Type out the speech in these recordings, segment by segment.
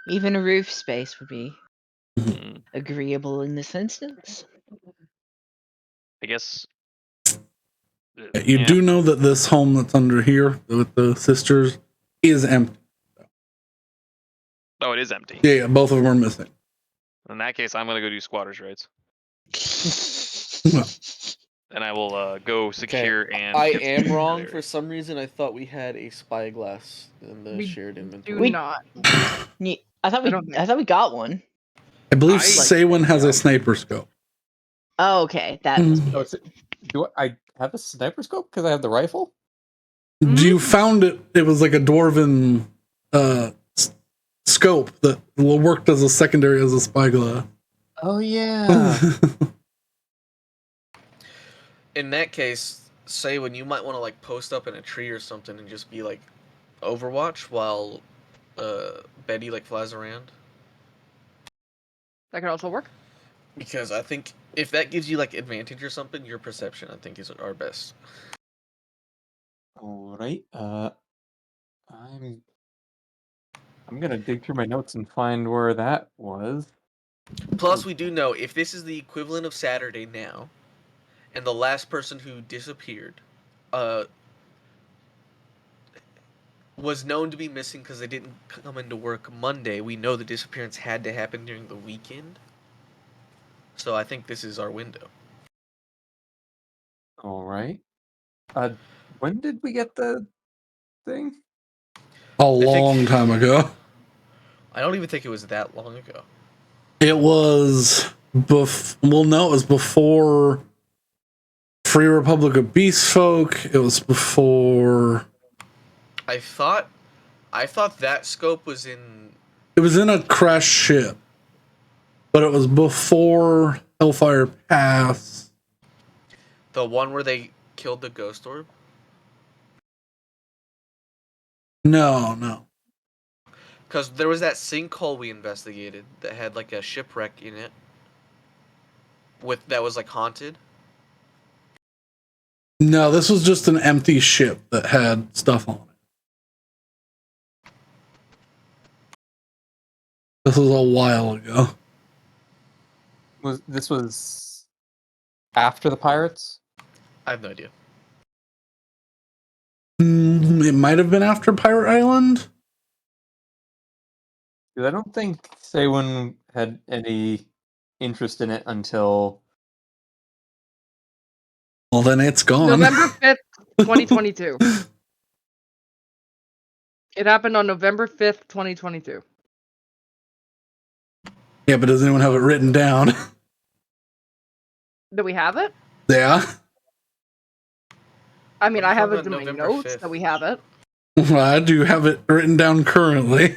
Even a roof space would be Mm, agreeable in this instance. I guess. You do know that this home that's under here with the sisters is empty. Oh, it is empty. Yeah, both of them are missing. In that case, I'm gonna go do squatters' rights, Well, and I will go secure and. I get some am security wrong. there. For some reason, I thought we had a spyglass in the We shared Do inventory. not. I thought we got one. I believe I- Saywin has a sniper scope. Oh, okay. That must be it. Do I have a sniper scope because I have the rifle? You found it. It was like a dwarven scope that worked as a secondary as a spyglass. Oh yeah. In that case, say when you might want to like post up in a tree or something and just be like Overwatch while Betty like flies around. That could also work. Because I think if that gives you like advantage or something, your perception I think is our best. All right. I'm gonna dig through my notes and find where that was. Plus, we do know if this is the equivalent of Saturday now, and the last person who disappeared, was known to be missing because they didn't come into work Monday, we know the disappearance had to happen during the weekend. So I think this is our window. All right. When did we get the thing? A long time ago. I don't even think it was that long ago. It was it was before Free Republic of Beast Folk. It was before. I thought that scope was in. It was in a crashed ship, but it was before Hellfire Pass. The one where they killed the ghost orb? No. Because there was that sinkhole we investigated that had like a shipwreck in it. That was like haunted. No, this was just an empty ship that had stuff on it. This was a while ago. This was after the pirates? I have no idea. It might have been after Pirate Island. Because I don't think Saywin had any interest in it until. Well, then it's gone. November 5th, 2022. It happened on November 5th, 2022. Yeah, but does anyone have it written down? Do we have it? Yeah. I mean, What are I you have talking it in about, my November notes 5th? that we have it. Well, I do have it written down currently.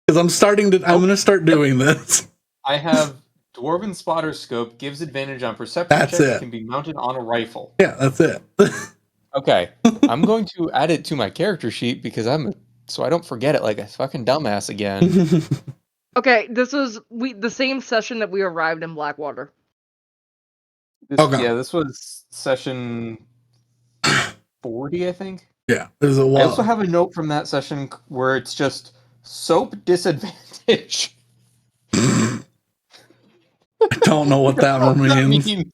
Because I'm going to start doing this. I have Dwarven Spotter Scope gives advantage on perception That's checks, it. can be mounted on a rifle. Yeah, that's it. Okay, I'm going to add it to my character sheet because so I don't forget it like a fucking dumbass again. Okay, this was the same session that we arrived in Blackwater. Okay. Yeah, this was session 40, I think. Yeah, there's a I while. also have a note from that session where it's just soap disadvantage. I don't know what that one means.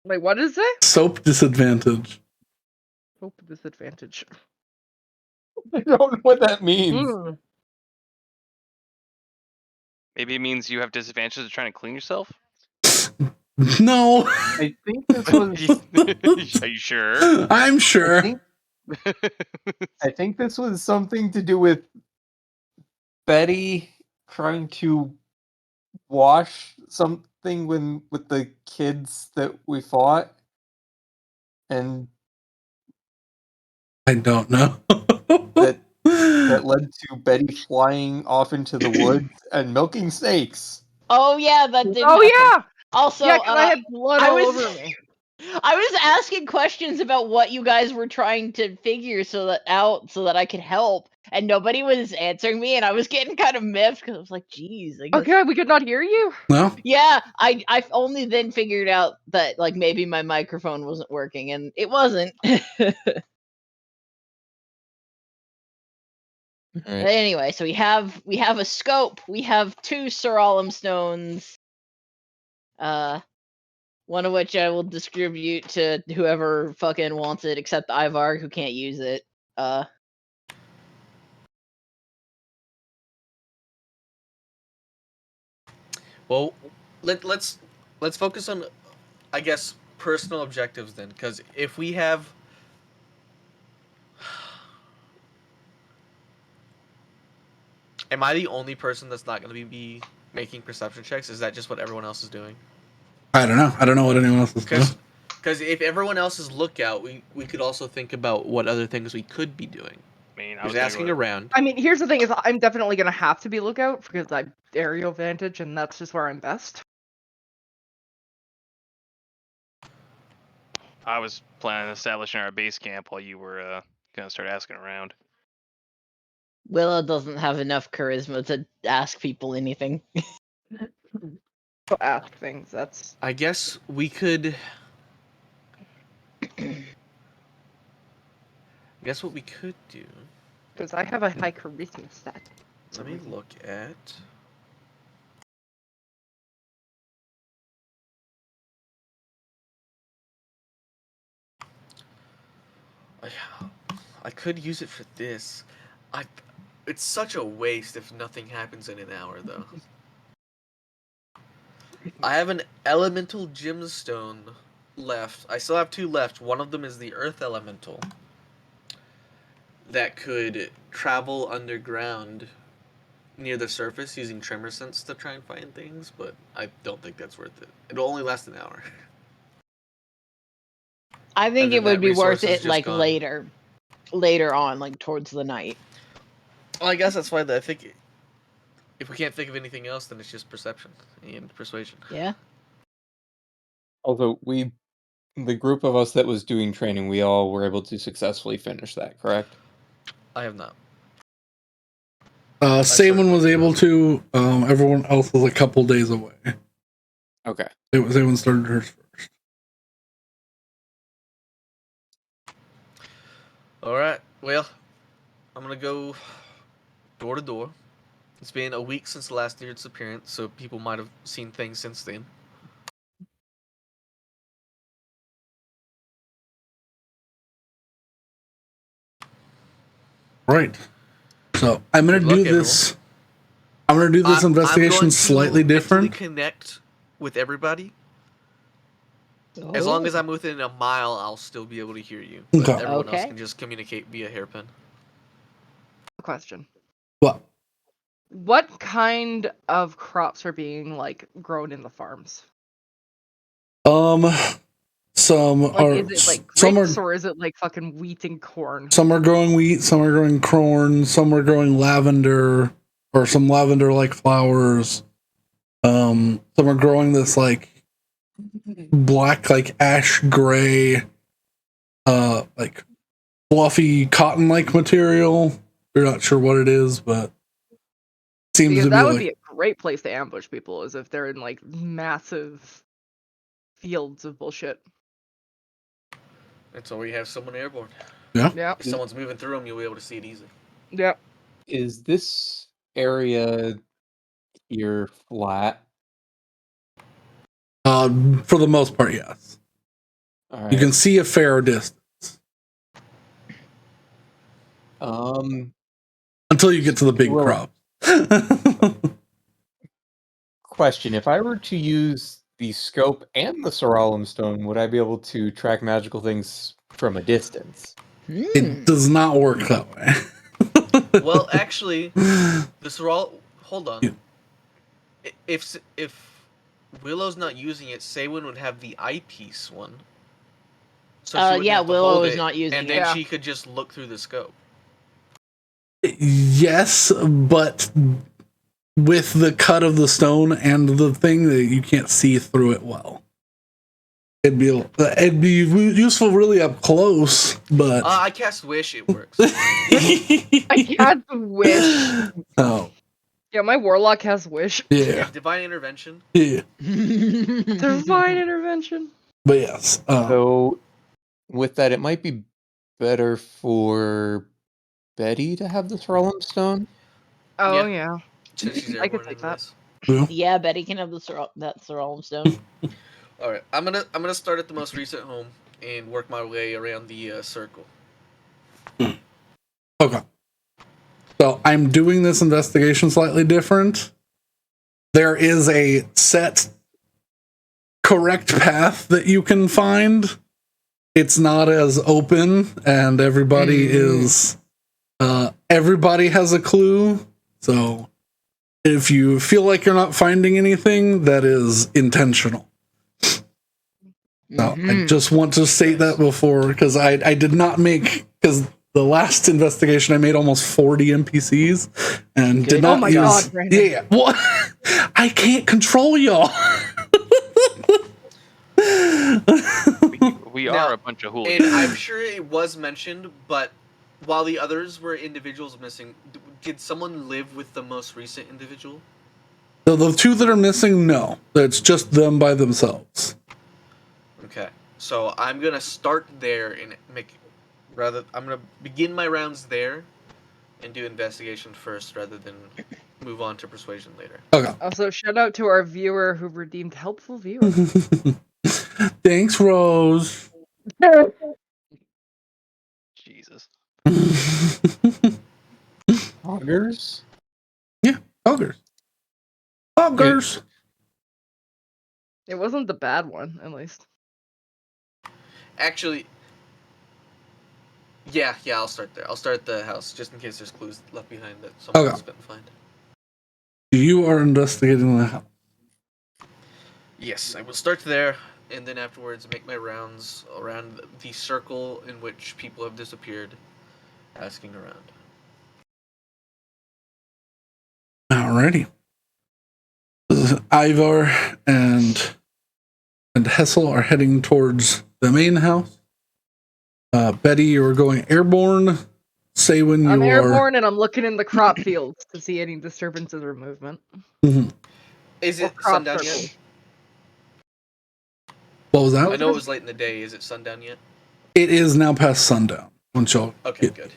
Wait, what is it? Soap disadvantage. Hope disadvantage. I don't know what that means. Maybe it means you have disadvantages of trying to clean yourself. No. I think this was. Are you sure? I'm sure. I think this was something to do with Betty trying to wash something with the kids that we fought, and I don't know. that led to Betty flying off into the woods and milking snakes. Oh yeah, that did. Oh happen. yeah. Also, Yeah, 'cause I had blood all over me. I was asking questions about what you guys were trying to figure so that I could help, and nobody was answering me, and I was getting kind of miffed because I was like, "Geez." I guess... Okay, we could not hear you. No. Yeah, I only then figured out that like maybe my microphone wasn't working, and it wasn't. All But right. anyway, so we have a scope. We have 2 Soralum stones. One of which I will distribute to whoever fucking wants it, except Ivar, who can't use it. Well, let's focus on, I guess, personal objectives then, because if we have. Am I the only person that's not going to be making perception checks? Is that just what everyone else is doing? I don't know. I don't know what anyone else is doing. Because if everyone else is lookout, we could also think about what other things we could be doing. I mean, I Just was asking around. I mean, here's the thing: is I'm definitely gonna have to be lookout because I'm aerial vantage, and that's just where I'm best. I was planning on establishing our base camp while you were gonna start asking around. Willow doesn't have enough charisma to ask people anything. So ask things. That's I guess we could. I guess what we could do. because I have a high charisma stat. Let me look at. I could use it for this. It's such a waste if nothing happens in an hour, though. I have an elemental gemstone left. I still have 2 left. One of them is the earth elemental that could travel underground near the surface using tremor sense to try and find things, but I don't think that's worth it. It'll only last an hour. I think And it then would that be resource worth is it just like gone. later on, like towards the night. Well, I guess that's why I think if we can't think of anything else, then it's just perception and persuasion. Yeah. Although the group of us that was doing training, we all were able to successfully finish that, correct? I have not. Saban was able to. Everyone else was a couple days away. Okay. Saban started hers first. All right. Well, I'm gonna go door to door. It's been a week since the last Laird's appearance, so people might have seen things since then. Right. So I'm gonna Good luck, do this. I'm gonna do this investigation slightly I'm going to different. mentally connect with everybody. As long as I'm within a mile, I'll still be able to hear you. But Okay. everyone else Okay. can just communicate via hairpin. Question. What? What kind of crops are being like grown in the farms? Some Like, are is it like some grapes are or is it like fucking wheat and corn? some are growing wheat, some are growing corn, some are growing lavender or some lavender like flowers. Some are growing this like black, like ash gray, like fluffy cotton like material. They're not sure what it is, but seems Because to be that would like be a great place to ambush people, is if they're in like massive fields of bullshit. That's all we have someone airborne. yeah. Yeah. If someone's moving through them, you'll be able to see it easily. Yeah. Is this area here flat? For the most part, yes. All right. You can see a fair distance until you get to the big crop. Question: if I were to use the scope and the Soralum stone, would I be able to track magical things from a distance? It does not work that way. Well, actually, this are all. Hold on. Yeah. If Willow's not using it, Saywin would have the eyepiece one. So she wouldn't Yeah, have to Willow hold is it, not using and it. then Yeah. she could just look through the scope. Yes, but with the cut of the stone and the thing that you can't see through it well. It'd be useful really up close, but I cast Wish, it works. I can't wish. Oh, Yeah, my warlock has wish. yeah, Divine Intervention. yeah. Divine intervention. But yes, So, with that, it might be better for Betty to have the Thrallum Stone? Oh yeah. Since she's I could airborne take that. anyways. Yeah, Betty can have that Sorrel stone. All right, I'm gonna start at the most recent home and work my way around the circle. Okay. So I'm doing this investigation slightly different. There is a set correct path that you can find. It's not as open, and everybody is everybody has a clue. So if you feel like you're not finding anything, that is intentional. So I just want to state that before, because I did not make, because the last investigation I made almost 40 NPCs and did not Oh my use. God, Brandon. Yeah, what? I can't control y'all. We Now, are a bunch of And hooligans. I'm sure it was mentioned, but while the others were individuals missing, did someone live with the most recent individual? The two that are missing, no. It's just them by themselves. Okay, so I'm gonna start there and I'm gonna begin my rounds there, and do investigation first rather than move on to persuasion later. Okay. Also, shout out to our viewer who redeemed helpful viewer. Thanks, Rose. Jesus. Augers? Yeah, ogres. Ogres. It wasn't the bad one, at least. Actually, yeah, I'll start there. I'll start at the house just in case there's clues left behind that someone else couldn't find. You are investigating the house. Yes, I will start there, and then afterwards make my rounds around the circle in which people have disappeared, asking around. Alrighty. Ivar and Hessel are heading towards the main house. Betty, you're going airborne. Say when you I'm are airborne and I'm looking in the crop fields to see any disturbances or movement. Mhm. Is Or it crop sundown circles. yet? What was that? I know it was late in the day. Is it sundown yet? It is now past sundown. Once y'all Okay, get- good.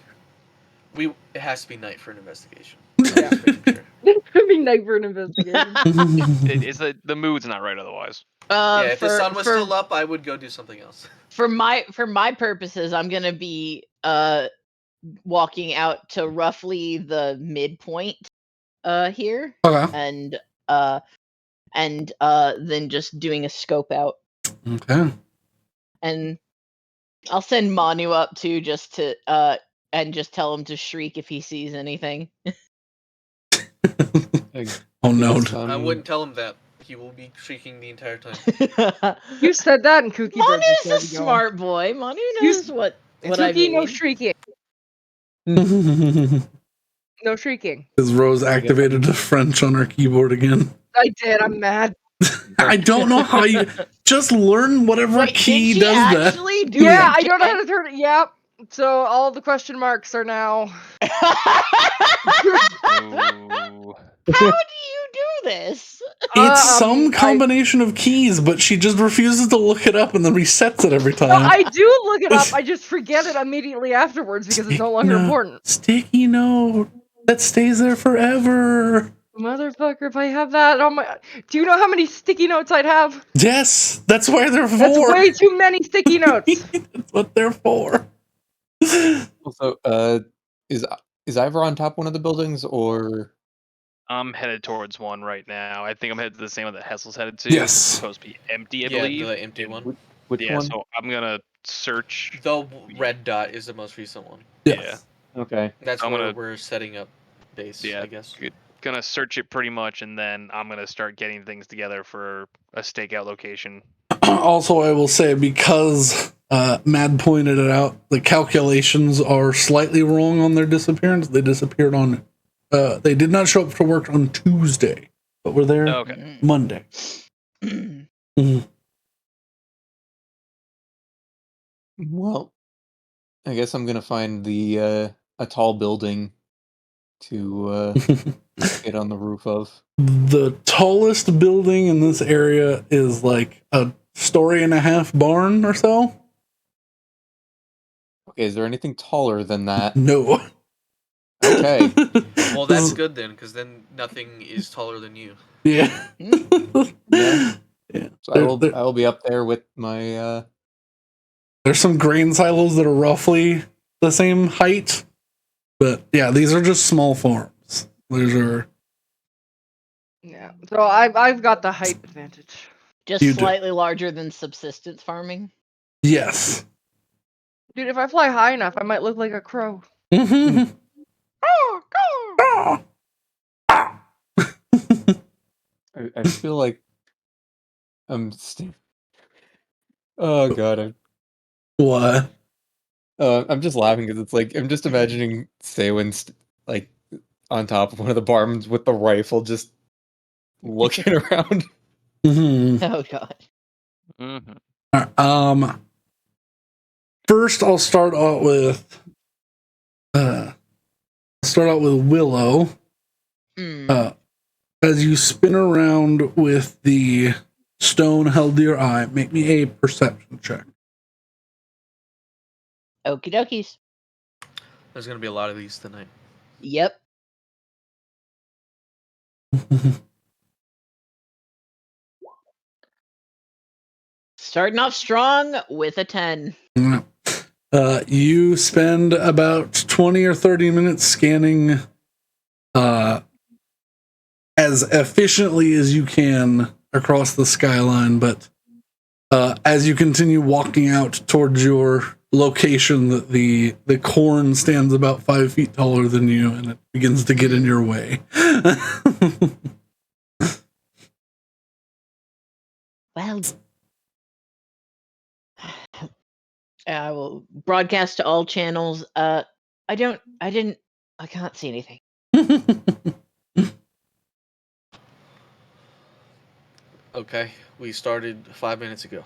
It has to be night for an investigation. Yeah. Just making sure. It could be night for an investigation. It's the mood's not right otherwise. Yeah, if the sun was still up, I would go do something else. For my purposes, I'm gonna be walking out to roughly the midpoint here, Okay. and then just doing a scope out, Okay. and I'll send Manu up too, just to and just tell him to shriek if he sees anything. Oh no. I wouldn't tell him that. He will be shrieking the entire time. You said that and Kooky Bird just Manu's a started going. smart boy. Manu knows what I Kooky, no mean. shrieking. Is No shrieking. Rose activated the French on her keyboard again? I did. I'm mad. I don't know how you just learn whatever Wait, key did she does that. actually do Yeah, that? I don't know how to turn it. Yep. So all the question marks are now. Ooh. How do you do this? It's some combination of keys, but she just refuses to look it up and then resets it every time. No, I do look it up. I just forget it immediately afterwards because it's no longer important. Sticky note that stays there forever. Motherfucker, if I have that on my... Do you know how many sticky notes I'd have? Yes, that's why they're for. That's way too many sticky notes. That's what they're for. Also, is Ivor on top one of the buildings, or I'm headed towards one right now. I think I'm headed to the same one that Hessel's headed to. Yes. It's supposed to be empty, I believe. The empty one. which Yeah, one? so I'm gonna search. The red dot is the most recent one. Yes. Okay. That's I'm where gonna- we're setting up base, Yeah, I guess. Gonna search it pretty much, and then I'm gonna start getting things together for a stakeout location. Also, I will say, because Mad pointed it out, the calculations are slightly wrong on their disappearance. They disappeared on. They did not show up to work on Tuesday, but were there Okay. Monday. Well, I guess I'm gonna find a tall building to get on the roof of. The tallest building in this area is like a story and a half barn or so. Okay, is there anything taller than that? No. Okay. Well, that's good then, because then nothing is taller than you. Yeah. Yeah. Yeah. So I will be up there with my. There's some grain silos that are roughly the same height, but yeah, these are just small farms. These are Yeah. So I've got the height advantage. Just You do. slightly larger than subsistence farming. yes. Dude, if I fly high enough, I might look like a crow. Mhm. I feel like I'm. Oh god, What? I'm just laughing because it's like I'm just imagining Saywin like on top of one of the barns with the rifle, just looking around. Mhm. Oh god. Mm-hmm. First, I'll start out with Willow. Mm. As you spin around with the stone held to your eye, make me a perception check. Okie dokies. There's gonna be a lot of these tonight. Yep. Starting off strong with a 10. You spend about 20 or 30 minutes scanning as efficiently as you can across the skyline, but as you continue walking out towards your location, the corn stands about 5 feet taller than you, and it begins to get in your way. Well, I will broadcast to all channels. I can't see anything. Okay, we started 5 minutes ago.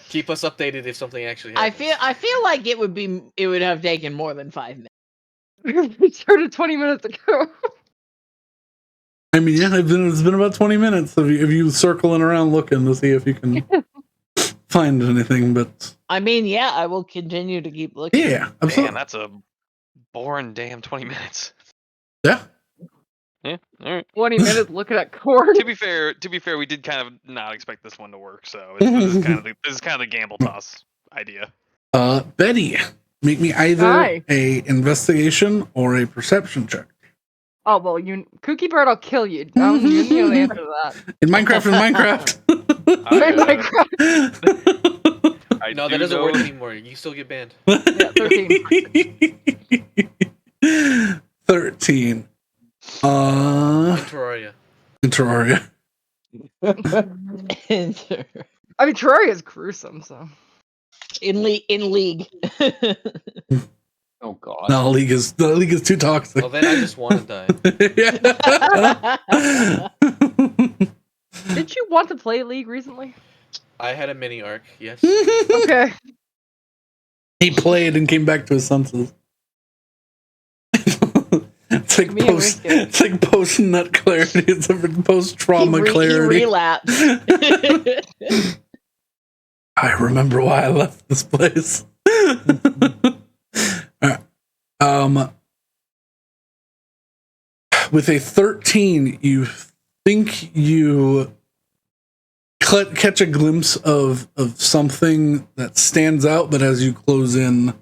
Keep us updated if something actually happens. I feel like it would have taken more than 5 minutes. We started 20 minutes ago. I mean, yeah, it's been about 20 minutes of you circling around looking to see if you can find anything, but I mean, yeah, I will continue to keep looking. yeah, absolutely. Man, that's a boring damn 20 minutes. Yeah. Yeah, all right. 20 minutes looking at corn. To be fair, we did kind of not expect this one to work, so this is kind of the gamble toss idea. Betty, make me either Hi. a investigation or a perception check. Oh, well, Cookie Bird, I'll kill you. You know the answer to that. In Minecraft. I No, do that doesn't know- work anymore. You still get banned. Yeah, 13. 13. In Terraria. In Terraria. I mean, Terraria is gruesome, so. in league. Oh god. No, the league is too toxic. Well, then I just want to die. Did you want to play League recently? I had a mini arc, yes. Okay. He played and came back to his senses. It's like Me and Rick did. it's like post nut clarity. It's like post trauma clarity. He relapsed. I remember why I left this place. All right. With a 13, you think you catch a glimpse of something that stands out, but as you close in,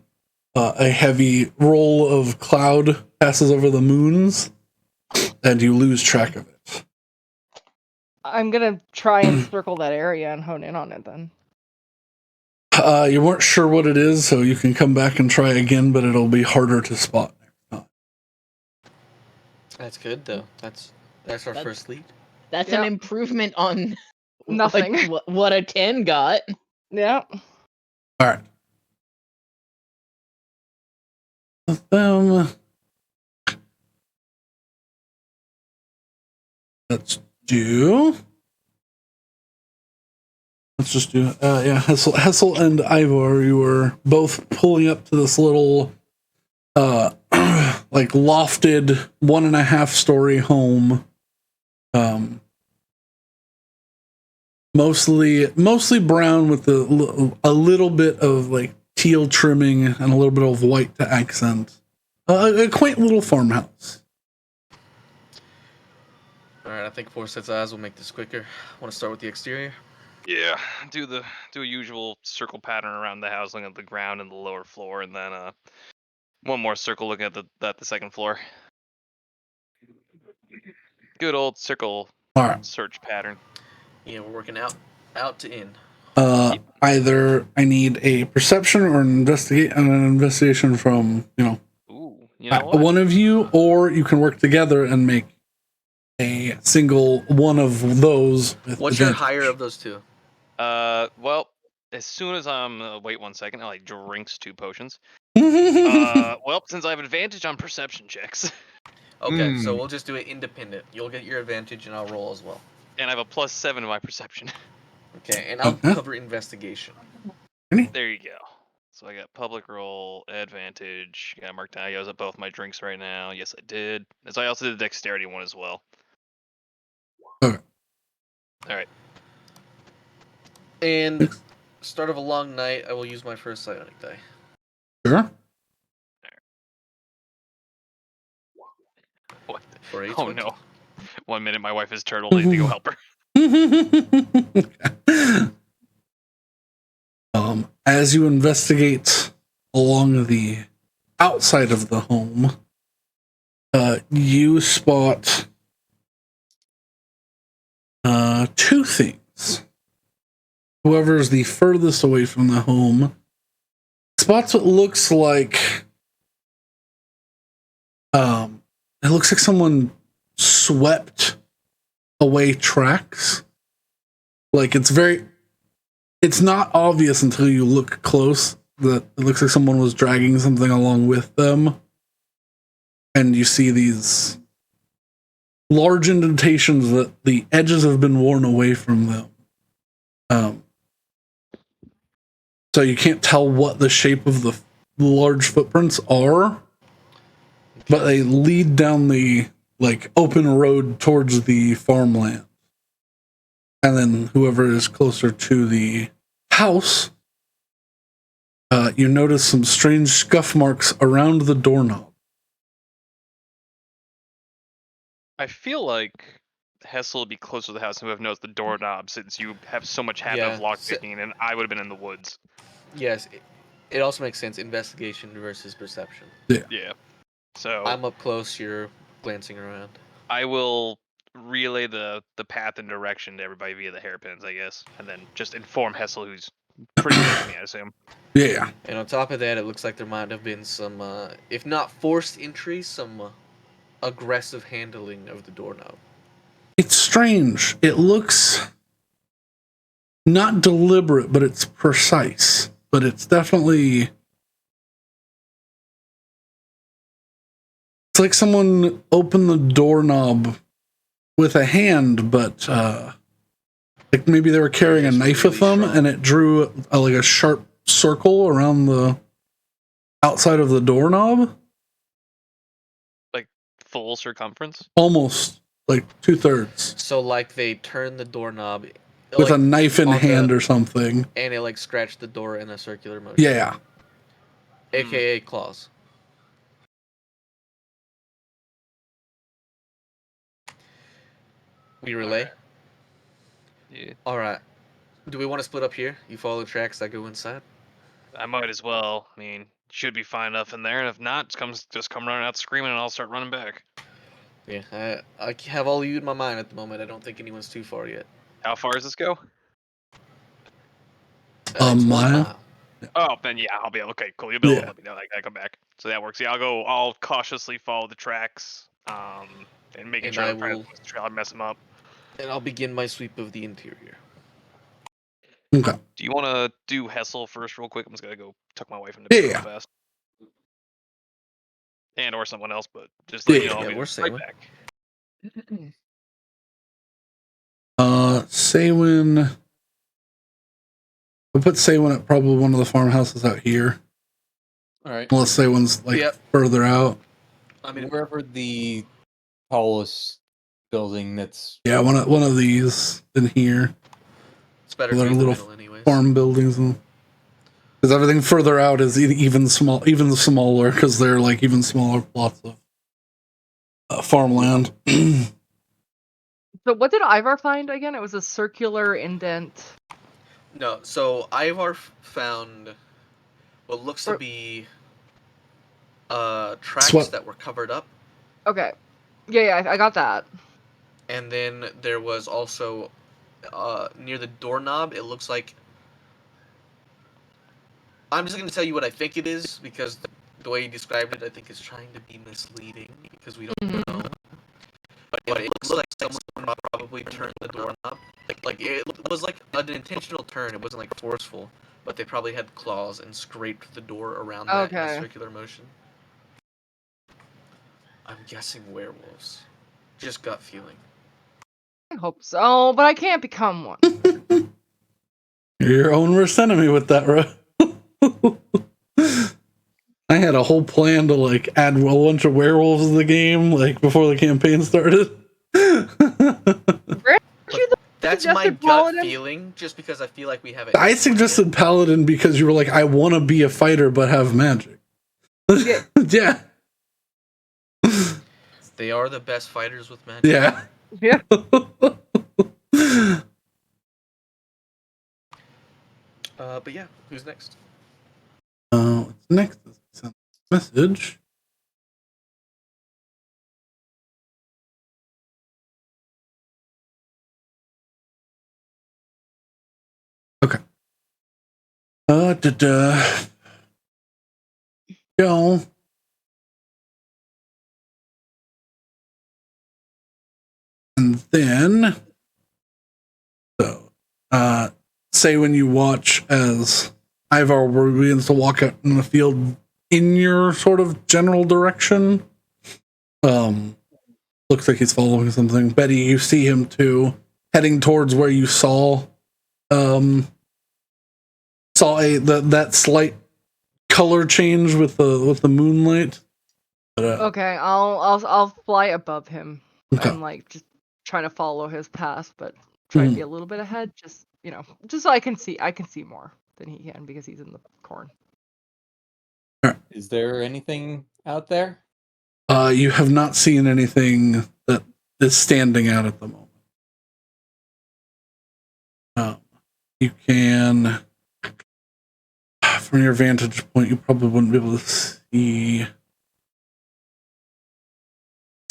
a heavy roll of cloud passes over the moons, and you lose track of it. I'm gonna try and circle that area and hone in on it then. You weren't sure what it is, so you can come back and try again, but it'll be harder to spot next time. That's good, though. That's our first lead. That's Yeah. an improvement on Nothing. what a 10 got. Yeah. All right. Let's just do yeah, Hessel and Ivor, you were both pulling up to this little like lofted 1.5 story home. Mostly brown with a little bit of like teal trimming and a little bit of white to accent. A quaint little farmhouse. Alright, I think 4 sets of eyes will make this quicker. Want to start with the exterior? Yeah, do a usual circle pattern around the house, looking at the ground and the lower floor, and then one more circle looking at the second floor. Good old circle search pattern. Yeah, we're working out to in. Either I need a perception or an investigation from, Ooh, you know what? one of you, or you can work together and make a single one of those. What's your higher of those two? Well, as soon as I'm wait 1 second, I like drinks 2 potions. Well, since I have advantage on perception checks, Okay, so we'll just do it independent. You'll get your advantage and I'll roll as well. and I have a +7 in my perception. Okay, and I'll cover investigation. There you go. So I got public roll, advantage. Got marked down. I was at both my drinks right now. Yes, I did. So I also did the dexterity one as well. Okay. All right. And start of a long night, I will use my first psionic die. Sure. What? For a Oh 20. no! 1 minute, my wife is turtle. I need to go help her. As you investigate along the outside of the home, you spot 2 things. Whoever's the furthest away from the home spots what looks like it looks like someone swept away tracks. Like it's not obvious until you look close that it looks like someone was dragging something along with them. And you see these large indentations that the edges have been worn away from them. So you can't tell what the shape of the large footprints are, but they lead down the open road towards the farmland. And then whoever is closer to the house, you notice some strange scuff marks around the doorknob. I feel like Hessel would be closer to the house and would have noticed the doorknob, since you have so much habit of lockpicking, and I would have been in the woods. Yes, it also makes sense. Investigation versus perception. Yeah. So I'm up close. You're glancing around. I will relay the path and direction to everybody via the hairpins, I guess, and then just inform Hessel, who's pretty close to me, I assume. Yeah. And on top of that, it looks like there might have been some, if not forced entry, some aggressive handling of the doorknob. It's strange. It looks not deliberate, but it's precise. But it's definitely... It's like someone opened the doorknob with a hand, but like maybe they were carrying a knife with them, and it drew like a sharp circle around the outside of the doorknob. Like full circumference? Almost, like 2/3. So like they turned the doorknob With a knife in hand or something. And it scratched the door in a circular motion. Yeah. AKA claws. We relay? Yeah. Alright. Do we want to split up here? You follow the tracks, I go inside? I might as well. I mean, should be fine enough in there, and if not, just come running out screaming, and I'll start running back. Yeah, I have all of you in my mind at the moment. I don't think anyone's too far yet. How far does this go? A mile? Oh, then yeah, I'll be okay. Cool, you'll be able to let me know. I come back, so that works. Yeah, I'll cautiously follow the tracks, and making sure I'm trying to mess them up. And I'll begin my sweep of the interior. Okay. Do you want to do Hessel first, real quick? I'm just gonna go tuck my wife into bed real fast, and or someone else, but just let you know, I'll be right back. Saywin. We'll put Saywin at probably one of the farmhouses out here. All right. Unless Saywin's further out. I mean, wherever the tallest building that's one of these in here. It's better to be in the middle anyways. Farm buildings and Because everything further out is even smaller, because they're like even smaller plots of farmland. So what did Ivar find again? It was a circular indent. No, so Ivar found what looks to be tracks that were covered up. Okay. Yeah, I got that. And then there was also near the doorknob, it looks like... I'm just going to tell you what I think it is, because the way you described it, I think is trying to be misleading, because we don't know. But it looks like someone probably turned the doorknob. Like it was like an intentional turn. It wasn't like forceful, but they probably had claws and scraped the door around that in a circular motion. I'm guessing werewolves. Just gut feeling. I hope so, but I can't become one. You're your own worst enemy with that, right? I had a whole plan to like add a bunch of werewolves to the game, like before the campaign started. That's my gut feeling, just because I feel like we have it. I suggested Paladin because you were like, I want to be a fighter but have magic. Yeah. Yeah. They are the best fighters with magic. Yeah. Yeah. But yeah, who's next? What's next? Send a message. Okay. Go. And then, so, say when you watch as Ivar begins to walk out in the field in your sort of general direction, looks like he's following something. Betty, you see him too, heading towards where you saw that slight color change with the moonlight. But, okay, I'll fly above him. Okay. I'm like just trying to follow his path, but try to be a little bit ahead, just just so I can see more than he can because he's in the corn. Is there anything out there? You have not seen anything that is standing out at the moment. You can, from your vantage point, you probably wouldn't be able to see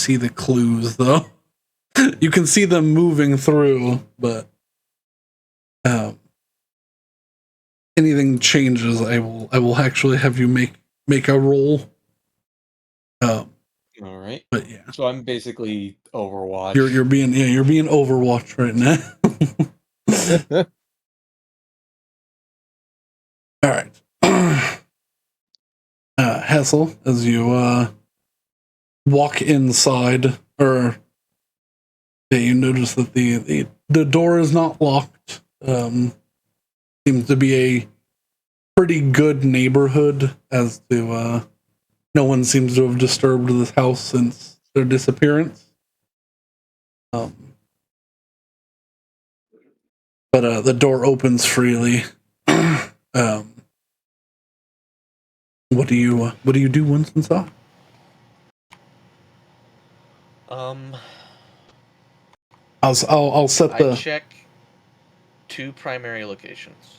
the clues, though. You can see them moving through, but anything changes, I will actually have you make a roll. All right. But yeah. So I'm basically Overwatch. You're being Overwatch right now. All right. Hessel, as you walk inside, or you notice that the door is not locked. Seems to be a pretty good neighborhood, as to no one seems to have disturbed this house since their disappearance. But the door opens freely. What do you do once inside? I'll set the... I check 2 primary locations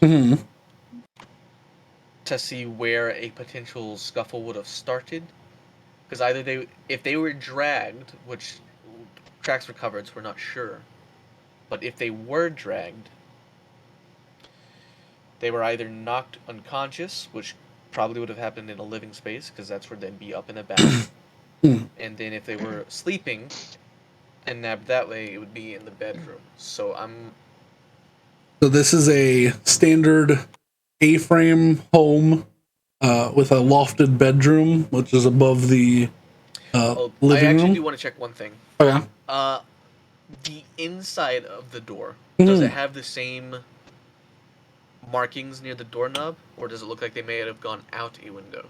to see where a potential scuffle would have started. Because either if they were dragged, which tracks were covered, so we're not sure. But if they were dragged, they were either knocked unconscious, which probably would have happened in a living space, because that's where they'd be up and about. And then if they were sleeping and nabbed that way, it would be in the bedroom. So this is a standard A-frame home with a lofted bedroom, which is above the living room. I actually do want to check one thing. Okay. The inside of the door, does it have the same markings near the doorknob, or does it look like they may have gone out a window?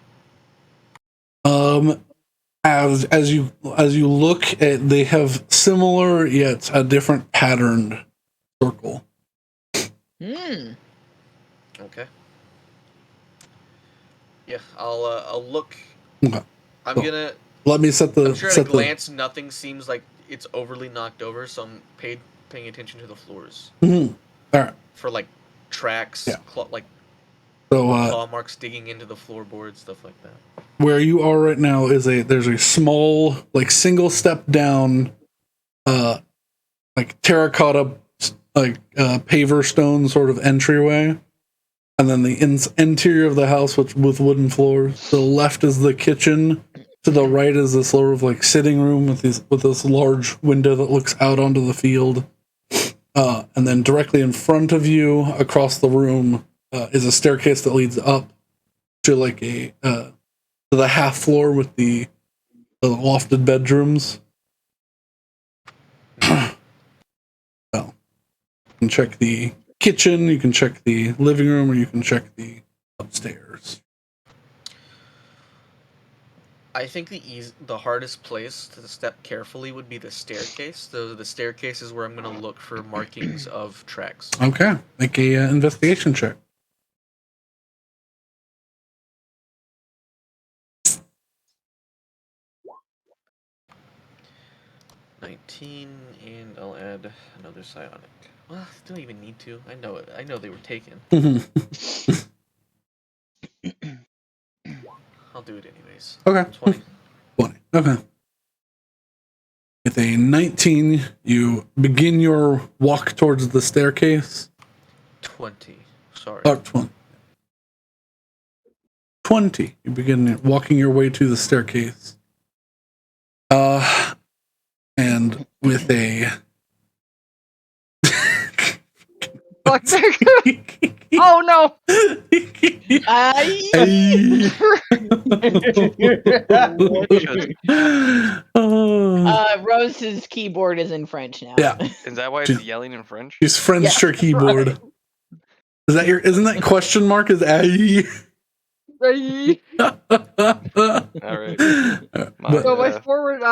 As you look at, they have similar yet a different patterned circle. Okay. Yeah, I'll look. Okay. I'm Cool. gonna. Let me set the. I'm sure at a glance, nothing seems like it's overly knocked over, so I'm paying attention to the floors. Mm-hmm. All right. For like tracks, Yeah. like so claw marks digging into the floorboards, stuff like that. Where you are right now is there's a small, like, single step down, like terracotta, like paver stone sort of entryway, and then the interior of the house with wooden floors. To the left is the kitchen. To the right is this sort of like sitting room with this large window that looks out onto the field. And then directly in front of you, across the room, is a staircase that leads up to like to the half floor with the lofted bedrooms. So you can check the kitchen, you can check the living room, or you can check the upstairs. I think the hardest place to step carefully would be the staircase. The staircase is where I'm going to look for markings of tracks. Okay, make a investigation check. And I'll add another psionic. Well, I don't even need to. I know it. I know they were taken. I'll do it anyways. Okay. 20. 20. Okay. With a 19, you begin your walk towards the staircase. 20. Sorry. 20. 20. You begin walking your way to the staircase. And with a Oh no! Rose's keyboard is in French now. Yeah. Is that why it's yelling in French? She's French her keyboard. Right. Is that isn't that question mark is aye? All right. My forward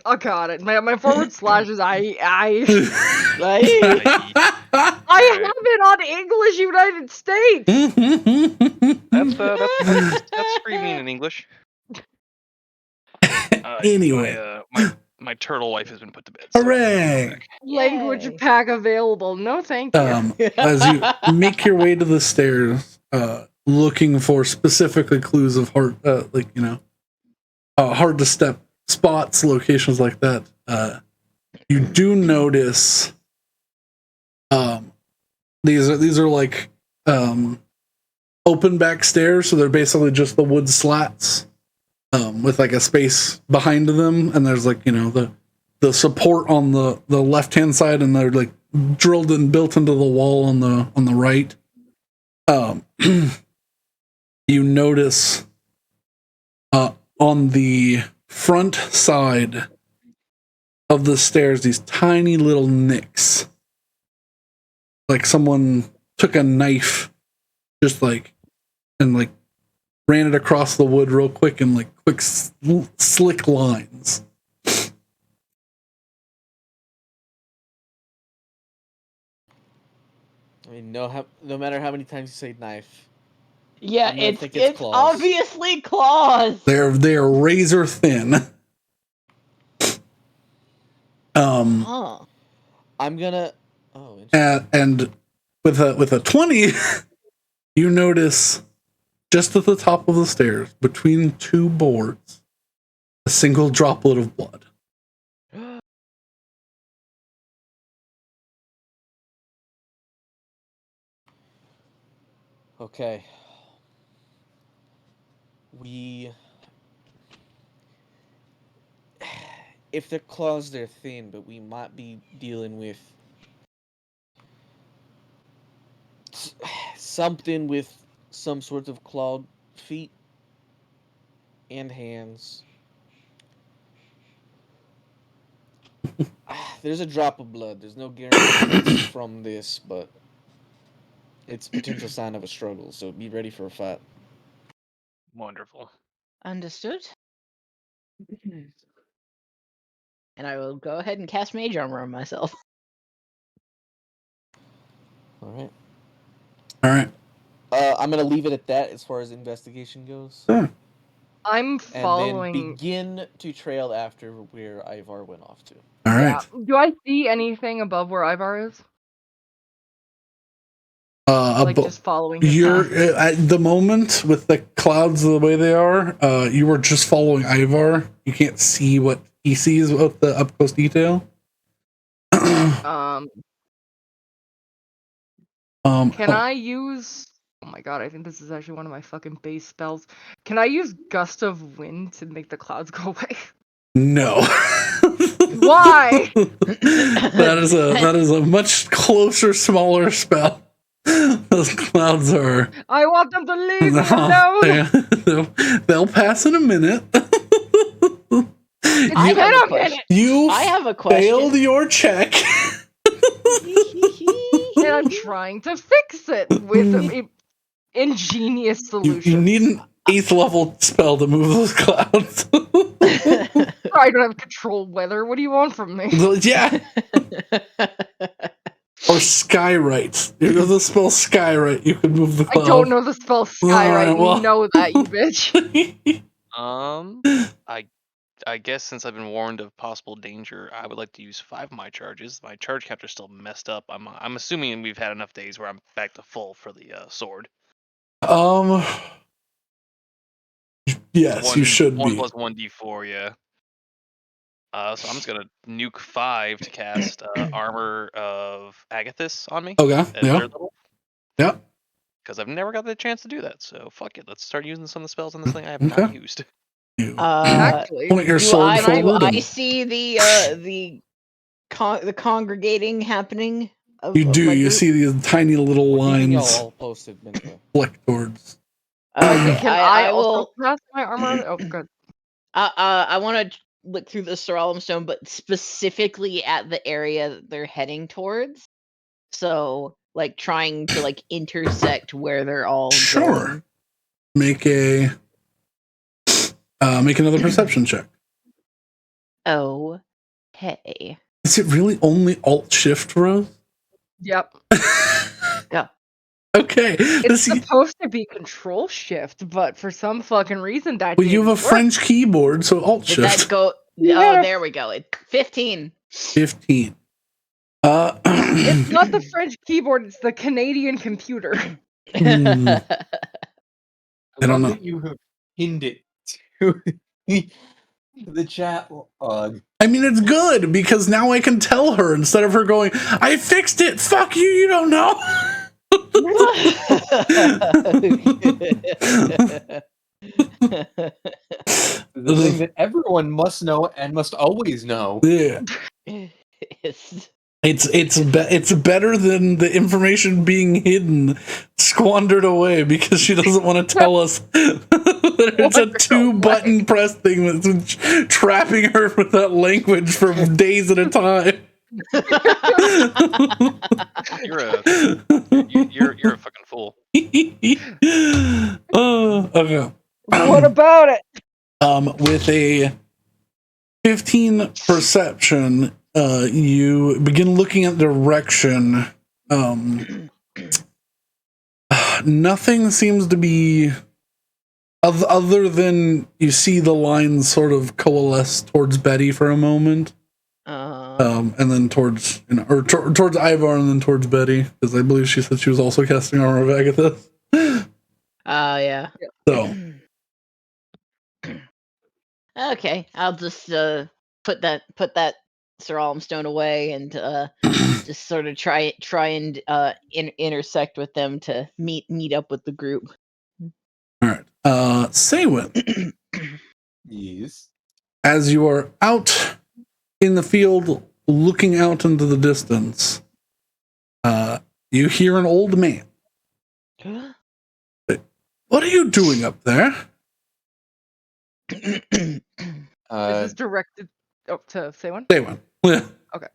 oh god, my forward slash is I have it on English United States. That's screaming in English. Anyway, my turtle wife has been put to bed. Hooray! Language pack available. No, thank you. As you make your way to the stairs, looking for specifically clues of hard to step spots, locations like that, you do notice these are like open back stairs, so they're basically just the wood slats with like a space behind them, and there's like the support on the left hand side, and they're like drilled and built into the wall on the right. You notice on the front side of the stairs these tiny little nicks, like someone took a knife and ran it across the wood real quick in like quick slick lines. I mean, no matter how many times you say knife. Yeah, it's obviously claws. They're razor thin. I'm gonna. And with a 20, you notice just at the top of the stairs, between two boards, a single droplet of blood. Okay. If they're claws, they're thin, but we might be dealing with something with some sort of clawed feet and hands. There's a drop of blood. There's no guarantee it's from this, but it's a potential sign of a struggle, so be ready for a fight. Wonderful. Understood. And I will go ahead and cast Mage Armor on myself. All right. I'm gonna leave it at that as far as investigation goes. Sure. I'm following. And then begin to trail after where Ivar went off to. All right. Yeah. Do I see anything above where Ivar is? Like just following his You're path? at the moment with the clouds the way they are. You were just following Ivar. You can't see what he sees with the up close detail. Can I use? Oh my god! I think this is actually one of my fucking base spells. Can I use Gust of Wind to make the clouds go away? No. Why? that is a much closer, smaller spell. Those clouds are. I want them to leave me alone. They'll pass in a minute. I have a question. Failed your check. And I'm trying to fix it with an ingenious solution. You need an 8th level spell to move those clouds. I don't have control weather. What do you want from me? Yeah. Or Skywrite. You know the spell Skywrite. You can move the clouds. I don't know the spell Skywrite. Right, well. You know that, you bitch. I guess since I've been warned of possible danger, I would like to use 5 of my charges. My charge counter's still messed up. I'm assuming we've had enough days where I'm back to full for the sword. Yes, you should 1 be. plus 1d4, yeah. So I'm just gonna nuke 5 to cast Armor of Agathis on me. Okay. At 3rd level. Yeah. Because I've never got the chance to do that, so fuck it. Let's start using some of the spells on this thing I have not used. Actually, point your sword forward. I see the congregating happening. You do. You see these tiny little lines all posted, flick towards. Can I also cast my armor? Oh, good. I want to look through the Soralum Stone, but specifically at the area that they're heading towards. So, like, trying to intersect where they're all going. Make another perception check. Okay. Is it really only Alt Shift, Rose? Yep. Yeah. Okay. It's supposed to be Control Shift, but for some fucking reason that. Well, you have a French keyboard, so Alt Shift. Did that go? Oh, there we go. 15. 15. It's not the French keyboard; it's the Canadian computer. I don't know. That you have pinned it to the chat log. I mean, it's good because now I can tell her instead of her going, "I fixed it. Fuck you. You don't know." The thing that everyone must know and must always know. Yeah. It's better than the information being hidden, squandered away because she doesn't want to tell us that it's a 2-button press thing that's trapping her with that language for days at a time. You're a fucking fool. Okay. What about it? With a 15 perception, you begin looking at direction. Nothing seems to be other than you see the lines sort of coalesce towards Betty for a moment. And then towards towards Ivar and then towards Betty, because I believe she said she was also casting Armor of Agathis. Yeah. So okay, I'll just put that Soralum Stone away and just sort of try and intersect with them to meet up with the group. All right, Saywin. Yes. As you are out in the field, looking out into the distance, you hear an old man. What are you doing up there? Is this directed to Saywin? Saywin. Yeah. Okay.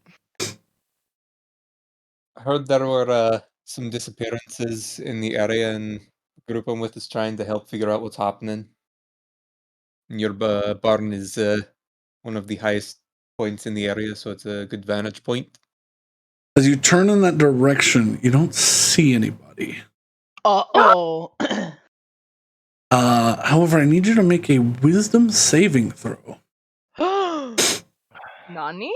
I heard there were some disappearances in the area, and the group I'm with is trying to help figure out what's happening. And your barn is one of the highest points in the area, so it's a good vantage point. As you turn in that direction, you don't see anybody. Uh-oh. However, I need you to make a wisdom saving throw. Nani?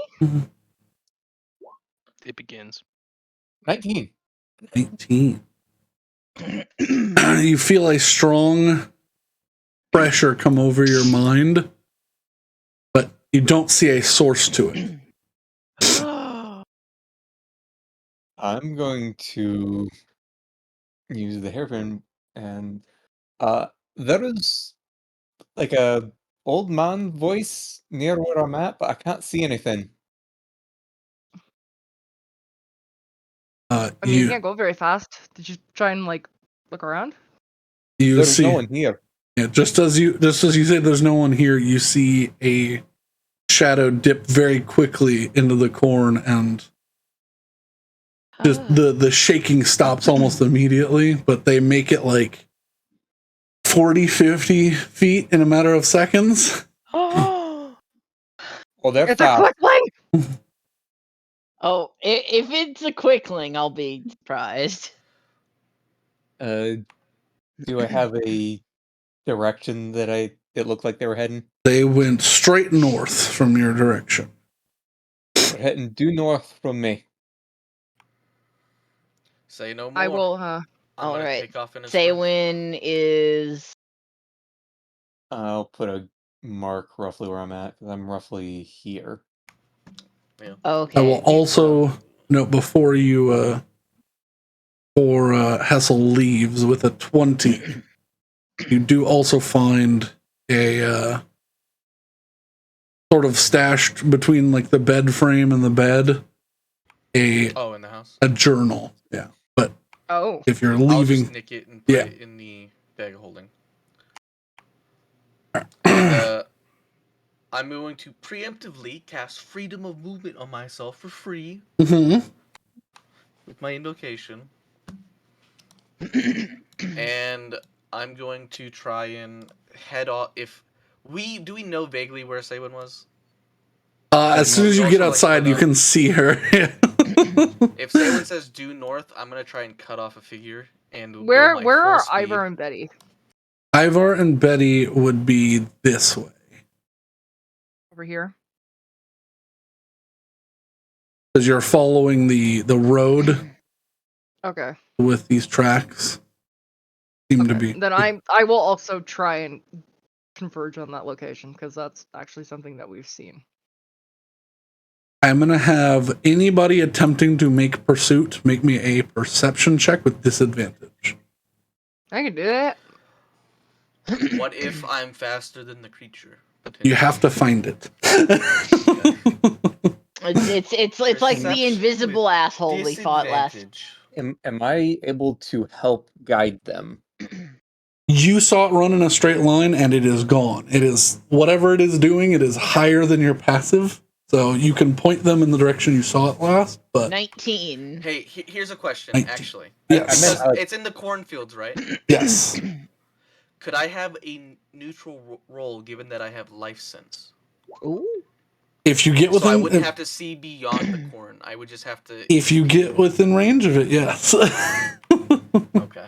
It begins. 19. 19. You feel a strong pressure come over your mind, but you don't see a source to it. I'm going to use the hairpin, and there is like a old man voice near where I'm at, but I can't see anything. I mean, you You can't go very fast. Did you try and like look around? There's see no one here. Yeah, just as you say there's no one here, you see a shadow dip very quickly into the corn, and just the shaking stops almost immediately, but they make it like 40, 50 feet in a matter of seconds. Oh, Well, they're It's a fast. quickling! If it's a quickling, I'll be surprised. Do I have a direction that it looked like they were heading? They went straight north from your direction. They're heading due north from me. Say no more. I will, I'm All gonna right. take off in a sprint. Saywin is I'll put a mark roughly where I'm at, because I'm roughly here. Yeah. okay. I will also note before Hessel leaves with a 20. You do also find a sort of stashed between like the bed frame and the bed in the house. A journal. Yeah, but if you're I'll leaving, just nick it and put it in the bag of holding. And I'm going to preemptively cast freedom of movement on myself for free Mm-hmm. with my invocation. And I'm going to try and head off. Do we know vaguely where Saywin was? As soon as you get outside, you can see her. If Saywin says due north, I'm gonna try and cut off a figure and Where go my where full are speed. Ivor and Betty? Ivar and Betty would be this way. Over here? Because you're following the road Okay. with these tracks. Seem to be. Then I will also try and converge on that location, because that's actually something that we've seen. I'm going to have anybody attempting to make pursuit make me a perception check with disadvantage. I can do that. What if I'm faster than the creature? You have to find it. It's like the invisible asshole we fought last. Am I able to help guide them? You saw it run in a straight line, and it is gone. It is whatever it is doing. It is higher than your passive, so you can point them in the direction you saw it last. But 19. Hey, here's a question. 19. Actually, Yes. It's in the cornfields, right? Yes. Could I have a neutral roll given that I have life sense? Ooh. If you get within, so I wouldn't have to see beyond the corn. I would just have to. If you get within range of it, yes. Okay.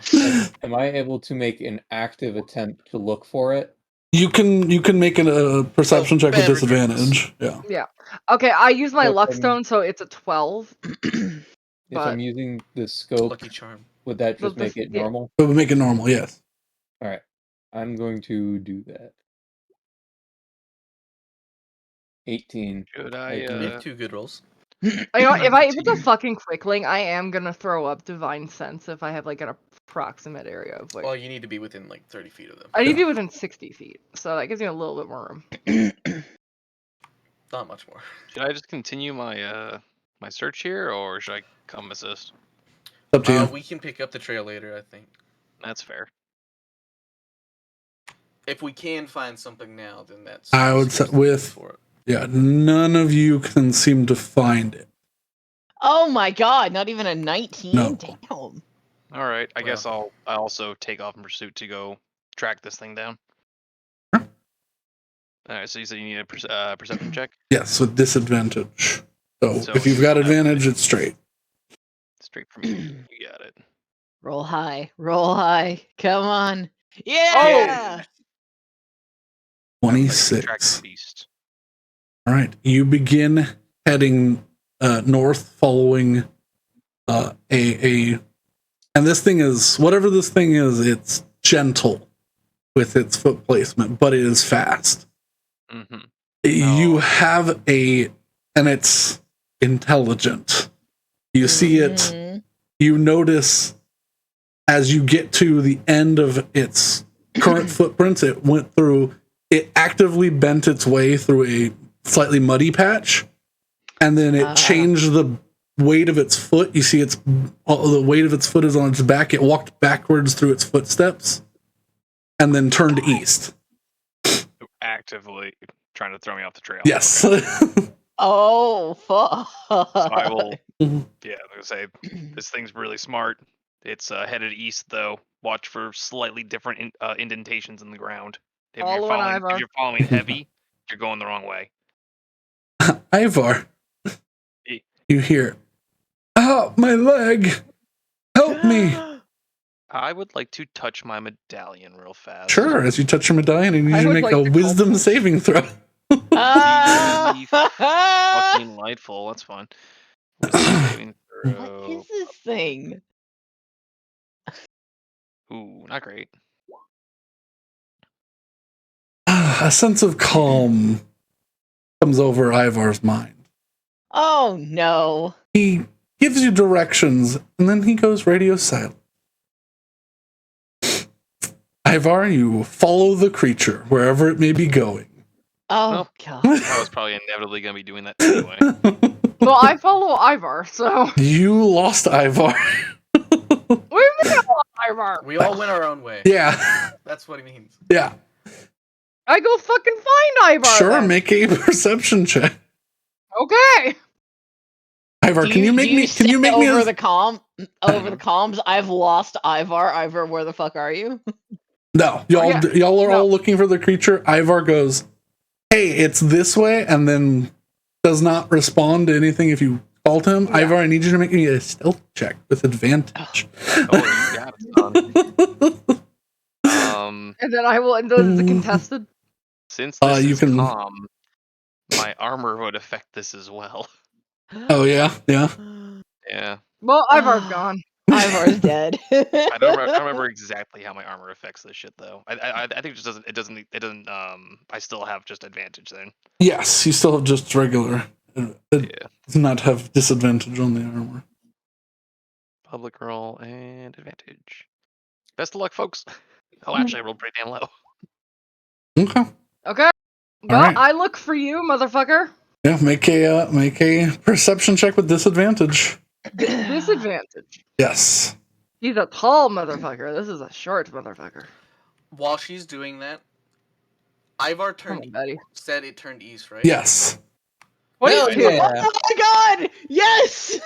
Am I able to make an active attempt to look for it? You can make a perception check with disadvantage. Yeah. Yeah. Okay, I use my If luck I'm- stone, so it's a 12. If But- I'm using the scope, Lucky charm. would that just But make it yeah. normal? It would make it normal, yes. All right. I'm going to do that. 18. Should I I? do. We have two good rolls. You know, if it's a fucking quickling, I am gonna throw up divine sense if I have like an approximate area of like. Well, you need to be within like 30 feet of them. I need to be within 60 feet, so that gives me a little bit more room. Not much more. Should I just continue my my search here, or should I come assist? Up to you. We can pick up the trail later, I think. That's fair. If we can find something now, then that's. I would say none of you can seem to find it. Oh my god, not even a 19? No. Damn. All right, I guess I also take off in pursuit to go track this thing down. Sure. All right, so you said you need a perception check? Yes, with disadvantage. So So if you've got advantage, it's straight. Straight from you. You got it. Roll high. Roll high. Come on. Oh! Yeah. I would like to track 26. the beast. All right. You begin heading north, following and this thing is, whatever this thing is, it's gentle with its foot placement, but it is fast. Mm-hmm. You have and it's intelligent. You see it, Mhm. you notice as you get to the end of its current footprints, it actively bent its way through a slightly muddy patch, and then it changed the weight of its foot. You see the weight of its foot is on its back. It walked backwards through its footsteps and then turned east. Actively trying to throw me off the trail. Yes. Okay. Oh, fuck. So I will. Mhm. Yeah, I'm gonna say this thing's really smart. It's headed east though. Watch for slightly different indentations in the ground. If you're Following following, Ivar. if you're following heavy, you're going the wrong way. Ivar, Eh. you hear, "Oh, my leg! Help me!" I would like to touch my medallion real fast. Sure, as you touch your medallion, you need I to would make like a to wisdom call- saving throw. Ah! Fucking delightful. That's fun. Wisdom saving What throw. is this thing? Ooh, not great. A sense of calm comes over Ivar's mind. Oh no. He gives you directions, and then he goes radio silent. Ivar, you follow the creature wherever it may be going. Oh Well, god. I was probably inevitably gonna be doing that anyway. Well, I follow Ivar, so. You lost Ivar. What do you mean I lost Ivar? We all went our own way. Yeah, That's what he means. yeah. I go fucking find Ivar. Sure, then. make a perception check. Okay. Ivar, can you make me? Can you make me? over A, the over the comms? I've lost Ivar. Ivar, where the fuck are you? no, y'all. Yeah. Y'all are No. all looking for the creature. Ivar goes, "Hey, it's this way," and then does not respond to anything if you call to him. Yeah. Ivar, I need you to make me a stealth check with advantage. Oh, you got it, son. And then I will. And then it's a contested. Since this you is can- calm, my armor would affect this as well. Oh yeah, yeah. Yeah, Well, Ivar's gone. Ivar's dead. I don't remember exactly how my armor affects this shit though. I think it just doesn't. It doesn't. I still have just advantage then. Yes, you still have just regular. It Yeah. does not have disadvantage on the armor. Public roll and advantage. Best of luck, folks. Oh, actually, I rolled pretty damn low. Okay. Okay. Well, right. I look for you, motherfucker. Yeah, make a perception check with disadvantage. Disadvantage. Yes. He's a tall motherfucker. This is a short motherfucker. While she's doing that, Ivar Come on, turned buddy. said it turned east, right? Yes. 22. Yeah. Oh my god! Yes!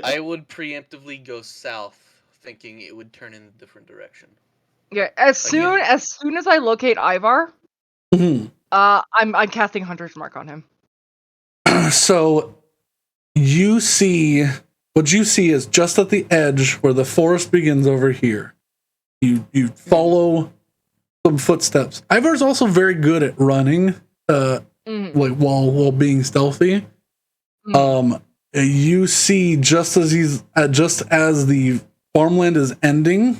I would preemptively go south, thinking it would turn in a different direction. Yeah. As soon as I locate Ivar, Mhm. I'm casting Hunter's Mark on him. So you see what you see is just at the edge where the forest begins over here. You follow some footsteps. Ivar's also very good at running, like while being stealthy. You see just as the farmland is ending,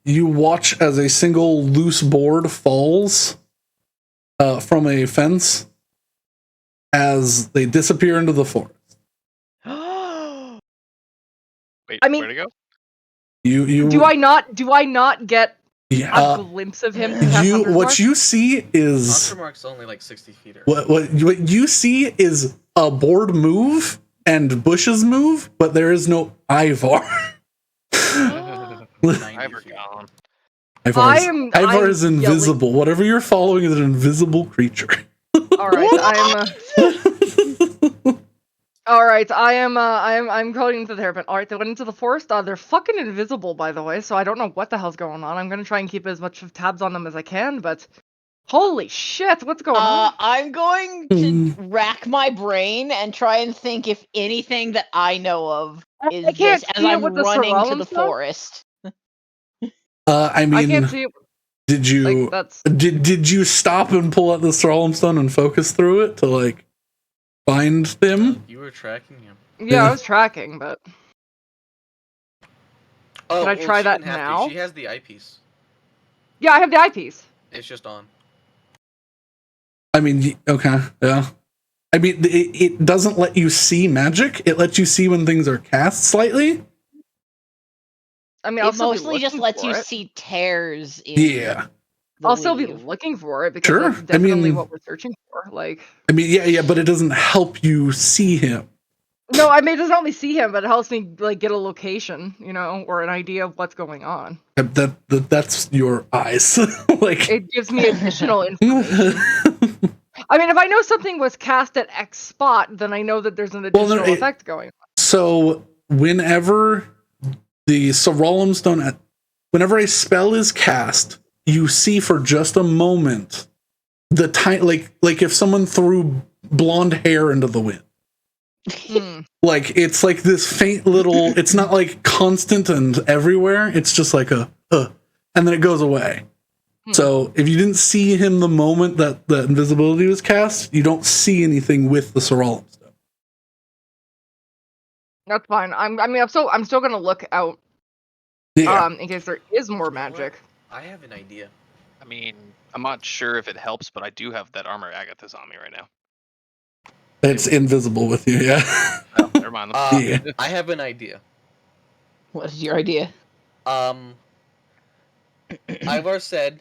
you watch as a single loose board falls from a fence as they disappear into the forest. Wait, I mean- where'd it go? You Do I not get yeah, a glimpse of him? To cast you Hunter's what Mark? you see is Hunter Mark's only like 60 feet. what you see is a board move and bushes move, but there is no Ivar. 90 Ivar feet. gone. Ivar I'm is invisible. Whatever you're following is an invisible creature. All right, all right, I'm going into the hairpin. All right, they went into the forest. They're fucking invisible, by the way, so I don't know what the hell's going on. I'm gonna try and keep as much of tabs on them as I can, but Holy shit! What's going on? I'm going to rack my brain and try and think if anything that I know of I is can't this as see it I'm with the running to the surround sound. forest. I I mean, can't see it. did you Like, that's did you stop and pull out the Thrallum Stone and focus through it to like find them? You were tracking him. yeah. I was tracking, but Oh, Can I well, try she that didn't have now? to. She has the eyepiece. yeah, I have the eyepiece. It's just on. I mean, okay, yeah. I mean, it doesn't let you see magic. It lets you see when things are cast slightly. I mean, I'll It still be mostly just looking lets for you it. see tears in Yeah, the I'll still be weave. looking for it because Sure. that's I definitely mean- what we're searching for. Like, yeah, but it doesn't help you see him. no, I mean, it doesn't help me see him, but it helps me like get a location, or an idea of what's going on. That's your eyes. Like, It gives me additional information. I mean, if I know something was cast at X spot, then I know that there's an Well, no, additional effect going on. so whenever the Sorolum Stone, whenever a spell is cast, you see for just a moment the time, like if someone threw blonde hair into the wind. Hmm. Like it's like this faint little. It's not like constant and everywhere. It's just like and then it goes away. So if you didn't see him the moment that the invisibility was cast, you don't see anything with the Sorolum Stone. That's fine. I'm still gonna look out. Yeah. In case there is more You know what? magic. I have an idea. I mean, I'm not sure if it helps, but I do have that armor Agathis on me right now. It's invisible with you, yeah. Oh, never mind. Yeah. I have an idea. What is your idea? Ivar said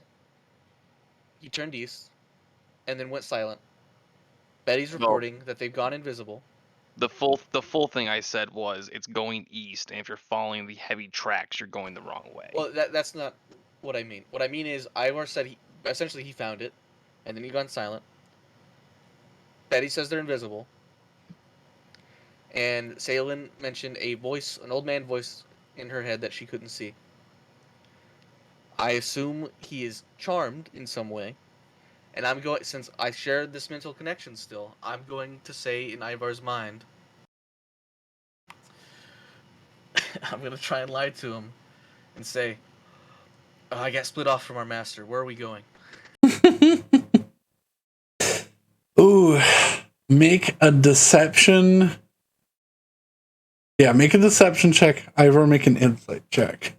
he turned east and then went silent. Betty's reporting that they've gone invisible. The full thing I said was it's going east, and if you're following the heavy tracks, you're going the wrong way. Well, that's not what I mean. What I mean is Ivar said he found it, and then he gone silent. Betty says they're invisible. And Salen mentioned an old man voice in her head that she couldn't see. I assume he is charmed in some way. And since I shared this mental connection still, I'm going to say in Ivar's mind, I'm going to try and lie to him and say, I got split off from our master. Where are we going? Ooh, make a deception. Yeah, make a deception check. Ivor, make an insight check.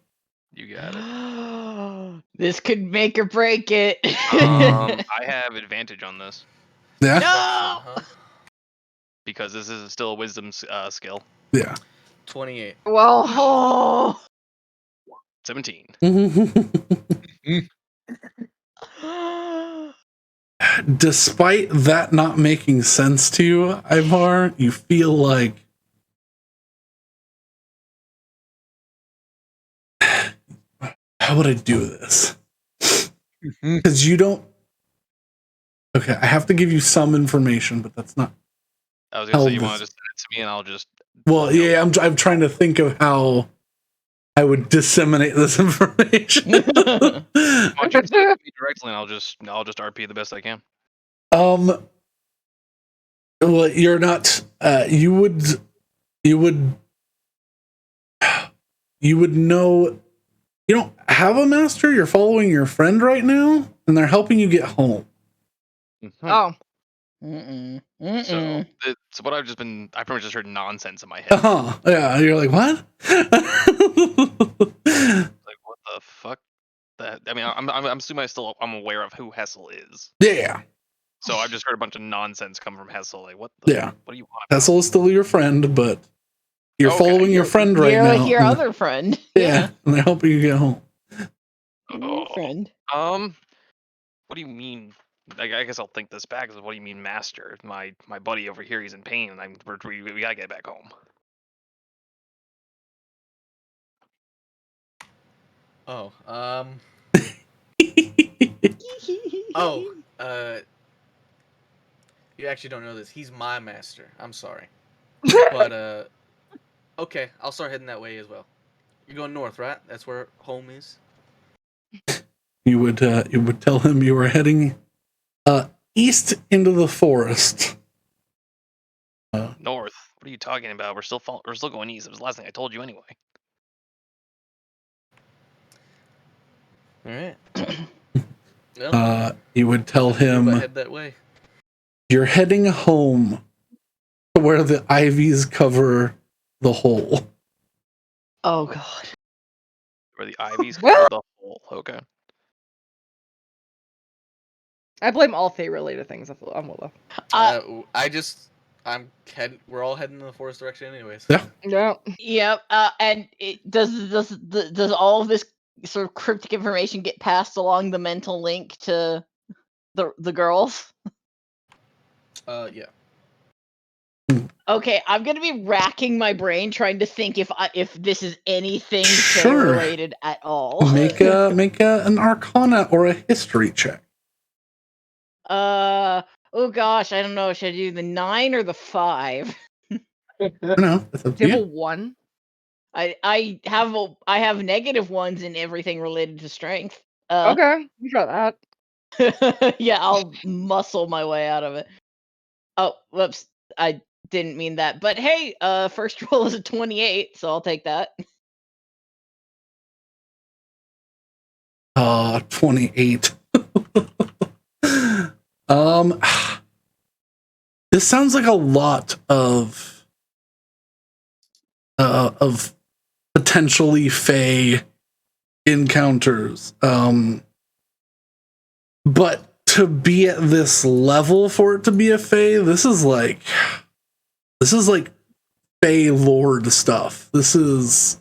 You got it. This could make or break it. I have advantage on this Yeah? No! Huh? because this is still a wisdom skill. Yeah. 28. Well, Oh. 17. Despite that not making sense to you, Ivar, you feel like how would I do this? Because you don't. Okay, I have to give you some information, but that's not. I was gonna say you this- want to just send it to me, and I'll just. Well, yeah, I'm trying to think of how I would disseminate this information. Why don't you send it to me directly, and I'll just RP the best I can. Well, you're not. You would know. You don't have a master. You're following your friend right now, and they're helping you get home. oh, So it's what I've just been. I pretty much just heard nonsense in my head. Yeah, you're like, what? Like what the fuck? That I mean, I'm assuming I'm aware of who Hessel is. Yeah. So I've just heard a bunch of nonsense come from Hessel. Like what? What do you want? Hessel is still your friend, but you're following your friend right You're now. like your other friend. Yeah, and they're helping you get home. Your friend. What do you mean? I guess I'll think this back. What do you mean, master? My buddy over here, he's in pain, and we gotta get back home. Oh, you actually don't know this. He's my master. I'm sorry. But, okay, I'll start heading that way as well. You're going north, right? That's where home is? You would tell him you were heading East into the forest. North. What are you talking about? We're still going east. It was the last thing I told you anyway. All right. Well, You would tell if I him head that way. you're heading home to where the ivies cover the hole. Oh god. Where the ivies cover the hole. Okay. I blame all Fae related things on Willow. We're all heading in the forest direction, anyways. Yeah. Yeah. Yep. And does all of this sort of cryptic information get passed along the mental link to the girls? Yeah. Okay, I'm gonna be racking my brain trying to think if this is anything Fae Sure. related at all. Make an Arcana or a History check. Oh gosh, I don't know. Should I do the 9 or the 5? No, that's up to Level you. 1. I have negative ones in everything related to strength. Okay, you got that. Yeah, I'll muscle my way out of it. Oh, whoops. I didn't mean that. But hey, first roll is a 28, so I'll take that. 28. This sounds like a lot of potentially Fae encounters. But to be at this level for it to be a Fae, this is like Fae Lord stuff. This is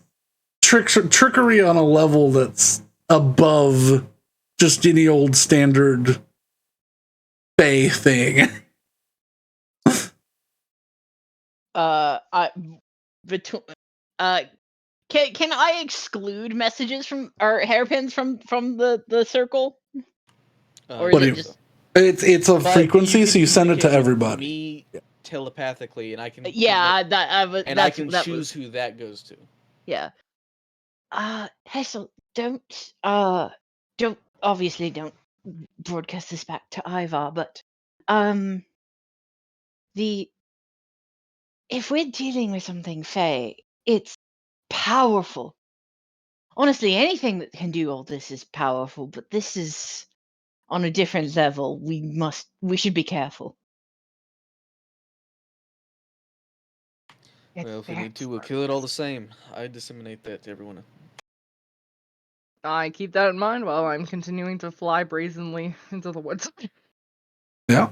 trickery on a level that's above just any old standard Fae thing. Can I exclude messages from or hairpins from the circle? Or is it just it's a frequency, so you send it to communicate with everybody. Me telepathically, and I can I choose who that goes to. Yeah. Hessel, don't obviously don't broadcast this back to Ivar, but if we're dealing with something Fae, it's powerful. Honestly, anything that can do all this is powerful, but this is on a different level. We should be careful. Well, if we need to, we'll kill it all the same. I disseminate that to everyone. I keep that in mind while I'm continuing to fly brazenly into the woods. Yeah.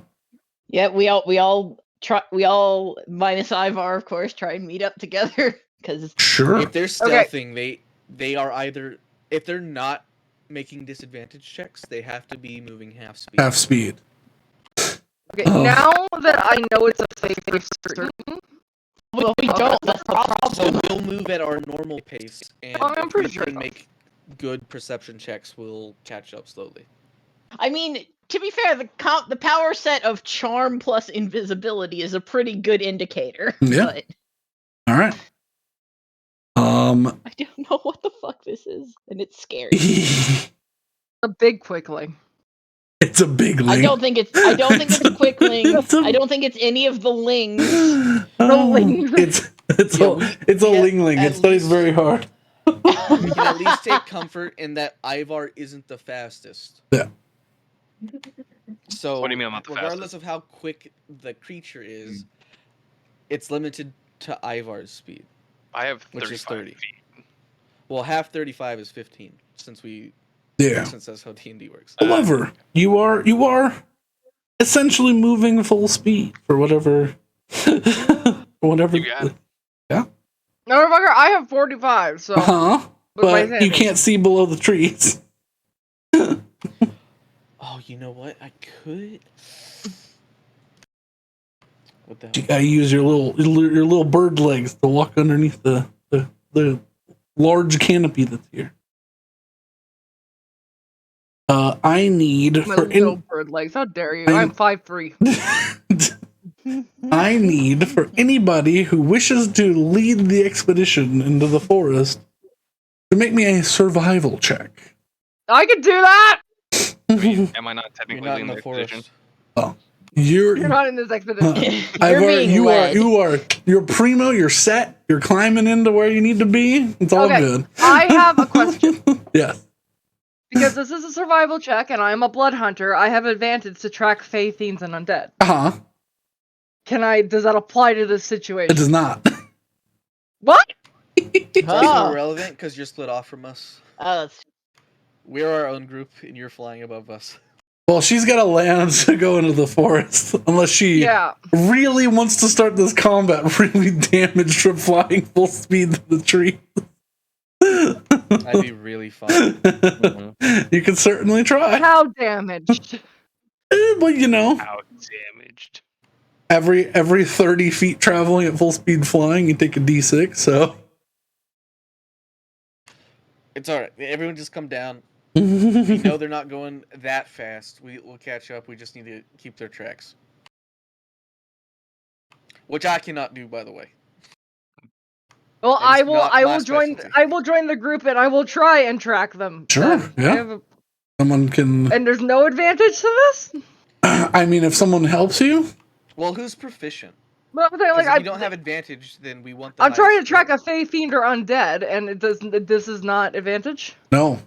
Yeah, we all minus Ivar, of course, try and meet up together because Sure. If they're stealthing, they are either, if they're not making disadvantage checks, they have to be moving half speed. Half speed. Okay, now that I know it's a fake for certain, well, we don't. That's the problem. So we'll move at our normal pace, and I'm if pretty we sure can so. make good perception checks, we'll catch up slowly. I mean, to be fair, the power set of charm plus invisibility is a pretty good indicator. Yeah. But All right. I don't know what the fuck this is, and it's scary. A big quickling. It's a big ling. I don't think it's a quickling. I don't think it's any of the lings. It's a lingling. It studies very hard. We can at least take comfort in that Ivar isn't the fastest. Yeah. So, What do you mean I'm not the regardless of how quick the creature is, it's limited to Ivar's speed. I have 35 which is 30. feet. Well, half 35 is 15, since that's how D&D works. However, you are essentially moving full speed for whatever. Whatever. You got it. Yeah. No, motherfucker, I have 45, so. But you can't see below the trees. Oh, you know what? I could. What the hell? You gotta use your little bird legs to walk underneath the large canopy that's here. I need My for little bird legs. How dare you? I'm 5'3". I need for anybody who wishes to lead the expedition into the forest to make me a survival check. I can do that. Am I not technically You're not in in the the expedition? forest. You're You're not in this expedition. you're primo, you're set, you're climbing into where you need to be. It's all Okay, good. I have a question. Yes. Because this is a survival check and I'm a blood hunter, I have advantage to track Fey, Fiends, and Undead. Uh-huh. Does that apply to this situation? It does not. What? It's also Oh. irrelevant because you're split off from us. That's We're our own group, and you're flying above us. Well, she's got to land to go into the forest, unless she really wants to start this combat really damaged from flying full speed to the tree. That'd be really fun. You could certainly try. How damaged? Well, you know, How damaged. every 30 feet traveling at full speed flying, you take a D6. So It's all right. Everyone, just come down. We know they're not going that fast. We'll catch up. We just need to keep their tracks, which I cannot do, by the way. Well, That is I not my will join. specialty. I will join the group and I will try and track them. Sure, then. yeah. Someone can. And there's no advantage to this. I mean, if someone helps you. Well, who's proficient? Well, like, if you don't have advantage, then we want the I'm trying to highest track a Fey, Fiend, or Undead, and this is not advantage. No.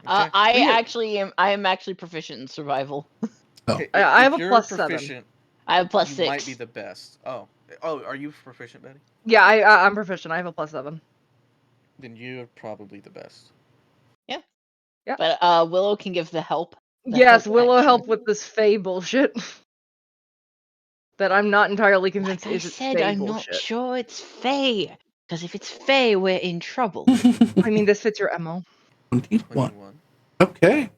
I am actually proficient in survival. Okay, I have if a you're plus 7. proficient, I have plus you 6. might be the best. Oh, are you proficient, Betty? Yeah, I'm proficient. I have a plus 7. Then you're probably the best. Yeah. Yeah. But Willow can give the help. Yes, help Willow action. help with this Fey bullshit. That I'm not entirely convinced Like I is said, Fey I'm bullshit. not sure it's Fey. Because if it's Fey, we're in trouble. I mean, this fits your MO. 21. Okay.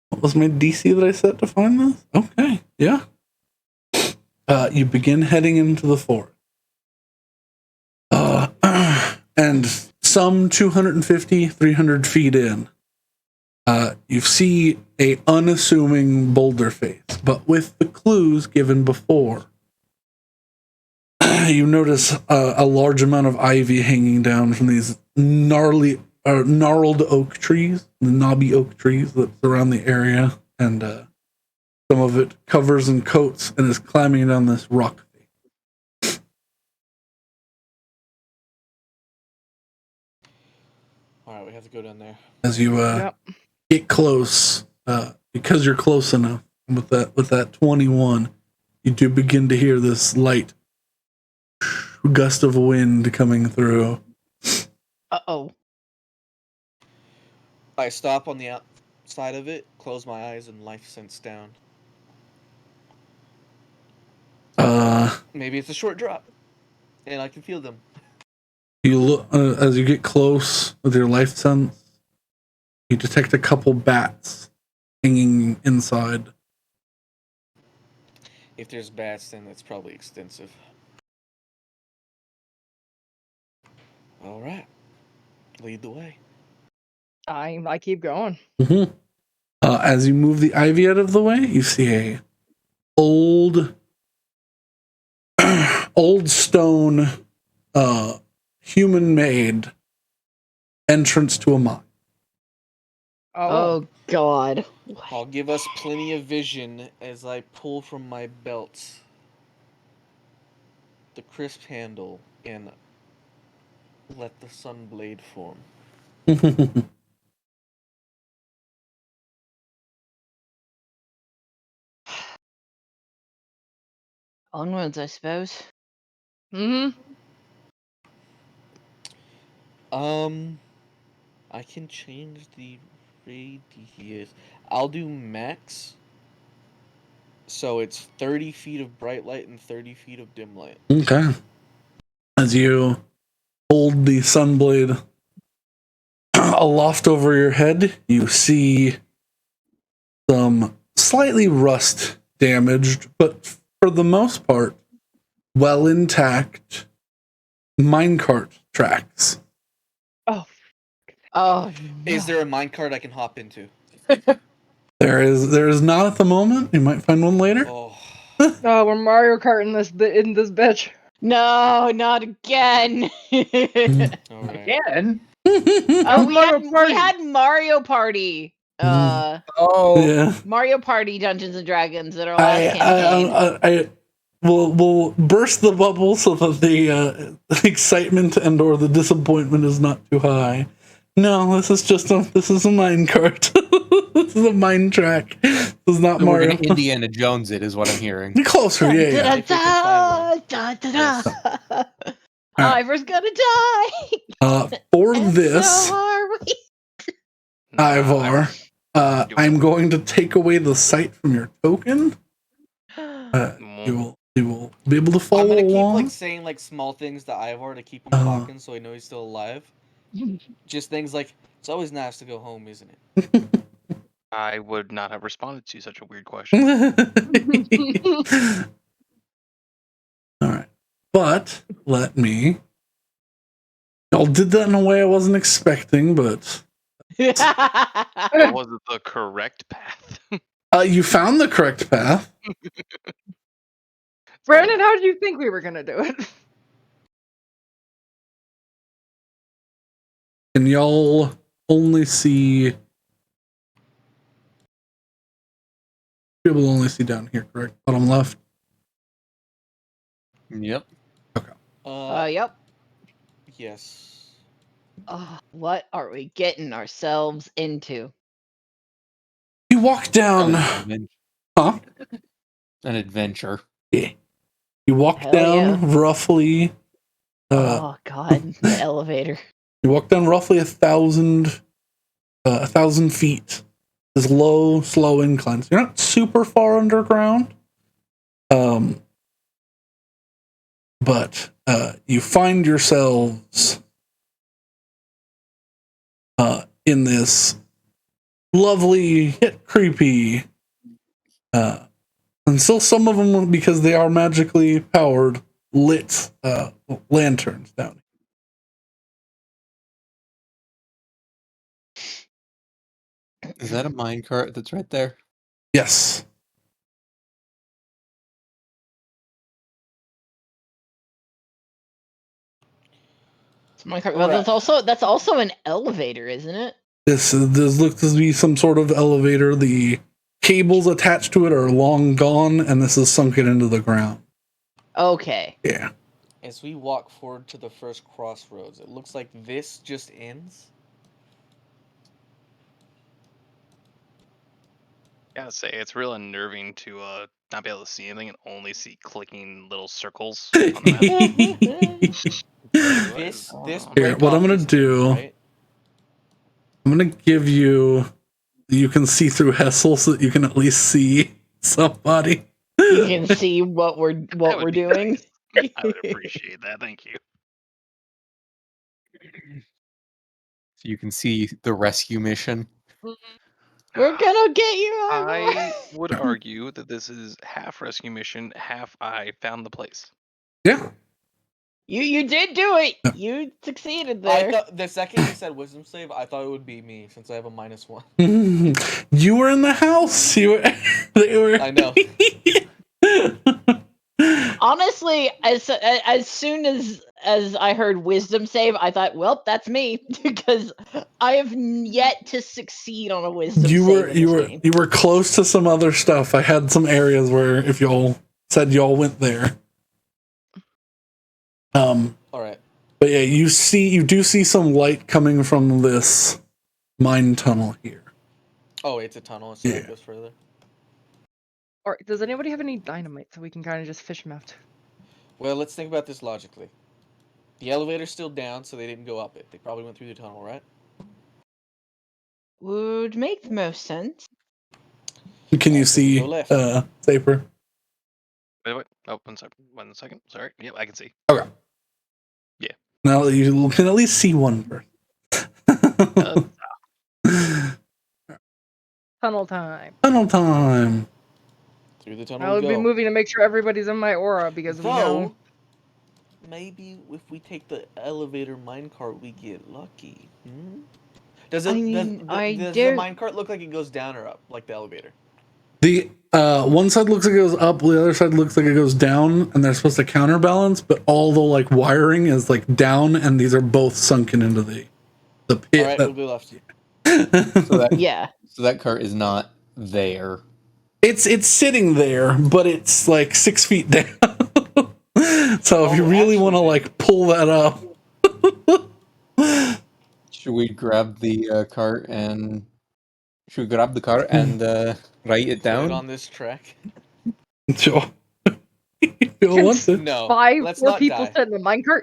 What was my DC that I set to find this? Okay, yeah. You begin heading into the forest. And some 250, 300 feet in, you see a unassuming boulder face, but with the clues given before. You notice a large amount of ivy hanging down from these gnarled oak trees, the knobby oak trees that surround the area, and some of it covers and coats and is climbing down this rock face. All right, we have to go down there. As you get close, because you're close enough with that 21, you do begin to hear this light gust of wind coming through. Uh-oh. I stop on the outside of it, close my eyes, and life sense down. Maybe it's a short drop, and I can feel them. You look as you get close with your life sense. You detect a couple bats hanging inside. If there's bats, then it's probably extensive. All right, lead the way. I keep going. Mm-hmm. As you move the ivy out of the way, you see a old stone, human-made entrance to a mine. Oh God. I'll give us plenty of vision as I pull from my belt the crisp handle and let the sun blade form. Onwards, I suppose. Mm-hmm. I can change the radius. I'll do max. So it's 30 feet of bright light and 30 feet of dim light. Okay. As you hold the sunblade aloft over your head, you see some slightly rust damaged, but for the most part, well intact minecart tracks. Oh. Is there a minecart I can hop into? There is not at the moment. You might find one later. Oh, We're Mario Kart in this bitch. No, not again. all right. Again? Oh, we Mario Party. had Mario Party. Oh, Yeah. Mario Party Dungeons and Dragons that are last campaign. I will burst the bubble so that the excitement and or the disappointment is not too high. No, this is just a mine cart. This is a mine track. This is not so we're Mario. gonna Indiana Jones it, is what I'm hearing. Closer, yeah. If we can find one. Ivor's gonna die. For And this, so are we. Ivor, I'm going to take away the sight from your token. You will be able to follow I'm gonna keep along. like saying like small things to Ivor to keep him talking, so I know he's still alive. Just things like, it's always nice to go home, isn't it? I would not have responded to such a weird question. All right, but let me. Y'all did that in a way I wasn't expecting, but Was it the correct path? you found the correct path. Brandon, how did you think we were gonna do it? And y'all only see. You will only see down here, correct? Bottom left. Yep. Yep. Yes. What are we getting ourselves into? You walk down. Huh? An adventure. Yeah. You walk Hell down roughly. Oh God, the elevator. You walk down roughly 1,000 feet. This low, slow inclines. You're not super far underground. But you find yourselves in this lovely yet creepy, and still some of them, because they are magically powered, lit lanterns down here. Is that a minecart that's right there? Yes. Well, that's also an elevator, isn't it? This looks to be some sort of elevator. The cables attached to it are long gone, and this is sunken into the ground. Okay. Yeah. As we walk forward to the first crossroads, it looks like this just ends. Gotta say, it's real unnerving to not be able to see anything and only see clicking little circles on the map. This Here, what I'm gonna break-off do, ends, right? I'm gonna give you. You can see through Hessel, so that you can at least see somebody. You can see what we're would be doing. nice. I would appreciate that. Thank you. So you can see the rescue mission. We're gonna get you. I would argue that this is half rescue mission, half I found the place. Yeah. You did do it. You succeeded there. I thought the second you said wisdom save, I thought it would be me since I have a -1. You were in the house. You were. They were. I know. Honestly, as soon as I heard wisdom save, I thought, well, that's me, because I have yet to succeed on a wisdom save. You were close to some other stuff. I had some areas where if y'all said y'all went there. All right. But yeah, you do see some light coming from this mine tunnel here. Oh, it's a tunnel, so Yeah. it goes further. Or does anybody have any dynamite so we can kind of just fish them out? Well, let's think about this logically. The elevator's still down, so they didn't go up it. They probably went through the tunnel, right? Would make the most sense. Can you see go left. Saper? Wait. Oh, 1 second. Sorry. Yep, I can see. Okay. Yeah. Now you can at least see one person. Tunnel time. Tunnel time. Through the tunnel I would we be go. moving to make sure everybody's in my aura because we know. Maybe if we take the elevator minecart, we get lucky. Does I it? mean, does the minecart look like it goes down or up, like the elevator? The one side looks like it goes up, the other side looks like it goes down, and they're supposed to counterbalance, but all the like wiring is like down, and these are both sunken into the pit. All right, we'll go left. So that, Yeah. So that cart is not there. It's sitting there, but it's like 6 feet down. So if you really want to like pull that up, Should we grab the cart and write it Put it down? on this track. sure. You'll Can want to. No, let's four not people die. sit in a minecart?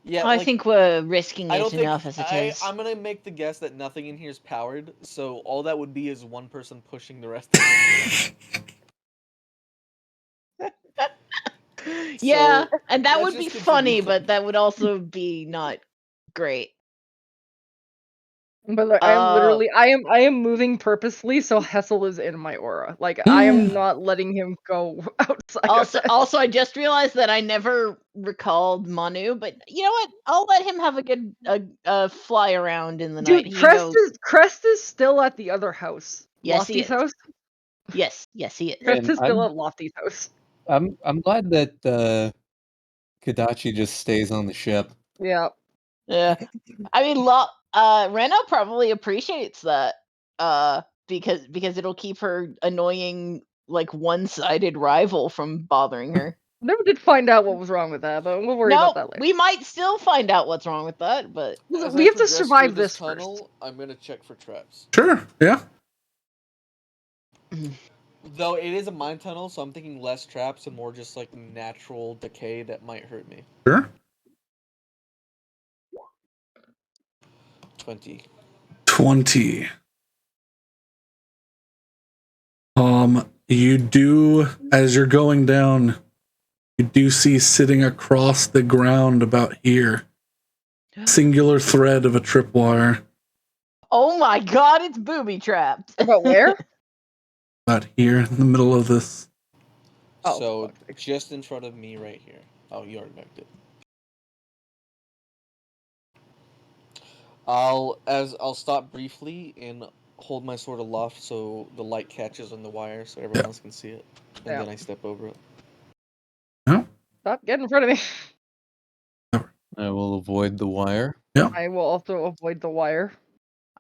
Yeah, I like, think we're risking I it don't think enough as it is. I'm gonna make the guess that nothing in here is powered, so all that would be is one person pushing the rest of it. Yeah, So, and that let's would be just funny, contribute. but that would also be not great. But like, I am moving purposely so Hessel is in my aura. Like I am not letting him go outside Also, of it. also, I just realized that I never recalled Manu, but you know what? I'll let him have a good fly around in the night. Dude, He knows. Crest is still at the other house. Yes, he Lofty's is. house. Yes, he is. Crest And is still at Lofty's house. I'm glad that Kadachi just stays on the ship. Yeah. Yeah, I mean, Rena probably appreciates that, because it'll keep her annoying, like one-sided rival from bothering her. Never did find out what was wrong with that, but we'll worry No, about that later. we might still find out what's wrong with that, but As We I have to progress survive through this first. tunnel, I'm gonna check for traps. Sure. Yeah. Though it is a mine tunnel, so I'm thinking less traps and more just like natural decay that might hurt me. Sure. 20. 20. You do, as you're going down, you do see sitting across the ground about here, singular thread of a tripwire. oh my god, it's booby trapped. About where? About here in the middle of this. Oh, So fuck's sake. just in front of me right here. Oh, you already marked it. I'll stop briefly and hold my sword aloft so the light catches on the wire so everyone else can see it. And then I step over it. No? Stop getting in front of me. I will avoid the wire. I will also avoid the wire.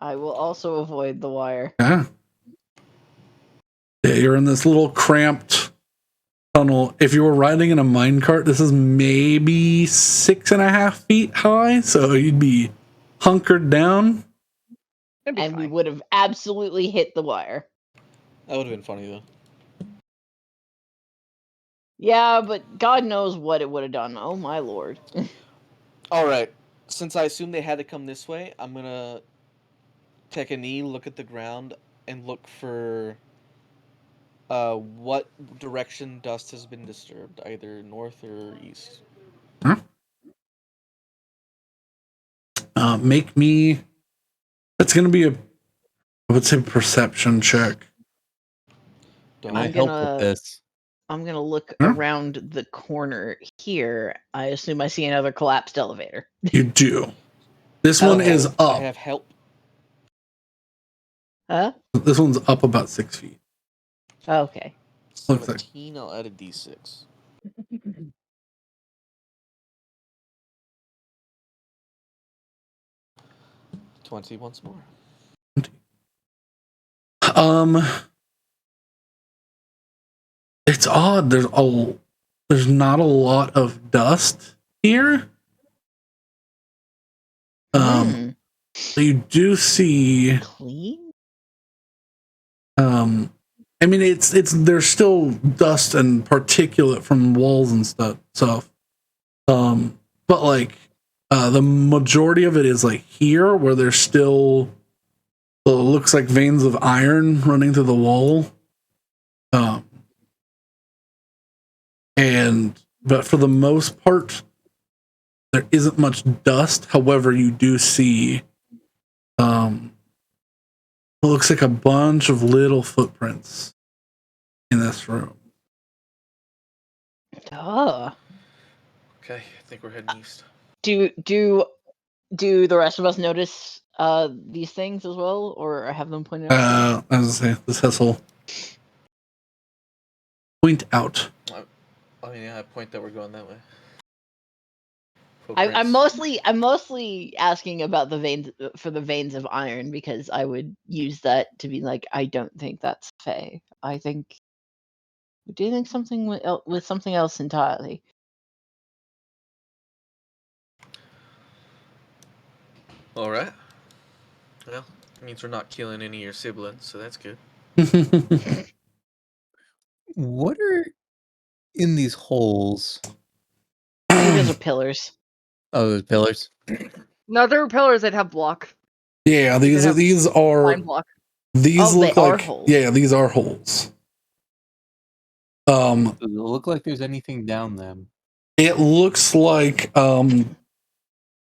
I will also avoid the wire. Yeah. Yeah, you're in this little cramped tunnel. If you were riding in a minecart, this is maybe 6.5 feet high, so you'd be hunkered down. It'd be And we fine. would have absolutely hit the wire. That would have been funny though. Yeah, but God knows what it would have done. Oh my lord. Alright. Since I assume they had to come this way, I'm gonna take a knee, look at the ground, and look for what direction dust has been disturbed, either north or east. Huh? Make me. That's going to be I would say, perception check. Can I I'm help gonna- with this? I'm gonna look Huh? around the corner here. I assume I see another collapsed elevator. You do. This one is I up. have help. Huh? This one's up about 6 feet. Okay. Looks like- 17, I'll add a d6. $20 once more. It's odd. There's not a lot of dust here. You do see Clean? I mean it's there's still dust and particulate from walls and stuff. But like the majority of it is like here where there's still it looks like veins of iron running through the wall. But for the most part, there isn't much dust. However, you do see it looks like a bunch of little footprints in this room. Duh. Okay, I think we're heading east. Do the rest of us notice these things as well, or have them pointed out? As I say, this Hessel point out. Oh yeah, I point that we're going that way. I'm mostly asking about the veins for the veins of iron because I would use that to be like, I don't think that's Fey. I think we're dealing something with something else entirely. All right. Well, it means we're not killing any of your siblings, so that's good. What are in these holes? I think those are pillars. Oh, those pillars. No, there were pillars that have block. Yeah, They'd have these are Line block. these Oh, they look are like holes. yeah, these are holes. Does it look like there's anything down them? It looks like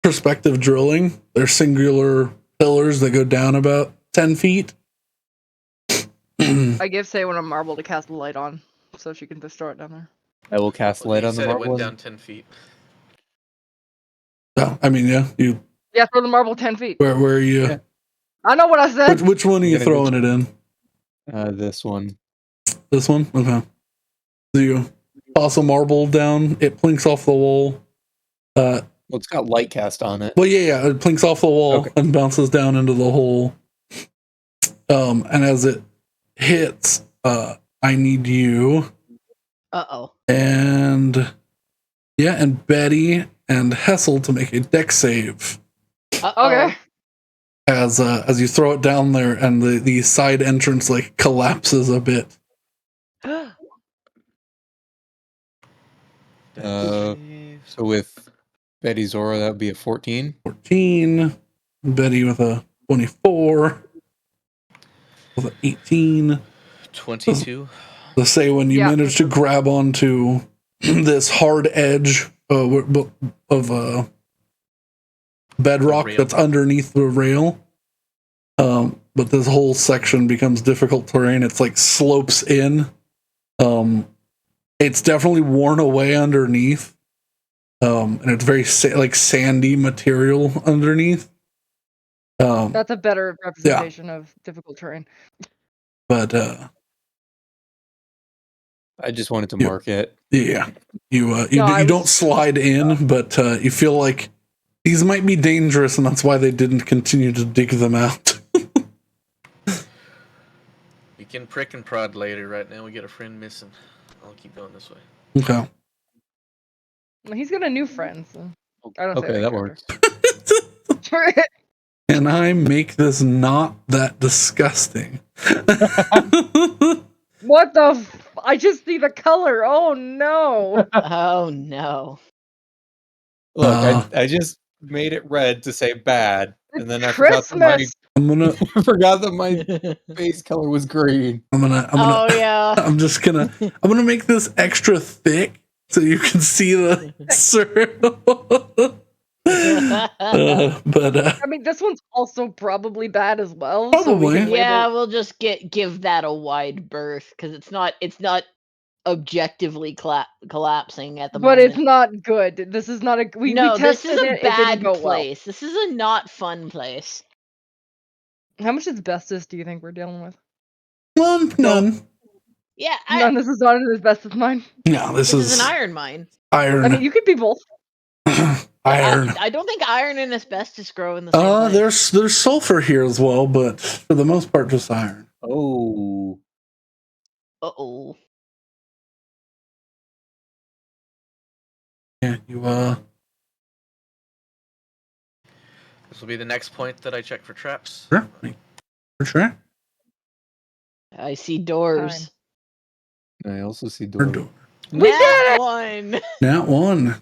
perspective drilling. They're singular pillars that go down about 10 feet. I give Say one a marble to cast the light on, so she can destroy it down there. I will cast Well, light you on the said it marble. went down 10 feet. So, I mean, yeah, you Yeah, throw the marble 10 feet. where are you? Yeah. I know what I said. Which one are you Gonna throwing it in? This one. This one? Okay. So you toss a marble down, it plinks off the wall. Well, it's got light cast on it. Well, yeah, it plinks off the wall Okay. and bounces down into the hole. And as it hits, I need you Uh-oh. and Betty and Hessel to make a deck save Okay. as you throw it down there, and the side entrance like collapses a bit. So with Betty's aura, that would be a 14. 14. Betty with a 24. With an 18. 22. So say when you Yeah, manage to grab onto this hard edge of bedrock rail. that's underneath the rail, but this whole section becomes difficult terrain. It's like slopes in. It's definitely worn away underneath, and it's very like sandy material underneath. That's a better representation of difficult terrain. But I just wanted to mark it. yeah, you No, don't slide in, but you feel like these might be dangerous, and that's why they didn't continue to dig them out. You can prick and prod later. Right now, we get a friend missing. I'll keep going this way. Okay. Well, he's got a new friend, so I don't say Okay, that character. works. Can I make this not that disgusting? What the? I just see the color. Oh no! Oh no. Look, I just made it red to say bad, and then I Christmas. forgot that my base color was green. Oh yeah. I'm gonna make this extra thick so you can see the circle. But I mean, this one's also probably bad as well. Probably. So we can Yeah, label- we'll just give that a wide berth because it's not objectively collapsing at the but moment. it's not good. This is not a. We this tested is a it. It didn't bad go place. This is a not fun place. well. How much asbestos do you think we're dealing with? None. Yeah, None. This is not an asbestos mine. No, this is is an iron mine. iron. I mean, you could be both. Iron. I don't think iron and asbestos grow in the same place. There's sulfur here as well, but for the most part, just iron. Oh. Uh-oh. Yeah, you This will be the next point that I check for traps. Sure. For sure. I see doors. I also see Or door. door. We did Nat it! one. Nat one.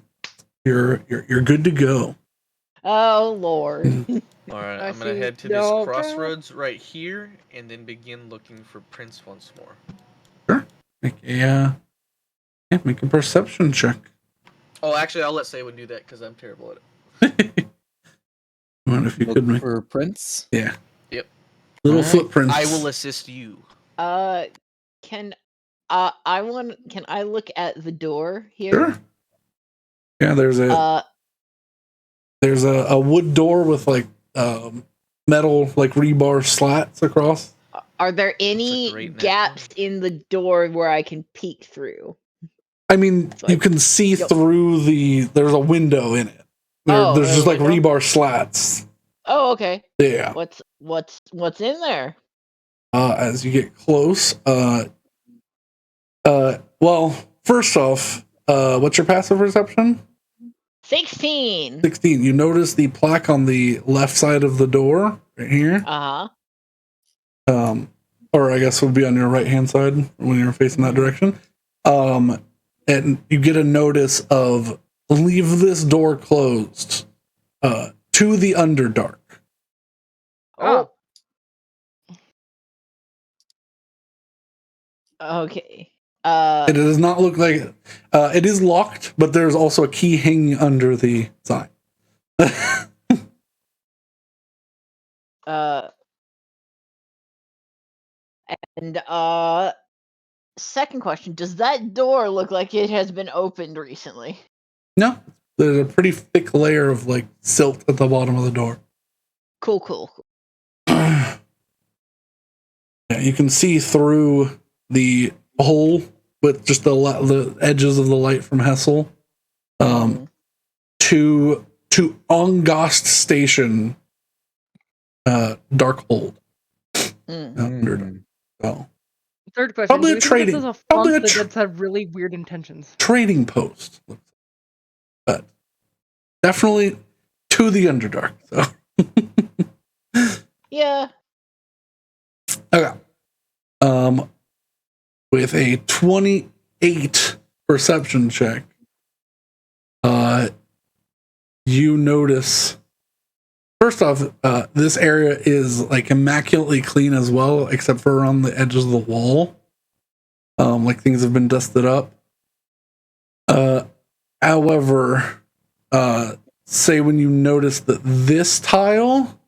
You're good to go. Oh Lord. All right, I I'm gonna see head to no this trap. crossroads right here, and then begin looking for Prince once more. Sure. Make a perception check. Oh, actually, I'll let Saywin do that because I'm terrible at it. What if you Look could make for Prince. yeah. Yep. Little Alright. footprints. I will assist you. Can I look at the door here? Sure. Yeah, there's a wood door with like metal like rebar slats across. Are there great any net gaps in the door where I can peek through? I mean, you can see Yep. through there's a window in it. There's just like window? rebar slats. Oh, okay. Yeah. What's in there? As you get close, well, first off, what's your passive perception? 16. 16. You notice the plaque on the left side of the door right here. Or I guess would be on your right hand side when you're facing that direction. And you get a notice of leave this door closed to the Underdark. Oh. Okay. It does not look like it is locked, but there's also a key hanging under the sign. And second question, does that door look like it has been opened recently? No, there's a pretty thick layer of like silt at the bottom of the door. Cool. Yeah, you can see through the hole with just the edges of the light from Hessel to Ongost Station, Darkhold. So Third question. probably do a you think trading, this is a probably font that just had really weird intentions? Trading post, but definitely to the Underdark. So yeah. okay. With a 28 perception check, you notice. First off, this area is like immaculately clean as well, except for around the edges of the wall. Like things have been dusted up. However, say when you notice that this tile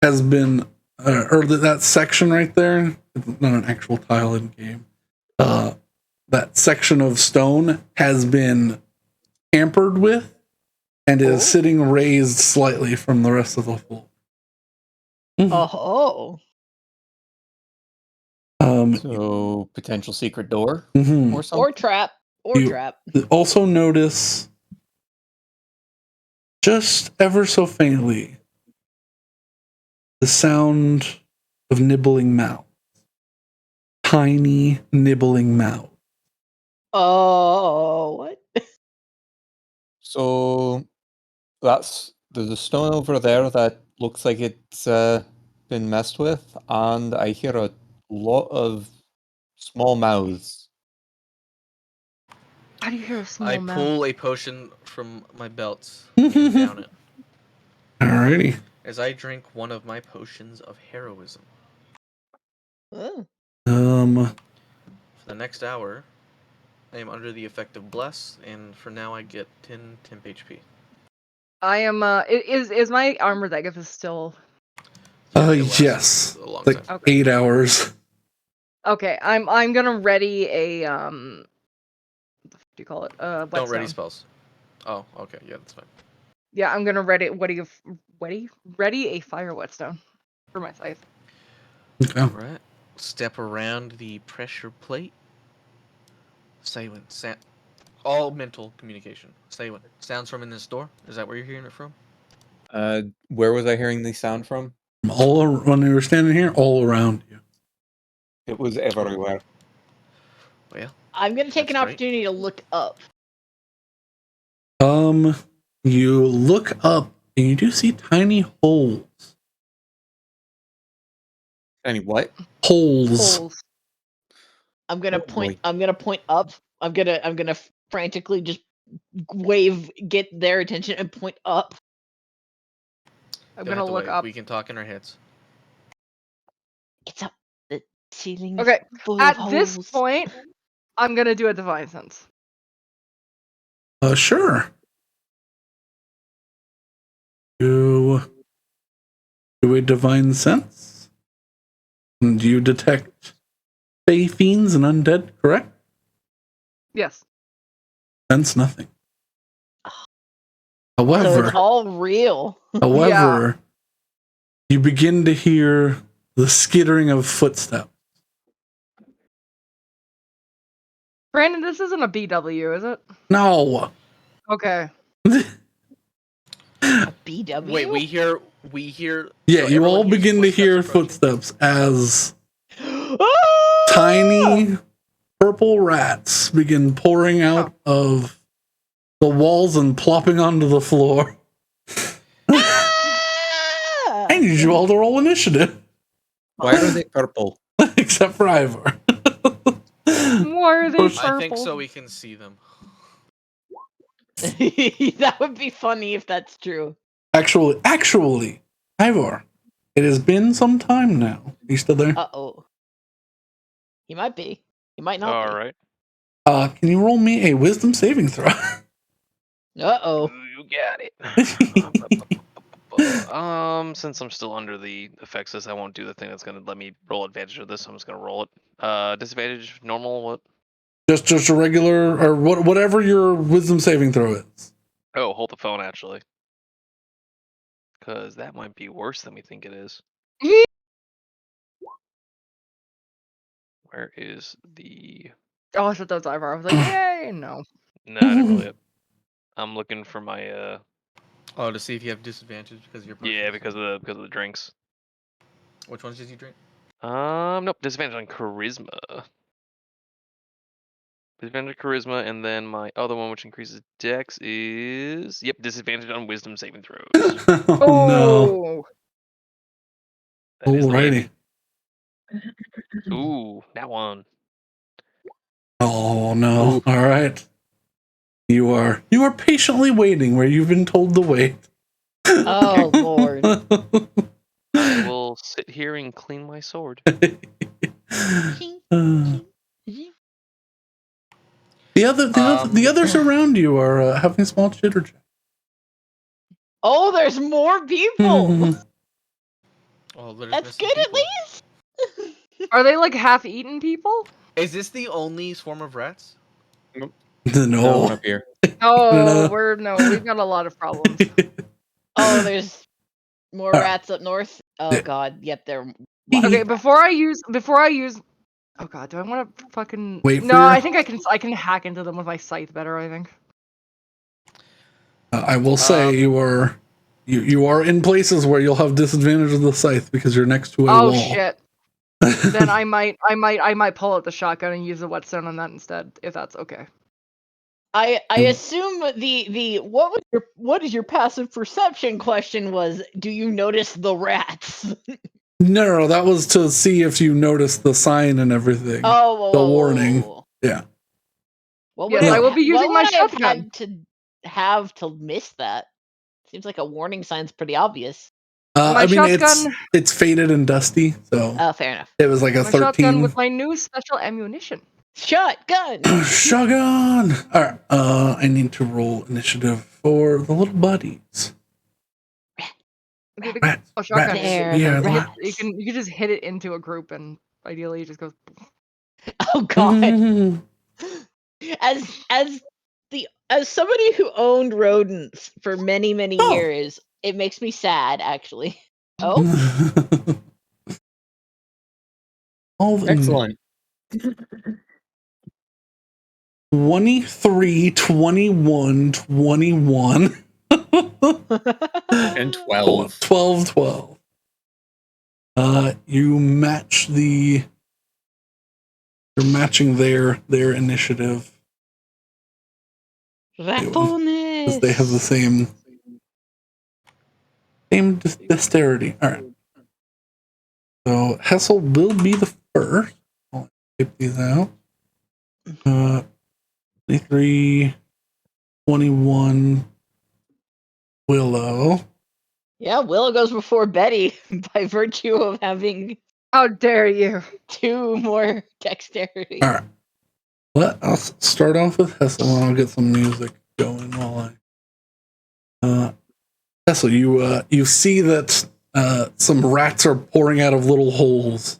has been, or that section right there, it's not an actual tile in game. That section of stone has been tampered with and is sitting raised slightly from the rest of the floor. Oh. So potential secret door or something? Or trap. Trap. Also notice just ever so faintly the sound of nibbling mouth. Tiny nibbling mouth. Oh, what? So there's a stone over there that looks like it's been messed with, and I hear a lot of small mouths. How do you hear a small I mouth? pull a potion from my belt and down it. Alrighty. As I drink one of my potions of heroism. Oh. For the next hour, I am under the effect of Bless, and for now I get 10 temp HP. I am. Is my armor that gift is still? Yes. Like 8 hours. Okay, I'm gonna ready a what do you call it? Don't ready whetstone. spells. Oh, okay, yeah, that's fine. Yeah, I'm gonna ready a fire whetstone for my scythe. Okay. Alright. Step around the pressure plate. Saywin, all mental communication. Saywin, sounds from in this door? Is that where you're hearing it from? Where was I hearing the sound from? When you were standing here, all around you. It was everywhere. Well, I'm gonna take an that's great. opportunity to look up. You look up and you do see tiny holes. Tiny what? Holes. I'm gonna point. boy. I'm gonna point up. I'm gonna frantically just get their attention and point up. I'm Don't gonna have to look wait. up. We can talk in our heads. It's up. The ceiling. Okay. Full At of this holes. point, I'm gonna do a divine sense. Sure. Do a divine sense. And you detect fey fiends and undead, correct? Yes. Sense nothing. So However, it's all real. you begin to hear the skittering of footsteps. Brandon, this isn't a BW, is it? No. Okay. BW. Wait, we hear. Yeah, so you all everyone hears begin to hear approaching? footsteps as Ah! tiny purple rats begin pouring out of the walls and plopping onto the floor. Ah! I need you all to roll initiative, Why are they purple? except for Ivar. Why are they Push- purple? I think so. We can see them. That would be funny if that's true. Actually, Ivar, it has been some time now. Are you still there? Uh-oh. He might be. He might not All be. right. Can you roll me a wisdom saving throw? Uh-oh. You got it. Since I'm still under the effects of this, I won't do the thing that's gonna let me roll advantage of this. I'm just gonna roll it. Disadvantage, normal, what? just a regular or whatever your wisdom saving throw is. Oh, hold the phone actually, because that might be worse than we think it is. Where is the? Oh, I thought that was Ivar. I was like, yay, no. No, I didn't roll yet. I'm looking for my Oh, to see if you have disadvantage because you're. yeah, because of the drinks. Which ones did you drink? Nope, disadvantage on charisma. Disadvantage on charisma, and then my other one, which increases dex, is disadvantage on wisdom saving throws. Oh no. That is Alrighty. Ooh, that one. Oh no. Ooh. All right. You are patiently waiting where you've been told to wait. Oh, Lord. I will sit here and clean my sword. The others around you are having a small chitter chat. Oh, there's more people. Oh, there's That's missing good people. at least. Are they like half-eaten people? Is this the only swarm of rats? No No. one up here. Oh, we've got a lot of problems. Oh, there's more Alright. rats up north. Oh Yeah. God, yep, they're. Okay, before I use. Oh God, do I want to fucking? Wait for No, your- I think I can hack into them with my scythe better. I think. I will say you are in places where you'll have disadvantage of the scythe because you're next to a wall. Oh shit. Then I might pull out the shotgun and use the whetstone on that instead, if that's okay. I assume the what is your passive perception question was, do you notice the rats? No, that was to see if you noticed the sign and everything. Oh, the warning. Yeah. What Yes, would I will be using my what would I have shotgun. had to have to miss that? Seems like a warning sign's pretty obvious. My I mean, shotgun. it's faded and dusty, so Oh, fair enough. it was like a My 13. shotgun with my new special ammunition. Shotgun. Shotgun. All right. I need to roll initiative for the little buddies. Rats, shotgun. rats. There, Yeah, the rats. You can just hit it into a group, and ideally it just goes. Oh God. Mhm. As somebody who owned rodents for many Oh. years, it makes me sad actually. Oh, Excellent. 23, 21, 21. And 12. 12. You match you're matching their initiative. Because they have the same dexterity. All right. So Hessel will be the first. I'll type these out. 23, 21, Willow. Yeah, Willow goes before Betty by virtue of having. How dare you? 2 more dexterity. All right. I'll start off with Hessel, and I'll get some music going while Hessel, you see that some rats are pouring out of little holes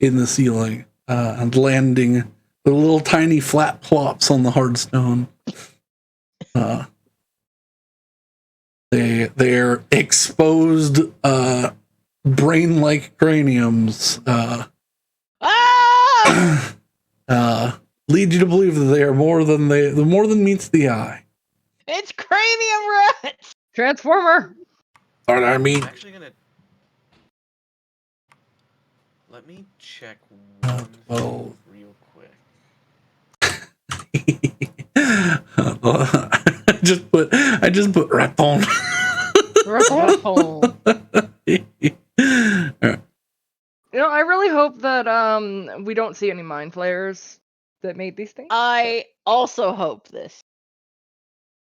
in the ceiling and landing the little tiny flat plops on the hard stone. They're exposed brain-like craniums. Lead you to believe that they are more than meets the eye. It's cranium rats. Transformer. I mean, I'm actually gonna. Let me check one thing real quick. I just put raton. Raton. I really hope that we don't see any mind flayers that made these things. I also hope this.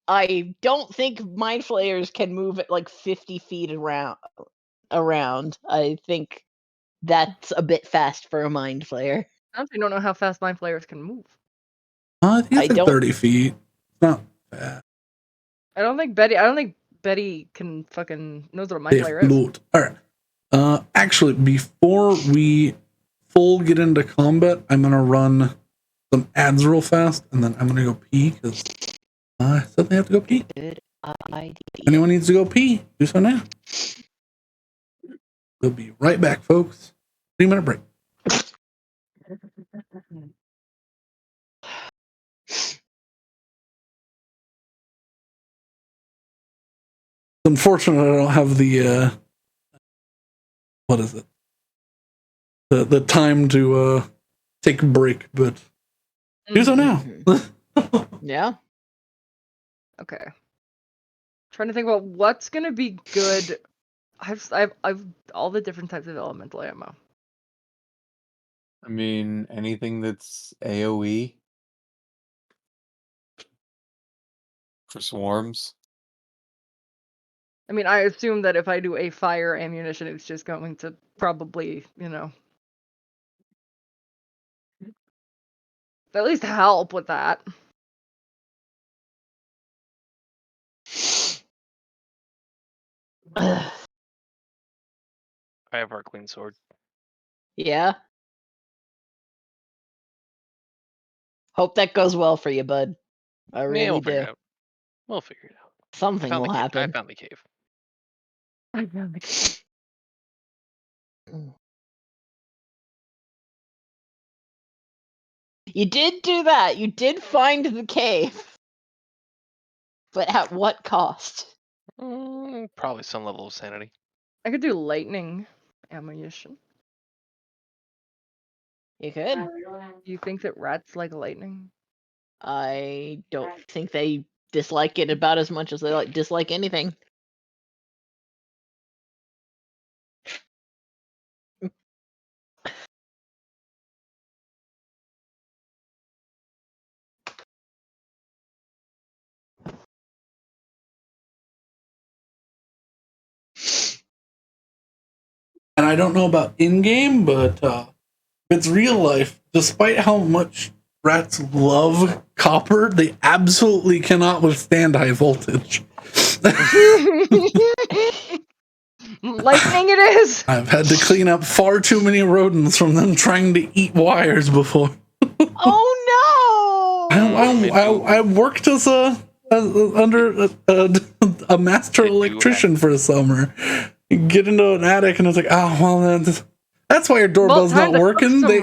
I don't think mind flayers can move at like 50 feet around. I think that's a bit fast for a mind flayer. I honestly don't know how fast mind flayers can move. I think it's I like don't- 30 feet. It's not bad. I don't think Betty can fucking knows what a mind flayer is. Float. All right. Actually, before we full get into combat, I'm gonna run some ads real fast, and then I'm gonna go pee because I suddenly have to go pee. Good idea. Anyone needs to go pee? Do so now. We'll be right back, folks. 3-minute break. Unfortunately, I don't have the what is it? The time to take a break, but do so now. Yeah. Okay. Trying to think about what's gonna be good. I've all the different types of elemental ammo. I mean, anything that's AoE for swarms. I mean, I assume that if I do a fire ammunition, it's just going to probably, at least help with that. I have our clean sword. Yeah. Hope that goes well for you, bud. I Yeah, really we'll figure do. it out. We'll figure it out. Something will I happen. found the cave. You did do that. You did find the cave. But at what cost? Probably some level of sanity. I could do lightning ammunition. You could. Do you think that rats like lightning? I don't think they dislike it about as much as they dislike anything. And I don't know about in-game, but it's real life. Despite how much rats love copper, they absolutely cannot withstand high voltage. Lightning it is! I've had to clean up far too many rodents from them trying to eat wires before. Oh no! I worked as under a master electrician for a summer. You get into an attic and it's like, oh well, that's why your doorbell's not working. They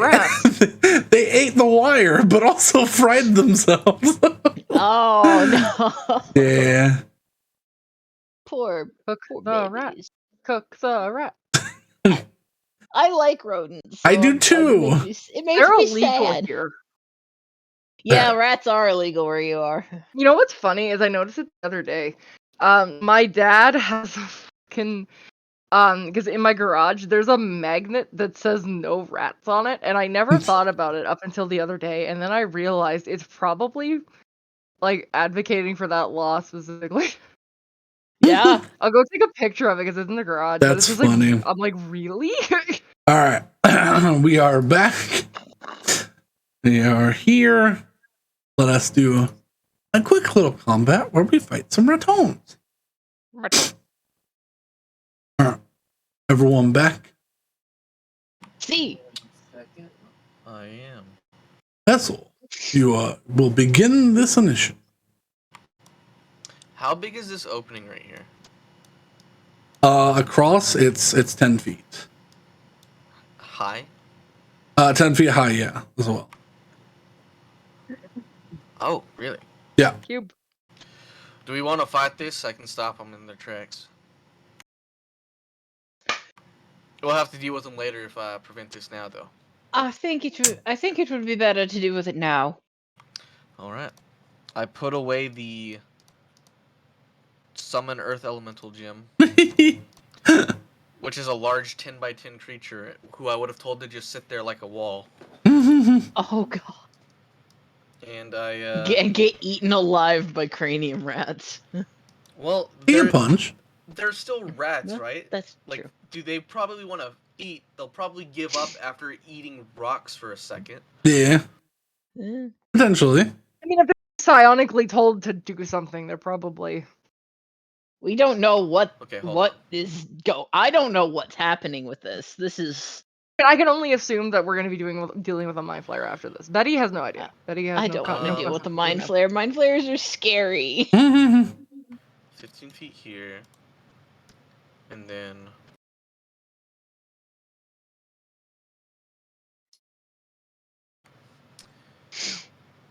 they ate the wire, but also fried themselves. Oh no! Yeah. Poor the rat. babies. Cook the rat. I like rodents. I do too. It makes They're me illegal sad. here. Yeah, rats are illegal where you are. You know what's funny is I noticed it the other day. My dad has a fucking because in my garage there's a magnet that says no rats on it, and I never thought about it up until the other day, and then I realized it's probably like advocating for that law specifically. Yeah. I'll go take a picture of it because it's in the garage. That's but it's just funny. Like, I'm like, really? All right, we are back. We are here. Let us do a quick little combat where we fight some ratons. All right, everyone back. See. I am. Vessel, you will begin this initiative. How big is this opening right here? Across, it's 10 feet. High? 10 feet high, yeah, as well. Oh, really? Yeah. Cube. Do we want to fight this? I can stop them in their tracks. We'll have to deal with them later if I prevent this now, though. I think it would be better to deal with it now. All right. I put away the Summon Earth Elemental gem, which is a large 10 by 10 creature who I would have told to just sit there like a wall. Oh god. And I Get eaten alive by cranium rats. well, Eat a punch. they're still rats, No, right? That's Like, true. do they probably want to eat? They'll probably give up after eating rocks for a second. Yeah, Eh. potentially. I mean, if they're psionically told to do something, they're probably. We don't know what Okay, hold on. I don't know what's happening with this. This is I can only assume that we're going to be dealing with a mind flare after this. Betty has no idea. Betty has I no. don't want to no deal with the concept mind of flare. Mind flares are scary. 15 feet here. And then...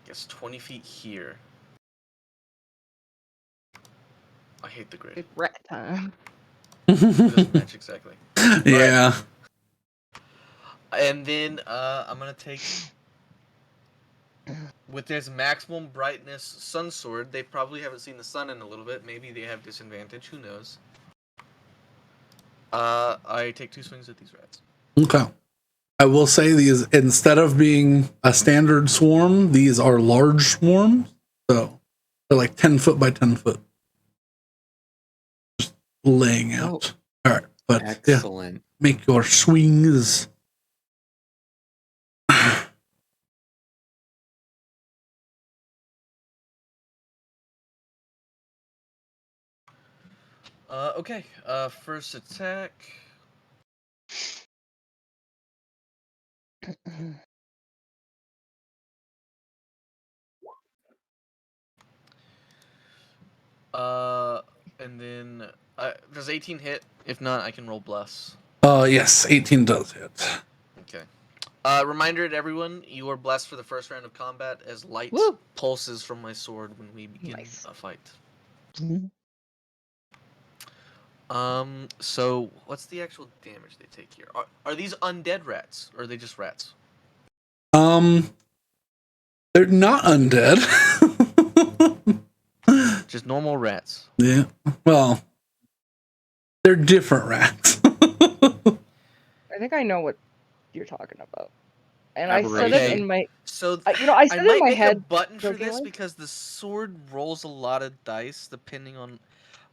guess 20 feet here. I hate the grid. It's rat time. It doesn't match exactly. Yeah. And then I'm gonna take, with this maximum brightness sun sword. They probably haven't seen the sun in a little bit. Maybe they have disadvantage. Who knows? I take 2 swings at these rats. Okay. I will say these, instead of being a standard swarm, these are large swarms. So they're like 10 foot by 10 foot. Just laying out. All right. But yeah, Excellent. make your swings. Okay. First attack. And then does 18 hit? If not, I can roll bless. Yes, 18 does hit. Okay. Reminder to everyone: you are blessed for the first round of combat as light Woo. pulses from my sword when we begin Nice. a fight. So what's the actual damage they take here? Are these undead rats, or are they just rats? They're not undead. Just normal rats. Yeah. Well, they're different rats. I think I know what you're talking about, and I said Okay. it in my. So I said I it in might my make head. a button for this jokingly. because the sword rolls a lot of dice depending on.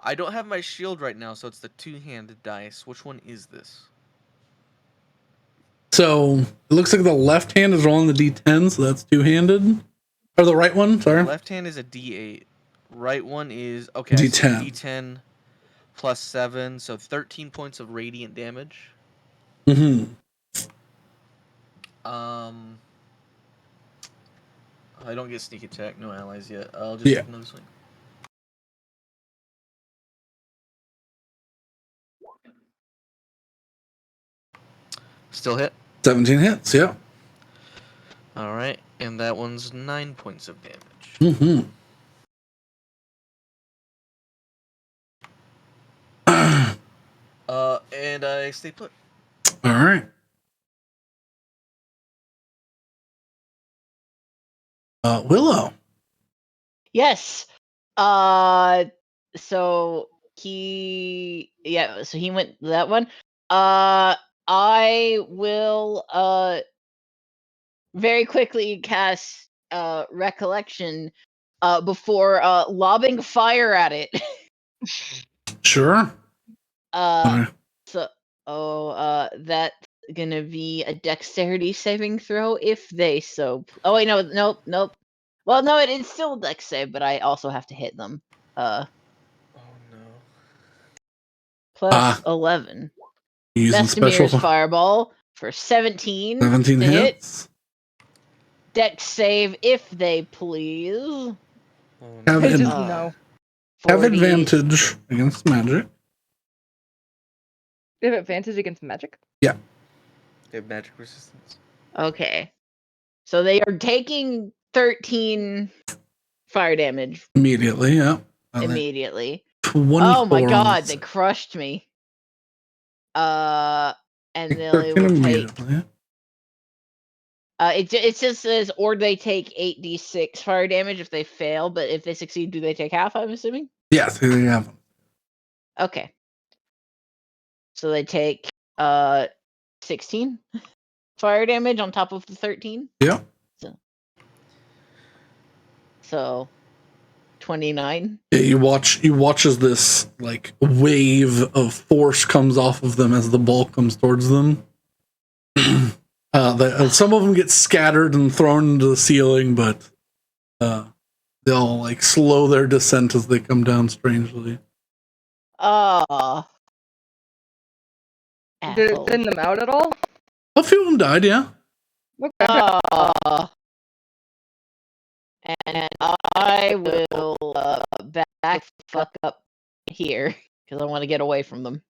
I don't have my shield right now, so it's the 2-handed dice. Which one is this? So it looks like the left hand is rolling the D10, so that's 2-handed. Or the right one, sorry. Left hand is a D8. Right one is okay. I see D10. D10 plus 7, so 13 points of radiant damage. Mm-hmm. I don't get sneak attack, no allies yet. I'll just take another swing. Still hit. 17 hits, yeah. All right, and that one's 9 points of damage. Mm-hmm. And I stay put. All right. Willow. Yes. So he went that one. I will very quickly cast recollection before lobbing fire at it. Sure. So that's gonna be a dexterity saving throw if they so. Oh wait, nope. Well, no, it's still a dex save, but I also have to hit them. Oh no. Plus 11. Using Vestimir's special fireball for 17. 17 to hits. hit. Dex save if they please. Oh, Have, I ad- just know. have 40. advantage against magic. They have advantage against magic. Yeah. They have magic resistance. Okay. So they are taking 13 fire damage Immediately, yeah. immediately. 24 Oh my on god, the they save. crushed me. and they 13 will take. immediately. It just says, or they take 8d6 fire damage if they fail, but if they succeed, do they take half? I'm assuming. Yes, there you have them. Okay. So they take 16 fire damage on top of the 13. Yeah. So 29. Yeah, you watch as this like wave of force comes off of them as the ball comes towards them. Some of them get scattered and thrown into the ceiling, but they'll like slow their descent as they come down strangely. Did it thin them out at all? A few of them died, yeah. Okay. And I will back the fuck up here because I want to get away from them.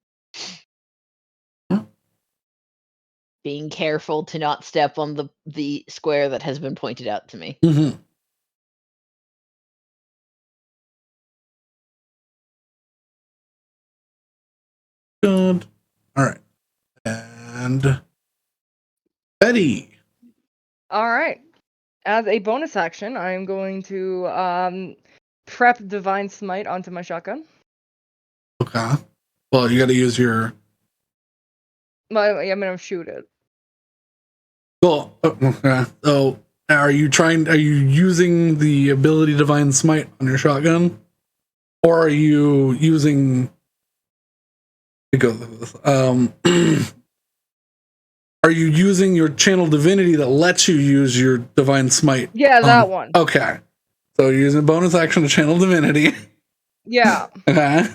Being careful to not step on the square that has been pointed out to me. Mm-hmm. Good. All right. And Betty. All right. As a bonus action, I am going to prep Divine Smite onto my shotgun. Okay. Well, you got to use your. Well, I'm gonna shoot it. Well, okay. So, are you using the ability Divine Smite on your shotgun, or are you using? Are you using your channel divinity that lets you use your Divine Smite? Yeah, that one. Okay. So you're using a bonus action to channel divinity. Yeah. Okay.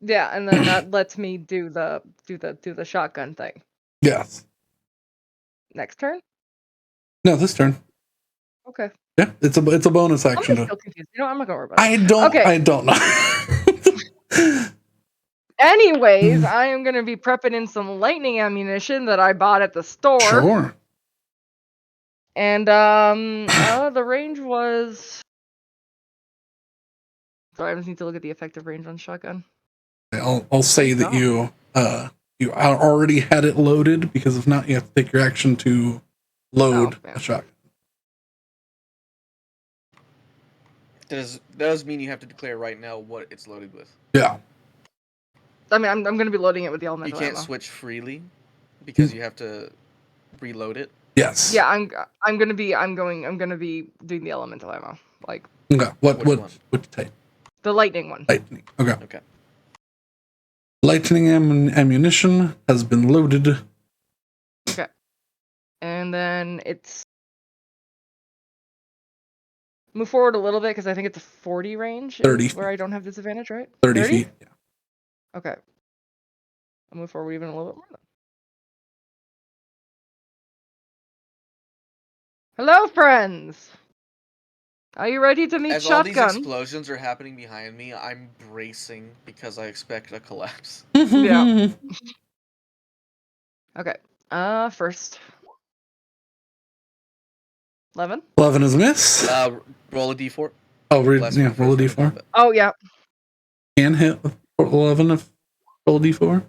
Yeah, and then that lets me do the shotgun thing. Yes. Next turn? No, this turn. Okay. Yeah, it's a bonus action. I'm still confused. You know, I'm not gonna worry about it. I don't know. Anyways, I am gonna be prepping in some lightning ammunition that I bought at the store. Sure. And the range was. Sorry, I just need to look at the effective range on shotgun. I'll say that you already had it loaded, because if not, you have to take your action to load a shotgun. Does mean you have to declare right now what it's loaded with. Yeah. I mean, I'm going to be loading it with the elemental. You can't ammo. switch freely because you have to reload it. Yes. Yeah, I'm going to be doing the elemental ammo. Like. Okay. What type? The lightning one. Lightning. Okay. Lightning ammunition has been loaded. Okay. And then it's. Move forward a little bit because I think it's a 40 range. 30 where I don't have disadvantage, right? 30 feet. Yeah. Okay. I'll move forward even a little bit more. Hello, friends. Are you ready to meet As Shotgun? all these explosions are happening behind me, I'm bracing because I expect a collapse. Yeah. Okay. First. 11. 11 is a miss. Roll a d4. Oh, roll a d4. Oh, yeah. Can hit with 11 if roll a d4.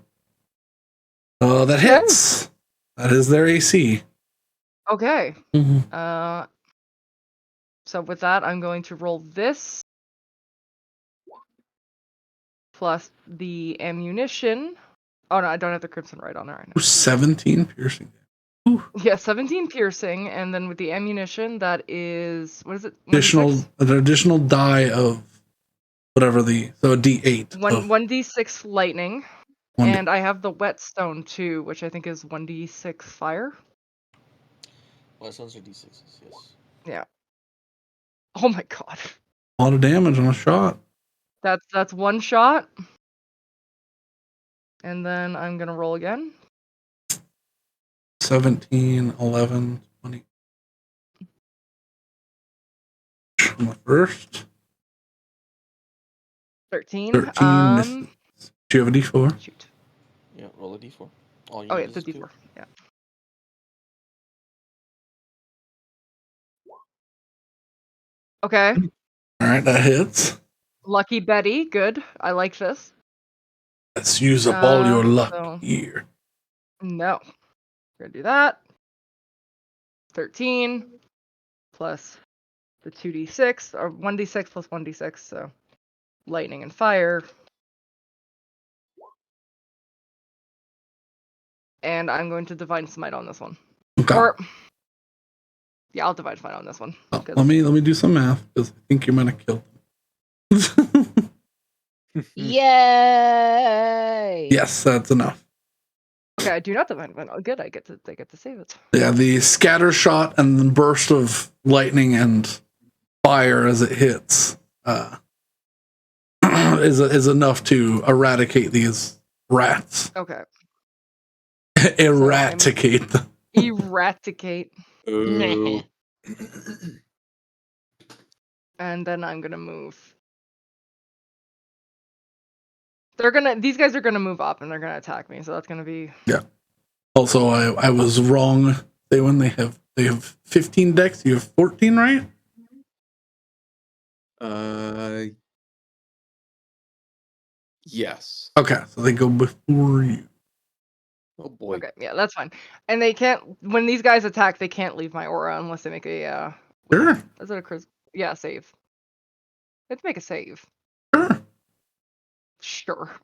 Oh, that hits. That is their AC. Okay. Mm-hmm. So with that, I'm going to roll this plus the ammunition. Oh no, I don't have the Crimson Right on there right now. 17 piercing. Ooh. Yeah, 17 piercing, and then with the ammunition, that is what is it? An additional die of whatever so a d8. 1d6 lightning, and I have the whetstone too, which I think is 1d6 fire. Whetstones are d6s, yes. Yeah. Oh my god. A lot of damage on a shot. That's one shot. And then I'm gonna roll again. 17, 11, 20. On the first. 13. 13 misses. Do you have a d4? Shoot. Yeah, roll a d4. Oh yeah, it's a d4. Yeah. Okay. All right, that hits. Lucky Betty, good. I like this. Let's use up all your luck so- here. No. We're gonna do that. 13 plus the 2d6, or 1d6 plus 1d6, so lightning and fire. And I'm going to Divine Smite on this one. Okay. Or, yeah, I'll Divine Smite on this one. Oh, let me do some math because I think you might have killed them. Yay! Yes, that's enough. Okay, I do not Divine Smite. Oh, good. I get to save it. Yeah, the scatter shot and the burst of lightning and fire as it hits is enough to eradicate these rats. Okay. Eradicate them. Eradicate. Ooh. And then I'm gonna move. These guys are gonna move up and they're gonna attack me, so that's gonna be. Yeah. Also, I was wrong. They have 15 decks. You have 14, right? Yes. Okay, so they go before you. Oh boy. Okay, yeah, that's fine. And they can't. When these guys attack, they can't leave my aura unless they make a. Sure. Is it a Chris? Yeah, save. Let's make a save. Sure. Sure.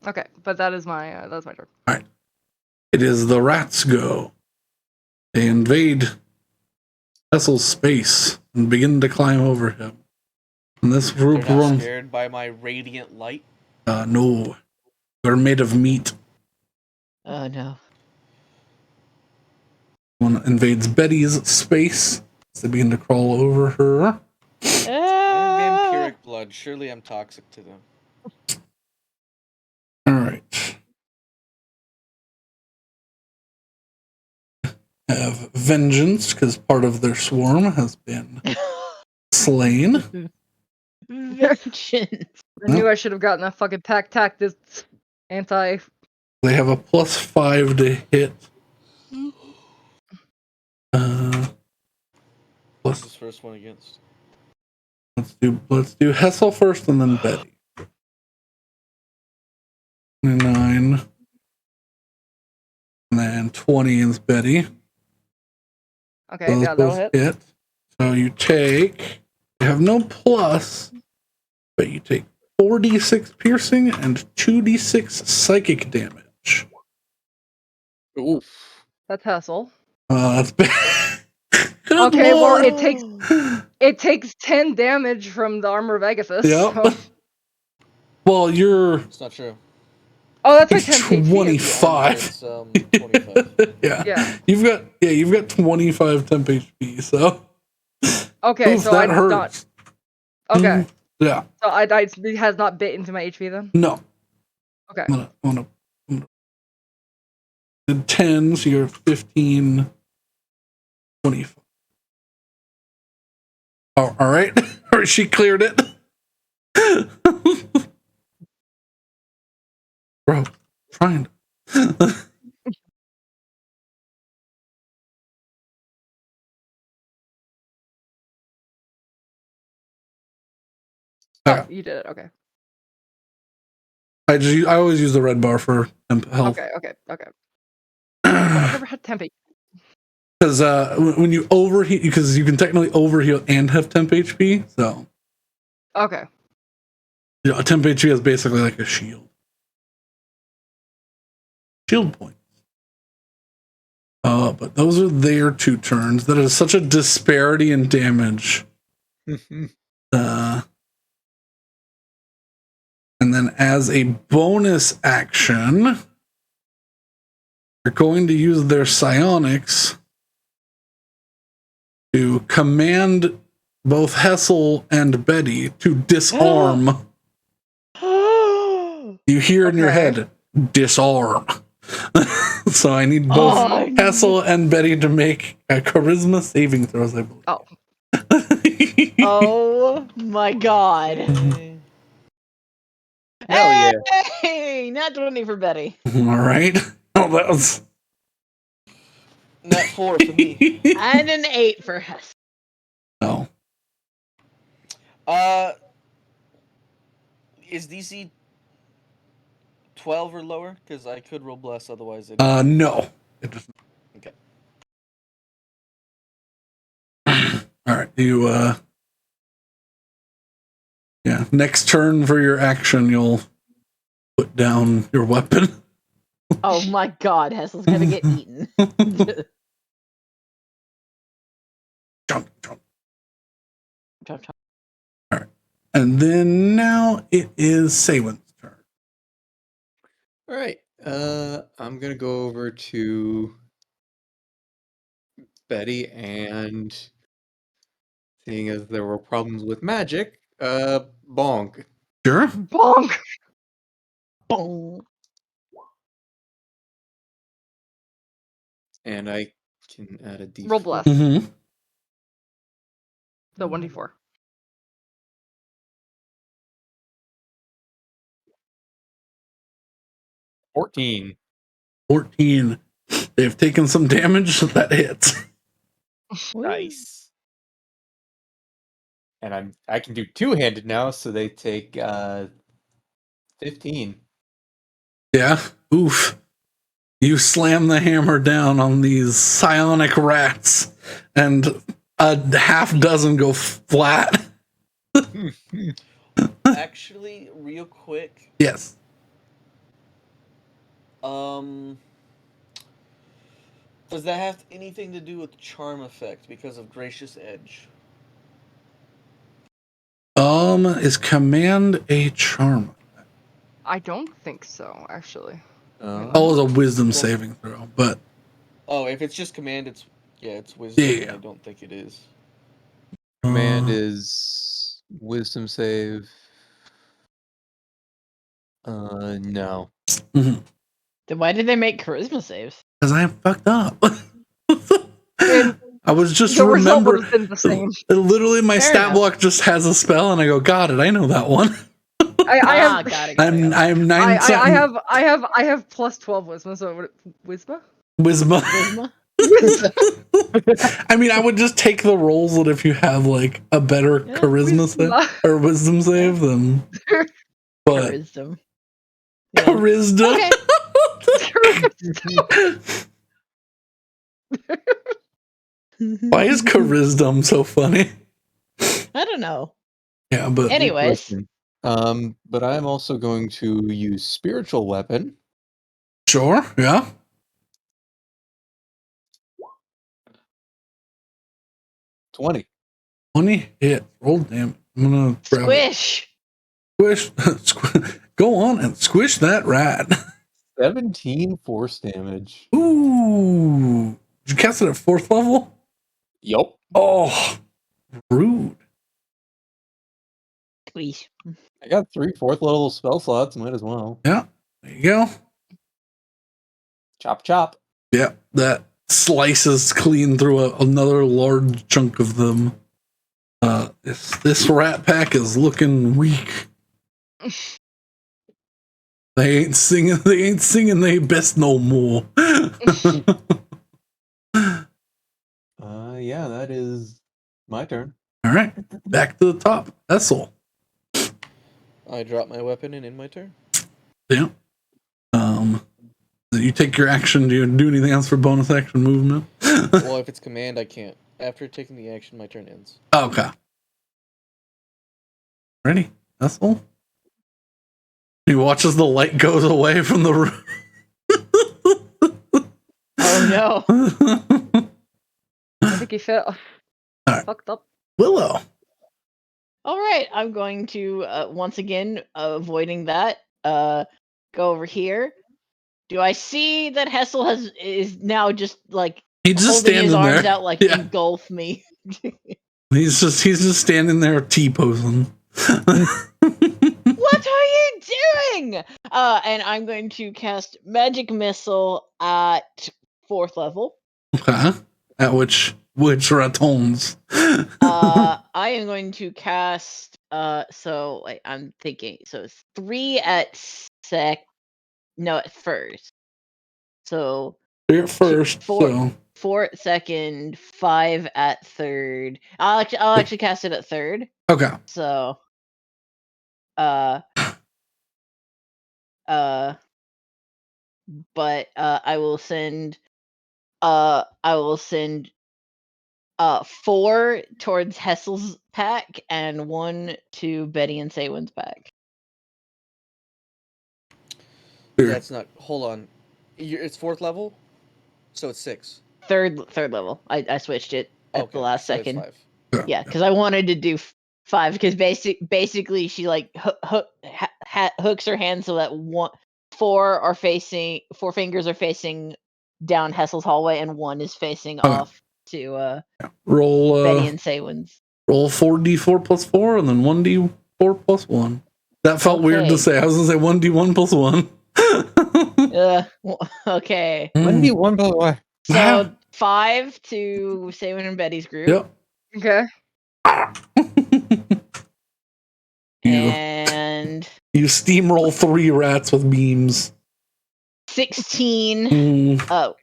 Okay, but that's my turn. All right. It is the rats go. They invade Vessel's space and begin to climb over him. And this group They're not runs. scared by my radiant light. No. They're made of meat. Oh no. One invades Betty's space. So they begin to crawl over her. I'm vampiric blood. Surely I'm toxic to them. All right. Have vengeance because part of their swarm has been slain. Vengeance. I knew I should have gotten that fucking pack this anti. They have a +5 to hit. What's this first one against? Let's do Hessel first and then Betty. 9. And then 20 is Betty. Okay, Those yeah, that'll both hit. So you have no plus, but you take 4d6 piercing and 2d6 psychic damage. Oof. That's Hessel. That's bad. Good Okay, well, Lord. it takes 10 damage from the armor of Agathis. Yep. So. Well, you're. It's not true. Oh, that's like 10 25. It's 25. Yeah. You've got 25 temp HP, so. Okay, Oof, so that I'm hurts. not. Okay. Yeah. So it has not bit into my HP then? No. Okay. I'm gonna 10, so you're 15, 25. Oh, all right. Or she cleared it. Bro, trying. Oh, you did it. Okay. I always use the red bar for temp health. Okay. I've never had temp. Because when you overheat, because you can technically overheal and have temp HP, so. Okay. Yeah, a temp HP is basically like a shield. Shield points. But those are their 2 turns. That is such a disparity in damage. And then as a bonus action, they're going to use their psionics to command both Hessel and Betty to disarm. You hear in your head, disarm. So I need both Hessel and Betty to make charisma saving throws, I believe. Oh. Oh my god. Hell yeah. Hey, not 20 for Betty. All right. Oh, that was. Net 4 for me. And an 8 for Hess. No. Is DC 12 or lower? Because I could roll bless, otherwise it. No. It does Okay. not. All right, you yeah. Next turn for your action, you'll put down your weapon. Oh my god, Hessel's gonna get eaten. Jump, jump. Chomp, chomp. All right, and then now it is Saywin's turn. All right. I'm gonna go over to Betty, and seeing as there were problems with magic, bonk. Sure. Bonk. Boom. And I can add a D4. Roll bless. Mm-hmm. So 1d4. 14. 14. They've taken some damage, so that hits. Nice. And I can do two-handed now, so they take 15. Yeah. Oof. You slam the hammer down on these psionic rats, and a half dozen go flat. Actually, real quick, Yes. does that have anything to do with charm effect because of Gracious Edge? Is command a charm? I don't think so, actually. Oh, it's a wisdom saving throw, but Oh, if it's just command, it's wisdom. Yeah. And I don't think it is. Command is wisdom save. No. mhm. Then why did they make charisma saves? Because I fucked up. And I was just the result would remember. have been the same. Literally, my Fair stat enough. block just has a spell, and I go, got it. I know that one. I have got it. I'm 9 I something. have plus 12 wisdom, so wisdom? Wisdom. Charisma? I mean, I would just take the rolls that if you have like a better Yeah, charisma save or wisdom save, then. But Charisma. charisma. Why is charisma so funny? I don't know. Yeah, but Anyways, But I'm also going to use spiritual weapon. sure, yeah. 20. 20 hit. Roll damn. I'm gonna grab squish. it. Squish. Go on and squish that rat. 17 force damage. Ooh. Did you cast it at 4th level? Yup. Oh, rude. Squish. I got 3 4th level spell slots. Might as well. Yeah, there you go. Chop chop. Yeah, that slices clean through another large chunk of them. This rat pack is looking weak. They ain't singing. They best no more. Yeah, that is my turn. All right, back to the top. Essel. I drop my weapon and end my turn. Yeah. You take your action. Do you do anything else for bonus action movement? Well, if it's command, I can't. After taking the action, my turn ends. Okay. Ready? Essel. He watches the light goes away from the room. Oh no. I think he fell. Alright. Fucked up. Willow. All right, I'm going to once again avoiding that. Go over here. Do I see that Hessel is now just like He's just holding his standing arms there. out like Yeah. engulf me? He's just standing there T-posing. What are you doing? And I'm going to cast Magic Missile at 4th level. Okay. At which ratons? I am going to cast so wait, I'm thinking so it's 3 at at first. So You're at first, 4 so at second, 5 at third. I'll actually cast it at third. okay. So but I will send 4 towards Hessel's pack and 1 to Betty and Saywin's pack. That's not. Hold on. It's 4th level, so it's 6. Third level. I switched it at the last so it's second. 5. Yeah, because I wanted to do 5 because basically she like hooks her hand so that 4 fingers are facing down Hessel's hallway and 1 is facing off to roll Betty and Saywin's. roll 4d4 plus 4 and then 1d4 plus 1. That felt weird to Okay. say. I was gonna say 1d1 plus 1. Okay. 1d1 by the way. So 5 to Saywin and Betty's group. Yep. Okay. And You steamroll 3 rats with beams. 16 to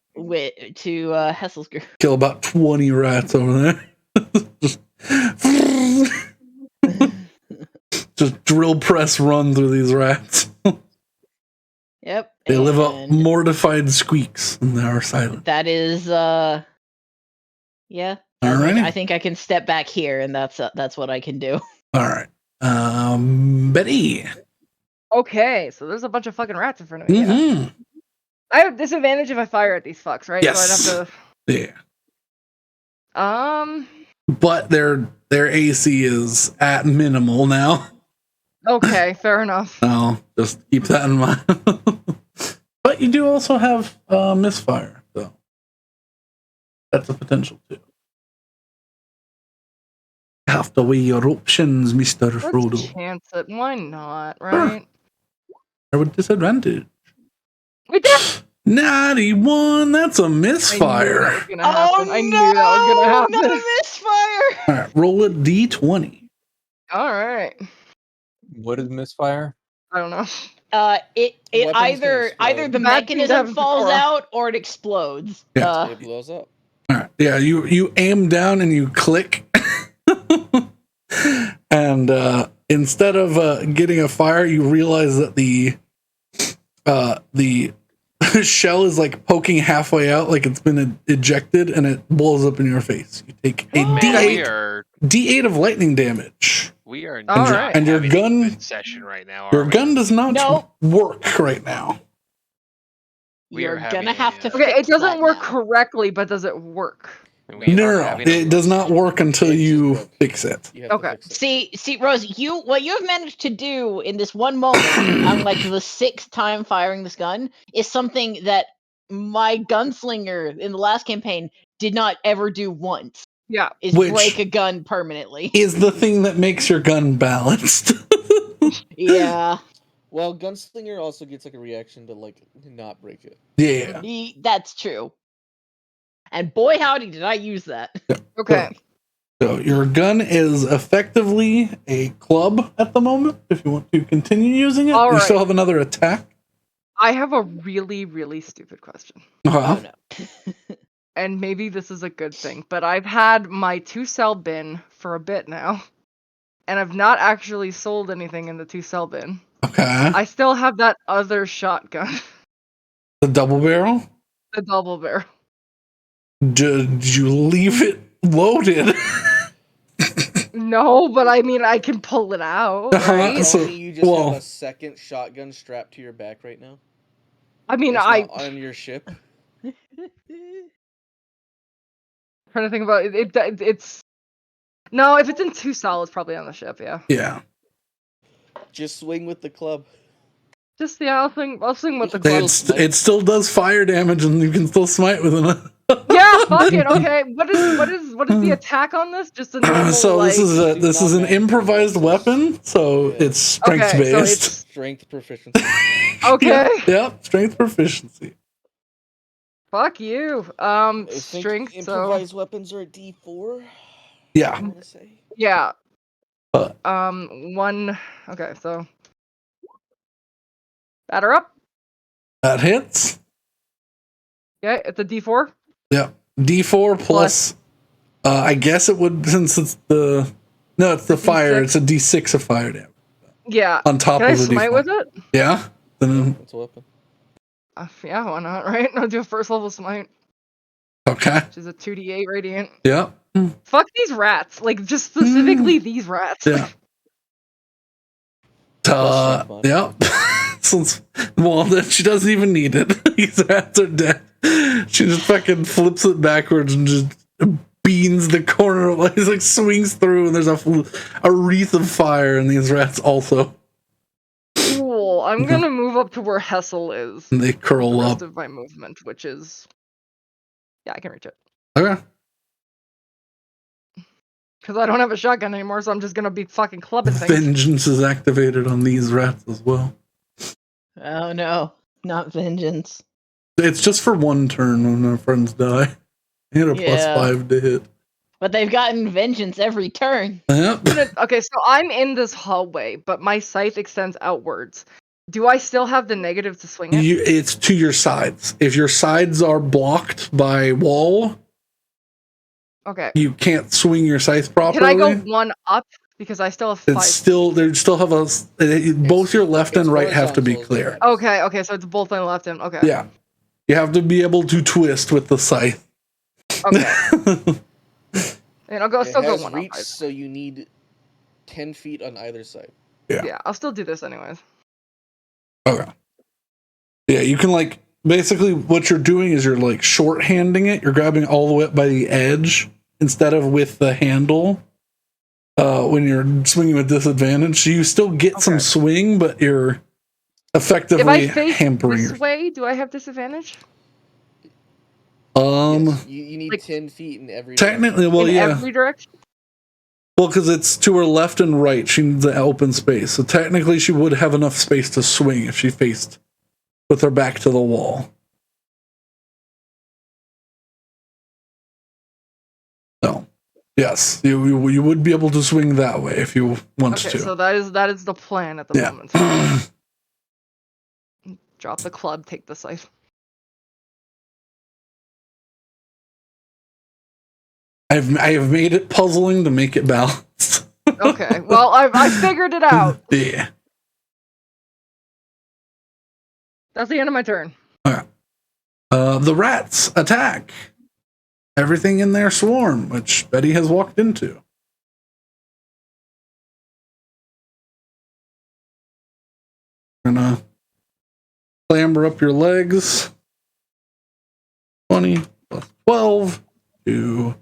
Hessel's group. Kill about 20 rats over there. Just drill press run through these rats. Yep. They live up mortified squeaks and they are silent. That is yeah. Alrighty. I think I can step back here and that's what I can do. Alright. Betty. Okay, so there's a bunch of fucking rats in front of me. Mm-hmm. Yeah. I have disadvantage if I fire at these fucks, right? Yes. So I'd have Yeah. to. But their AC is at minimal now. Okay, fair enough. So just keep that in mind. But you do also have misfire, so that's a potential too. You have to weigh your options, Mr. Frodo. Let's chance it. Why not, right? With disadvantage. We did. Natty 1, that's a I knew misfire. that was gonna happen. I knew that was gonna happen. Not a misfire. All right, roll a d20. All right. What is misfire? I don't know. It Weapons can either explode. the Bad things mechanism happen falls before. out or it explodes. Yeah. It blows up. All right, yeah, you aim down and you click. And instead of getting a fire, you realize that the shell is like poking halfway out, like it's been ejected, and it blows up in your face. You take a Man, D8 of lightning damage. we are All not right. And your having gun- a good session right now. Your are we? gun does not No. work right now. We You're are having gonna have to. a, Okay, it fix doesn't that work now. correctly, but does it work? we No, are no, having a- it does not work until It just you broke. fix it. You have Okay. to fix it. See, Rose, what you have managed to do in this one moment, on like the 6th time firing this gun, is something that my gunslinger in the last campaign did not ever do once. Yeah. Is Which- break a gun permanently. Is the thing that makes your gun balanced. Yeah, Well, Gunslinger also gets like a reaction to like not break it. Yeah. that's true. And boy, howdy, did I use that. Okay. So your gun is effectively a club at the moment. If you want to continue using it, All you right. still have another attack. I have a really, really stupid question. Uh-huh. Oh no. And maybe this is a good thing, but I've had my 2-cell bin for a bit now. And I've not actually sold anything in the 2-cell bin. Okay. I still have that other shotgun, The double barrel. the double barrel. Did you leave it loaded? No, but I mean, I can pull it out, Uh-huh, right? so- Only you just well- have a second shotgun strapped to your back right now. I mean, It's I not on your ship. trying to think about it. It's no, if it's in 2-cell, it's probably on the ship. Yeah, Yeah. Just swing with the club. just yeah, I'll swing with the They- club. It still does fire damage, and you can still smite with it. Yeah, fuck it. Okay, what is the attack on this? Just a normal, So this like... is an improvised weapon, so Yeah. it's strength Okay, so based. it's- Strength proficiency. Okay, Yep, strength proficiency. fuck you. I think Strength. So improvised weapons are a D4. Yeah. I want to say. yeah. Uh. One. Okay, so batter up. That hits. Yeah, it's a D4. Yep. D4 plus I guess it would, since it's it's the fire. D6. It's a D6 of fire damage Yeah. on top Can I of the smite D4. with it? Yeah. Then It's a weapon. Yeah, why not, right? I'll do a first level smite, Okay. which is a 2d8 radiant. Yeah. Fuck these rats. Like, just specifically these rats. Yeah. Yeah. Since, well, then she doesn't even need it. These rats are dead. She just fucking flips it backwards and just beans the corner, like swings through, and there's a wreath of fire, and these rats also. Cool. I'm gonna move up to where Hessel is. And they curl the up. rest of my movement, which is, yeah, I can reach it. Okay. Because I don't have a shotgun anymore, so I'm just gonna be fucking clubbing things. Vengeance is activated on these rats as well. Oh no, not vengeance. It's just for one turn when our friends die. They had a +5 to hit. But they've gotten vengeance every turn. Yep. Okay, so I'm in this hallway, but my scythe extends outwards. Do I still have the negative to swing it? It's to your sides. If your sides are blocked by wall, Okay. you can't swing your scythe properly. Can I go one up? Because I still have 5. It's still, they still have both your left and right have to be clear. Okay, so it's both on the left and, okay. Yeah. You have to be able to twist with the scythe. Okay. And I'll still go one reach, up. So you need 10 feet on either side. Yeah, I'll still do this anyways. Okay. Yeah, you can basically what you're doing is you're short-handing it. You're grabbing all the way up by the edge instead of with the handle. When you're swinging with disadvantage, so you still get some swing, but you're effectively if I face hampering this way, do I have disadvantage? Yes, you need 10 feet in every technically, direction. Every direction? Well, because it's to her left and right, she needs the open space. So technically, she would have enough space to swing if she faced with her back to the wall. So, yes, you would be able to swing that way if you want to. Okay, so that is the plan at the moment. Drop the club, take the scythe. I have made it puzzling to make it balanced. Okay, well, I figured it out. Yeah. That's the end of my turn. Okay. The rats attack everything in their swarm, which Betty has walked into. Gonna clamber up your legs. 20 plus 12 to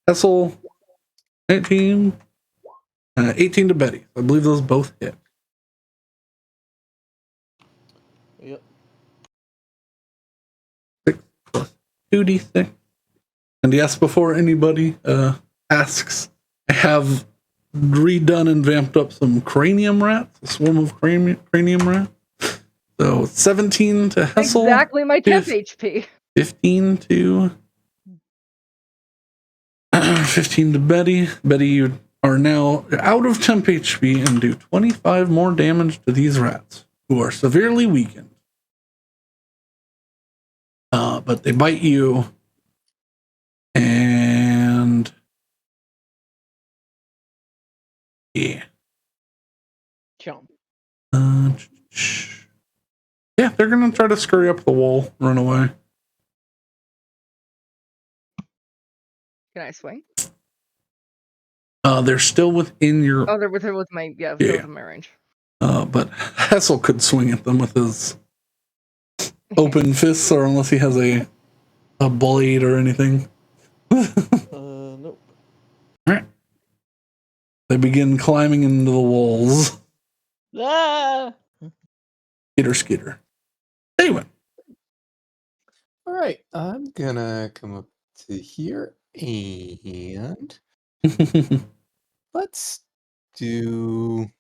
Hessel. 18. 18 to Betty. I believe those both hit. Yep. 6 plus 2d6. And yes, before anybody asks, I have redone and vamped up some cranium rats, a swarm of cranium rats. So 17 to Hessel. Exactly my temp HP. 15 to 15 to Betty. Betty, you are now out of temp HP and do 25 more damage to these rats, who are severely weakened. But they bite you, and yeah. Jump. Yeah, they're gonna try to scurry up the wall, run away. Can I swing? They're still within your. Oh, they're within my within my range. But Hessel could swing at them with his open fists, or unless he has a blade or anything. Nope. All right. They begin climbing into the walls. Ah! Skitter. Anyway. All right, I'm gonna come up to here and let's do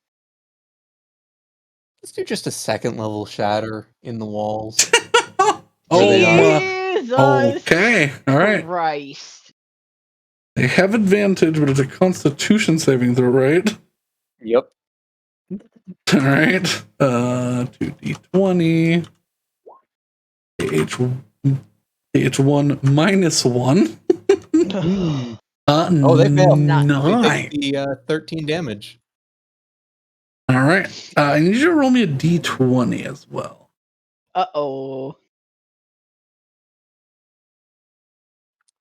just a second level shatter in the walls. Okay. All right. Christ. They have advantage, but it's a Constitution saving throw, right? Yep. All right. 2d20. H1 minus 1. Oh, they failed. 9. They take the 13 damage. All right. I need you to roll me a d20 as well. Uh-oh.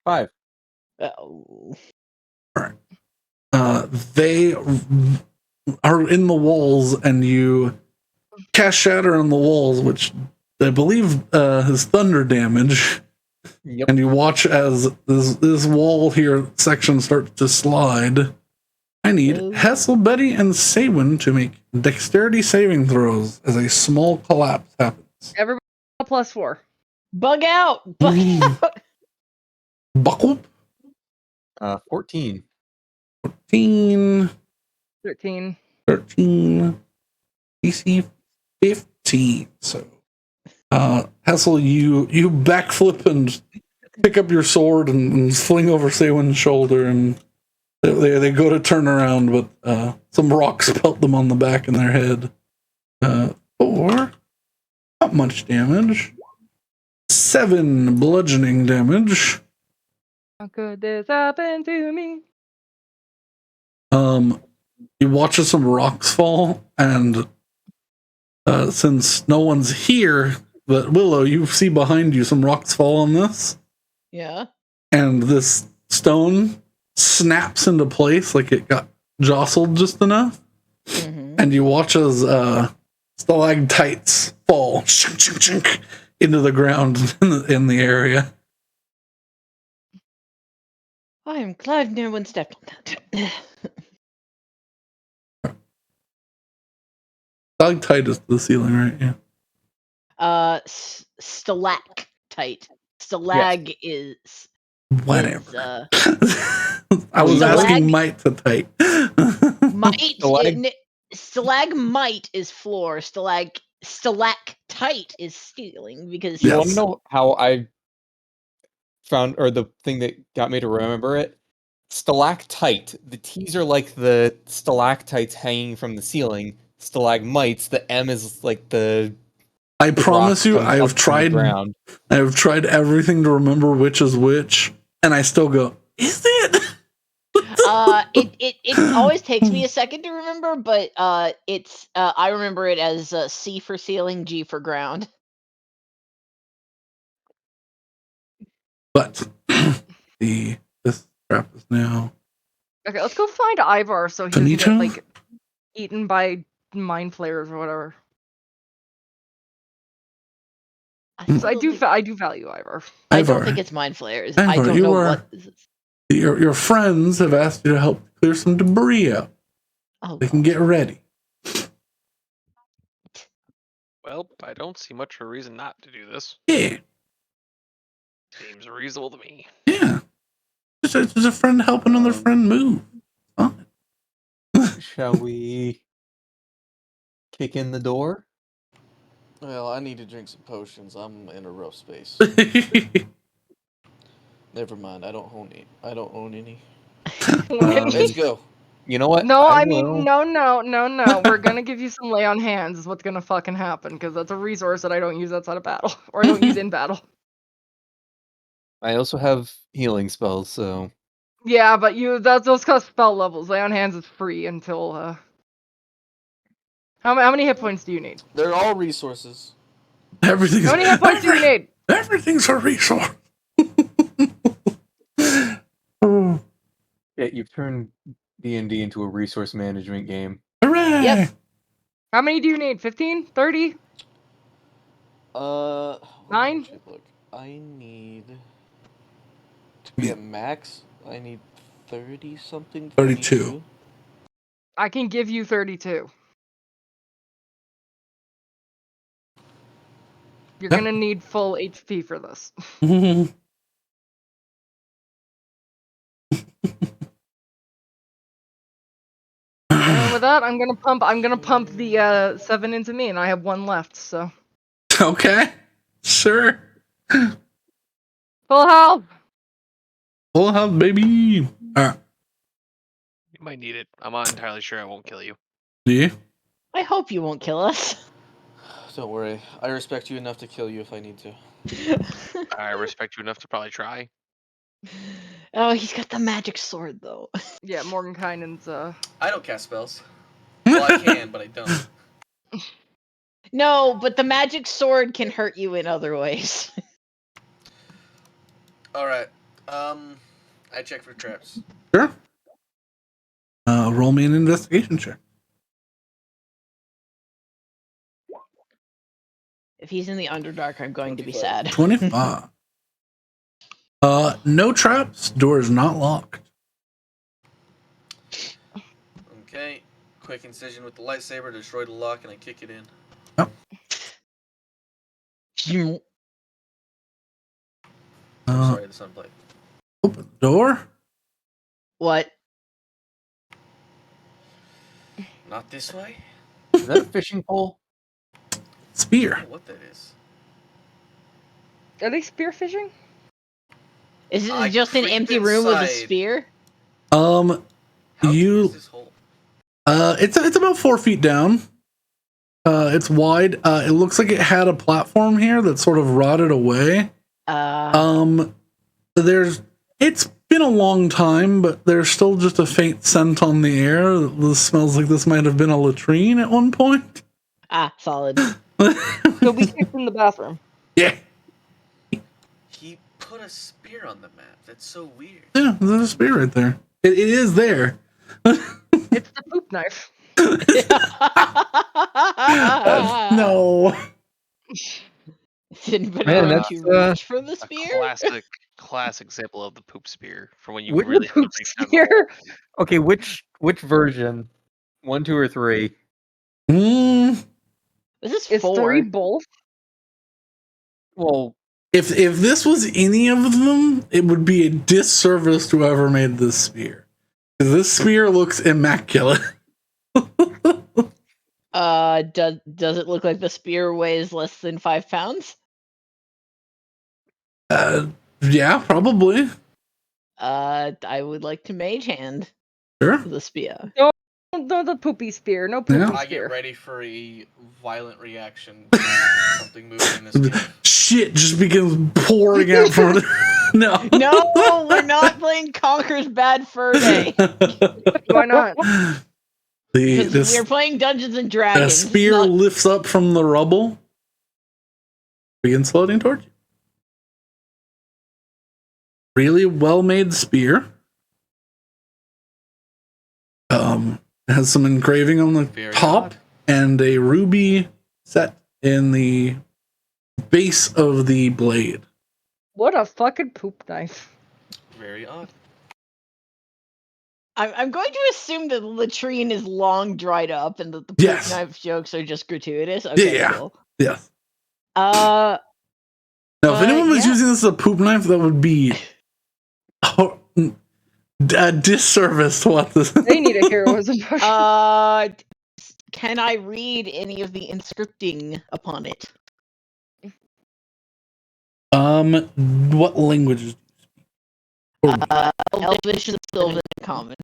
5. Oh. They are in the walls, and you cast shatter on the walls, which I believe is thunder damage. Yep. And you watch as this wall here section starts to slide. I need Ooh. Hessel, Betty, and Saywin to make dexterity saving throws as a small collapse happens. Everybody +4. Bug out! Bug out! Buckle 14. 14, 13. 13, DC 15. So, Hessel, you backflip and pick up your sword and fling over Saywin's shoulder, and they go to turn around, but some rocks pelt them on the back of their head. 4, not much damage. 7 bludgeoning damage. How could this happen to me? You watch as some rocks fall, and since no one's here, but Willow, you see behind you some rocks fall on this, Yeah. and this stone snaps into place like it got jostled just enough, and you watch as stalactites fall into the ground in the area. I am glad no one stepped on that. Stalactite is the ceiling, right? Yeah. Stalactite. Stalag is Whatever. is, I was asking Stalag- might to tight. might. Stalagmite is floor. Stalactite is ceiling because You Yes. want to know how I found, or the thing that got me to remember it? Stalactite. The T's are like the stalactites hanging from the ceiling. Stalagmites. The M is like the. I promise you, comes I up have from the tried. ground. I have tried everything to remember which is which, and I still go, is it? it always takes me a second to remember, but it's I remember it as C for ceiling, G for ground. But this trap is now. Okay, let's go find Ivar so he doesn't get Anita? like eaten by mind flayers or whatever. Because I do value Ivar. I Ivar. don't think it's mind flayers. Ivar, I don't you know are- what this is. Your friends have asked you to help clear some debris out. Oh, They can get ready. Well, I don't see much of a reason not to do this. Yeah, Seems reasonable to me. yeah. Just a friend help another friend move. Fine. Shall we kick in the door? Well, I need to drink some potions. I'm in a rough space. Never mind. I don't own any. Let's go. You know what? No, I will. mean, no. We're gonna give you some lay on hands. Is what's gonna fucking happen because that's a resource that I don't use outside of battle, or I don't use in battle. I also have healing spells, so Yeah, but those cost spell levels. Lay on hands is free until How many hit points do you need? They're all resources. Everything's How many hit points do you need? Everything's a resource. yeah, you've turned D&D into a resource management game. Hooray! Yep. How many do you need? 15? 30? Let me 9? check, look. I need to be at max. I need 30 something. 32. I can give you 32. You're Yep. gonna need full HP for this. And with that, I'm gonna pump the 7 into me, and I have 1 left, so. Okay, sure. Full health! Full health, baby. All right. You might need it. I'm not entirely sure I won't kill you. Yeah. I hope you won't kill us. Don't worry. I respect you enough to kill you if I need to. I respect you enough to probably try. Oh, he's got the magic sword though. Yeah, Mordenkainen's I don't cast spells. Well, I can, but I don't. No, but the magic sword can hurt you in other ways. All right. I check for traps. Sure. Roll me an investigation check. If he's in the Underdark, I'm going to be 25. sad. 25. No traps. Door is not locked. Okay. Quick incision with the lightsaber, destroy the lock, and I kick it in. I'm sorry, the sunblade. Open the door. What? Not this way? Is that a fishing pole? I Spear. don't know what that is. Are they spearfishing? Is it I just an creep empty room with a inside. spear? How deep is this hole? It's about 4 feet down. It's wide. It looks like it had a platform here that sort of rotted away. It's been a long time, but there's still just a faint scent on the air. This smells like this might have been a latrine at one point. Solid. So we kicked in the bathroom. Yeah. He put a spear on the map. That's so weird. Yeah, there's a spear right there. It is there. It's the poop knife. No. Is anybody Man, going that's, to reach for the A spear? classic example of the poop spear for when you With really The poop have to reach down the hole. spear. Okay, which version? 1, 2, or 3? Mm, This is Is 4. 3 both? Well, if this was any of them, it would be a disservice to whoever made this spear. This spear looks immaculate. Does it look like the spear weighs less than 5 pounds? Yeah, probably. I would like to mage hand Sure. the spear. No, the poopy spear. No poopy Yeah. I spear. get ready for a violent reaction. Something moving in this cave. Shit just begins pouring out from it. No. No, we're not playing Conker's Bad Fur Day. Why not? Because we're playing Dungeons and The Dragons. spear lifts up from the rubble, begins floating towards you. Really well-made spear. It has some engraving on the Very top odd. and a ruby set in the base of the blade. What a fucking poop knife. Very odd. I'm going to assume that the latrine is long dried up and that the poop Yes. knife jokes are just gratuitous. Okay, Yeah. cool. Yes. Uh, Now, if anyone was yeah. using this as a poop knife, that would be a disservice to what this. They need a heroism. Can I read any of the inscripting upon it? What languages do you speak? Elvish and Sylvan and Common.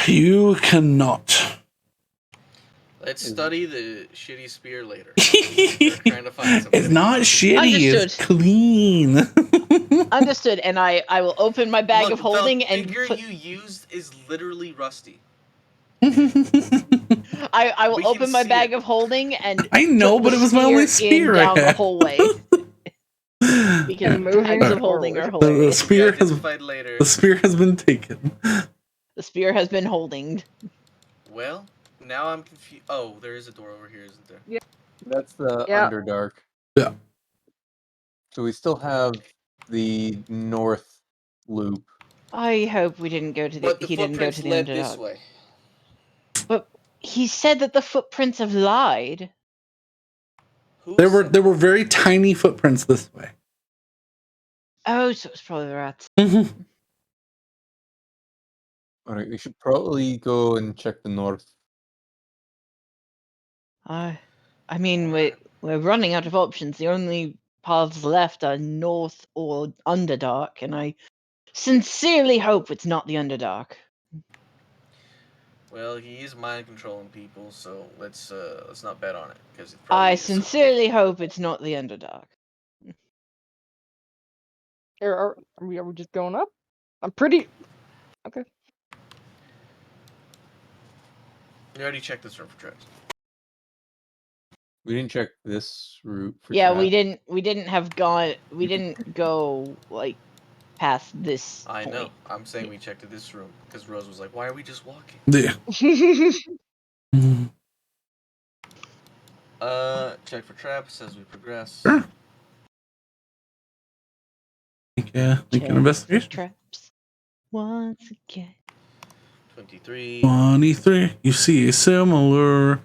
You cannot. Let's study the shitty spear later. We're trying to find something. It's not shitty. It's Understood. clean. Understood, and I will open my bag Look, of holding the and figure put, you used is literally rusty. I will We can open my see bag it. of holding and I know, put but the it was my only in spear I down the had. hallway because And moving bags of holding forward. are The hilarious. spear has Identified later. the spear has been taken. The spear has been holding. Well, now I'm confused. Oh, there is a door over here, isn't there? that's the Yeah. Underdark. Yeah. So we still have the north loop. I hope we didn't go to the. But the He didn't go footprints to the led this Underdark. way. But he said that the footprints have lied. Who There were said very tiny footprints this way. Oh, so it's probably the rats. Alright, we should probably go and check the north. I mean, we're running out of options. The only paths left are north or Underdark, and I sincerely hope it's not the Underdark. Well, he is mind controlling people, so let's not bet on it because it probably I is. sincerely hope it's not the Underdark. Are we just going up? I'm pretty. Okay. You already checked this room for traps. We didn't check this route for Yeah, traps. we didn't have gone. We didn't go like past this I point. know. I'm saying we checked to this room because Rose was like, "Why are we just walking?" Yeah. Mhm. Check for traps as we progress. Sure. Make an Check for investigation. traps once again. 23. 23. You see a similar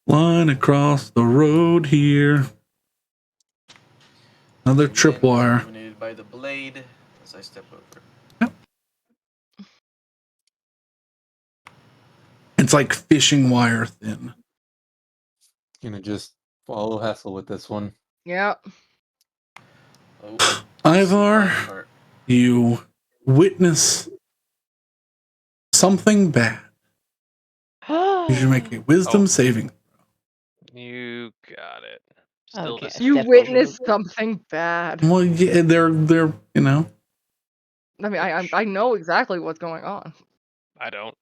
line across the road here. Another Again, was tripwire. illuminated by the blade as I step over. Yep. It's like fishing wire thin. Gonna just follow Hessel with this one. Yep. Oh, Ivar, minecart. you witness something bad. You should make a wisdom saving. You got it. Still Okay, this. You Step witnessed over. something bad. Well, yeah, they're you know. I mean, I know exactly what's going on. I don't.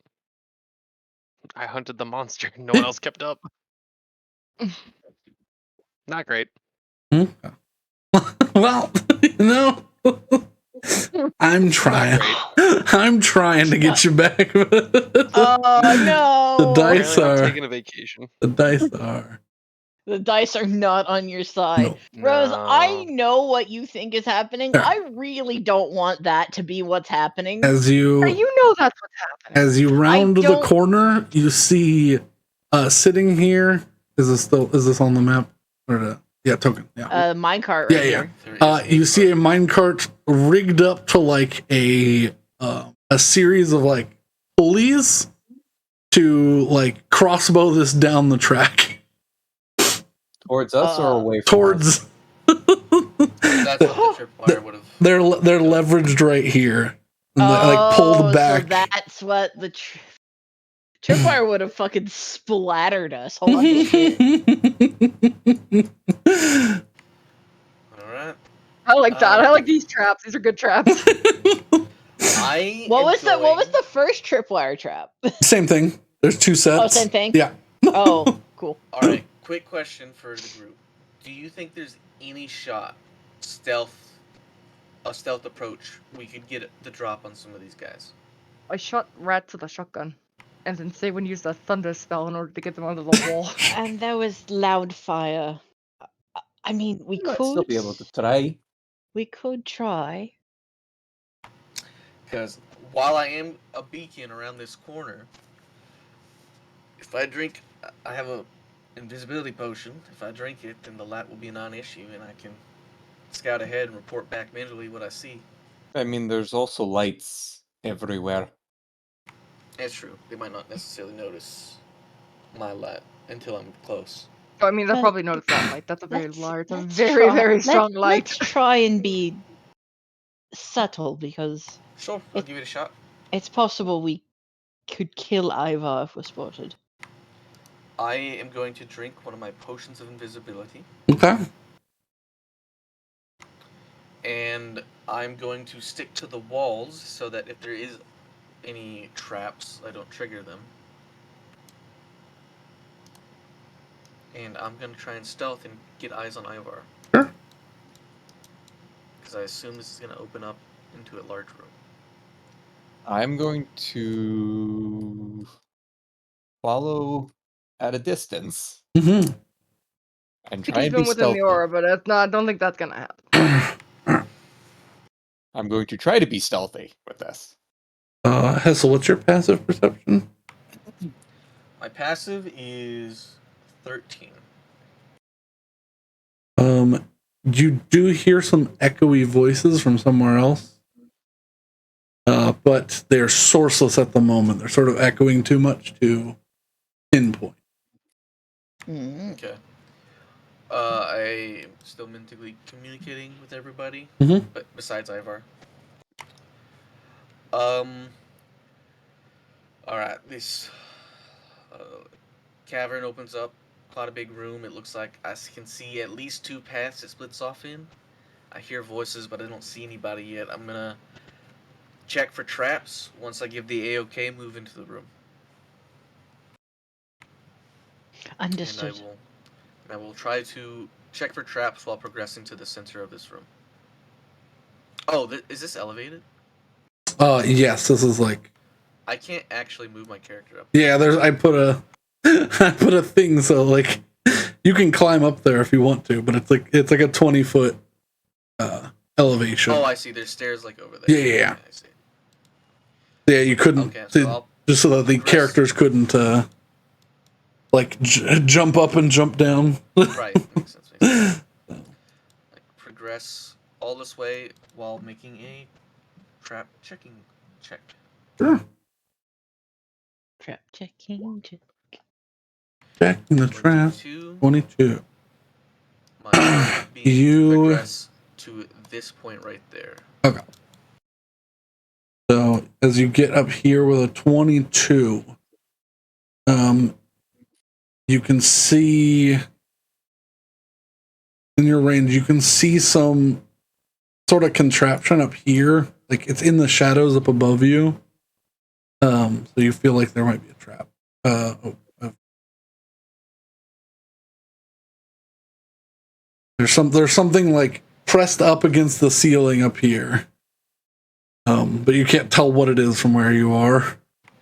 I hunted the monster. No one else kept up. Not great. Well, no. I'm trying. I'm trying to get you back. Oh no! The dice Apparently, I'm are. taking a vacation. The dice are. The dice are not on your side. No. Rose, I No. know what you think is happening. Yeah. I really don't want that to be what's happening. As You know that's what's happening. as you round the don't- corner, you see sitting here. Is this on the map? Or token. Yeah. Minecart right here. There is You see a minecart rigged up to like a series of like pulleys to like crossbow this down the track Towards us or away from towards. us? That's what the tripwire would have. They're leveraged right here, and like pulled back. So that's what the tripwire would have fucking splattered us. Holy shit! Alright. I like that. I like these traps. These are good traps. What was the first tripwire trap? Same thing. There's two sets. Oh, same thing? Yeah. Oh, cool. Alright, quick question for the group. Do you think there's any shot, a stealth approach, we could get the drop on some of these guys? I shot rats with a shotgun, and then Saban used a thunder spell in order to get them onto the wall. And there was loud fire. I mean, we Might still could. be able to try. We could try. Because while I am a beacon around this corner, if I drink, I have a invisibility potion. If I drink it, then the light will be a non-issue, and I can scout ahead and report back visually what I see. I mean, there's also lights everywhere. That's true. They might not necessarily notice my light until I'm close. So, I mean, they'll Well, probably notice that light. That's a very let's- large, a let's very, try- very strong light. Let's try and be subtle because Sure, I'll give it a shot. it's possible we could kill Ivar if we're spotted. I am going to drink one of my potions of invisibility, Okay. and I'm going to stick to the walls so that if there is any traps, I don't trigger them. And I'm going to try and stealth and get eyes on Ivar. Sure. Because I assume this is going to open up into a large room. I'm going to follow at a distance Mm-hmm. and To try keep and be him within stealthy. the aura, but it's not. I don't think that's gonna happen. I'm going to try to be stealthy with this. Hessel, what's your passive perception? My passive is 13. You do hear some echoey voices from somewhere else, but they're sourceless at the moment. They're sort of echoing too much to pinpoint. Okay. I am still mentally communicating with everybody, but besides Ivar. Alright, this cavern opens up, quite a big room. It looks like I can see at least two paths it splits off in. I hear voices, but I don't see anybody yet. I'm gonna check for traps. Once I give the A-OK, move into the room. Understood. And I will try to check for traps while progressing to the center of this room. Oh, is this elevated? Yes, this is like. I can't actually move my character up. Yeah, I put a I put a thing so like you can climb up there if you want to, but it's like a 20-foot elevation. Oh, I see. There's stairs like over there. Yeah. I see. Yeah, you couldn't. Okay, so just so that the characters couldn't like jump up and jump down. Right, makes sense. Makes sense. Like progress all this way while making a trap checking check. Sure. Trap checking. Checking the trap. 22. My being You progress to this point right there. Okay. So as you get up here with a 22, you can see in your range, you can see some sort of contraption up here. Like it's in the shadows up above you. So you feel like there might be a trap. There's something like pressed up against the ceiling up here. But you can't tell what it is from where you are.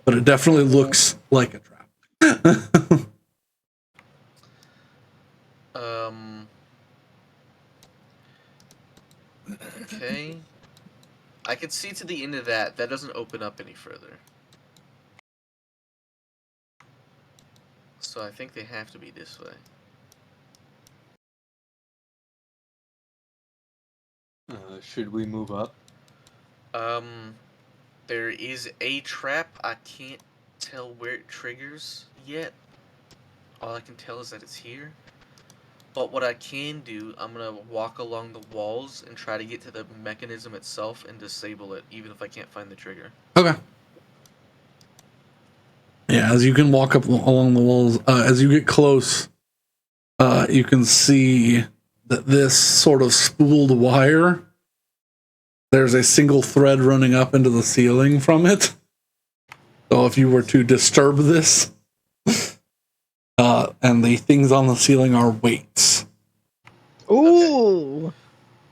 But it definitely looks like a trap. Okay. I can see to the end of that. That doesn't open up any further. So I think they have to be this way. Should we move up? There is a trap. I can't tell where it triggers yet. All I can tell is that it's here. But what I can do, I'm going to walk along the walls and try to get to the mechanism itself and disable it, even if I can't find the trigger. Okay. Yeah, as you can walk up along the walls, as you get close, you can see that this sort of spooled wire, there's a single thread running up into the ceiling from it. So if you were to disturb this, and the things on the ceiling are weights. Ooh. Okay.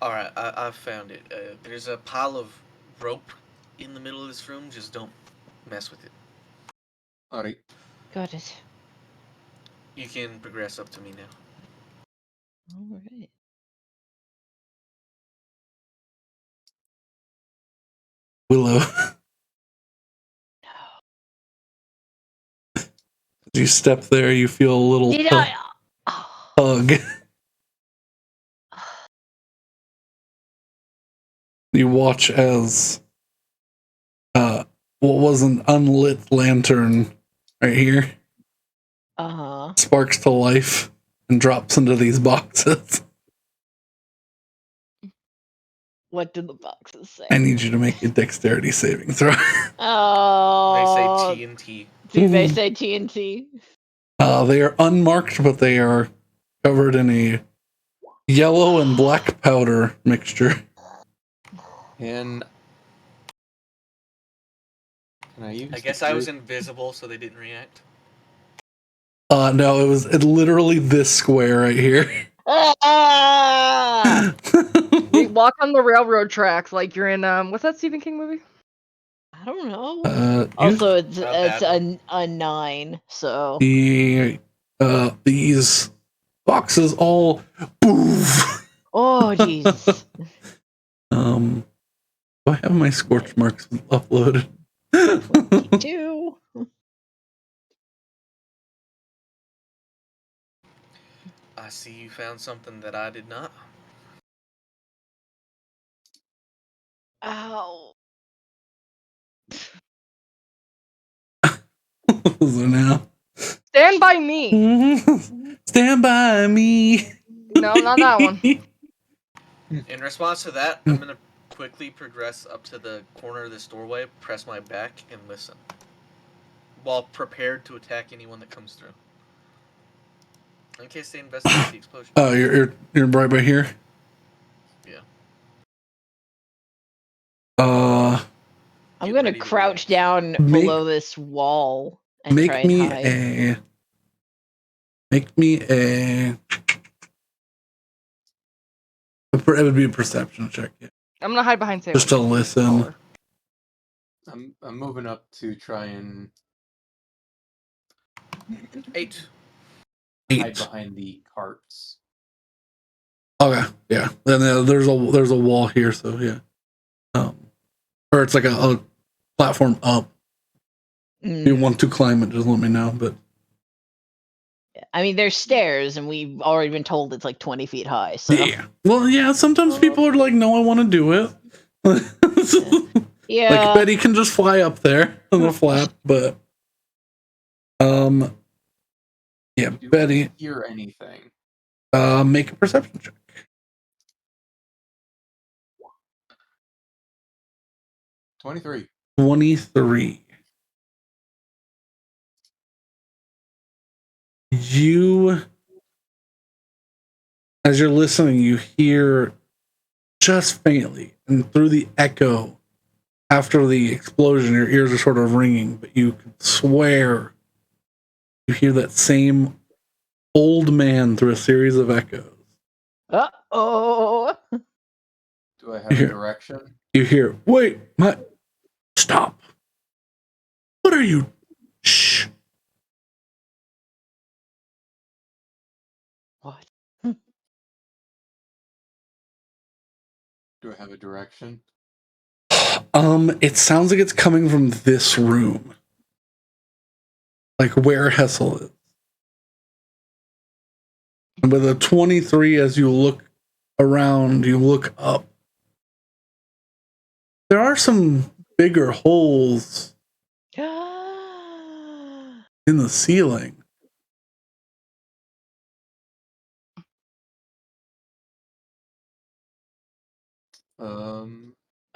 Alright, I've found it. There's a pile of rope in the middle of this room. Just don't mess with it. Alright. Got it. You can progress up to me now. Alright. Willow. As you step there, you feel a little hug. You watch as what was an unlit lantern right here sparks to life and drops into these boxes. What did the boxes say? I need you to make a dexterity saving throw. Oh. They say TNT. Do they say TNT? They are unmarked, but they are covered in a yellow and black powder mixture. Can I use? I guess I was invisible, so they didn't react. No, it was literally this square right here. You walk on the railroad tracks like you're in what's that Stephen King movie? I don't know. Also, it's a 9, so these boxes all boof. Oh jeez. Do I have my scorch marks uploaded? 22. I see you found something that I did not. Ow. So now, Stand by me. Stand by me. No, not that one. In response to that, I'm gonna quickly progress up to the corner of this doorway, press my back, and listen, while prepared to attack anyone that comes through. In case they investigate the explosion. Oh, you're right by here. Yeah. I'm gonna crouch down below this wall and try and hide. Make me a. It would be a perception check. Yeah. I'm gonna hide behind Sam. Just to listen. I'm moving up to try and 8. hide 8. behind the carts. Okay, yeah. Then there's a wall here, so yeah. Or it's like a platform up. If you want to climb it, just let me know. But I mean, there's stairs, and we've already been told it's like 20 feet high. So yeah, well, yeah. Sometimes people are like, "No, I want to do it." yeah, Like Betty can just fly up there on the flap, but yeah, Do Betty, I hear anything? make a perception check. 23. 23. You, as you're listening, you hear just faintly, and through the echo after the explosion, your ears are sort of ringing, but you can swear you hear that same old man through a series of echoes. uh-oh. Do I have a direction? You hear, wait, stop. What are you? Shh. What? Do I have a direction? It sounds like it's coming from this room. Like where Hessel is. And with a 23, as you look around, you look up. There are some bigger holes in the ceiling.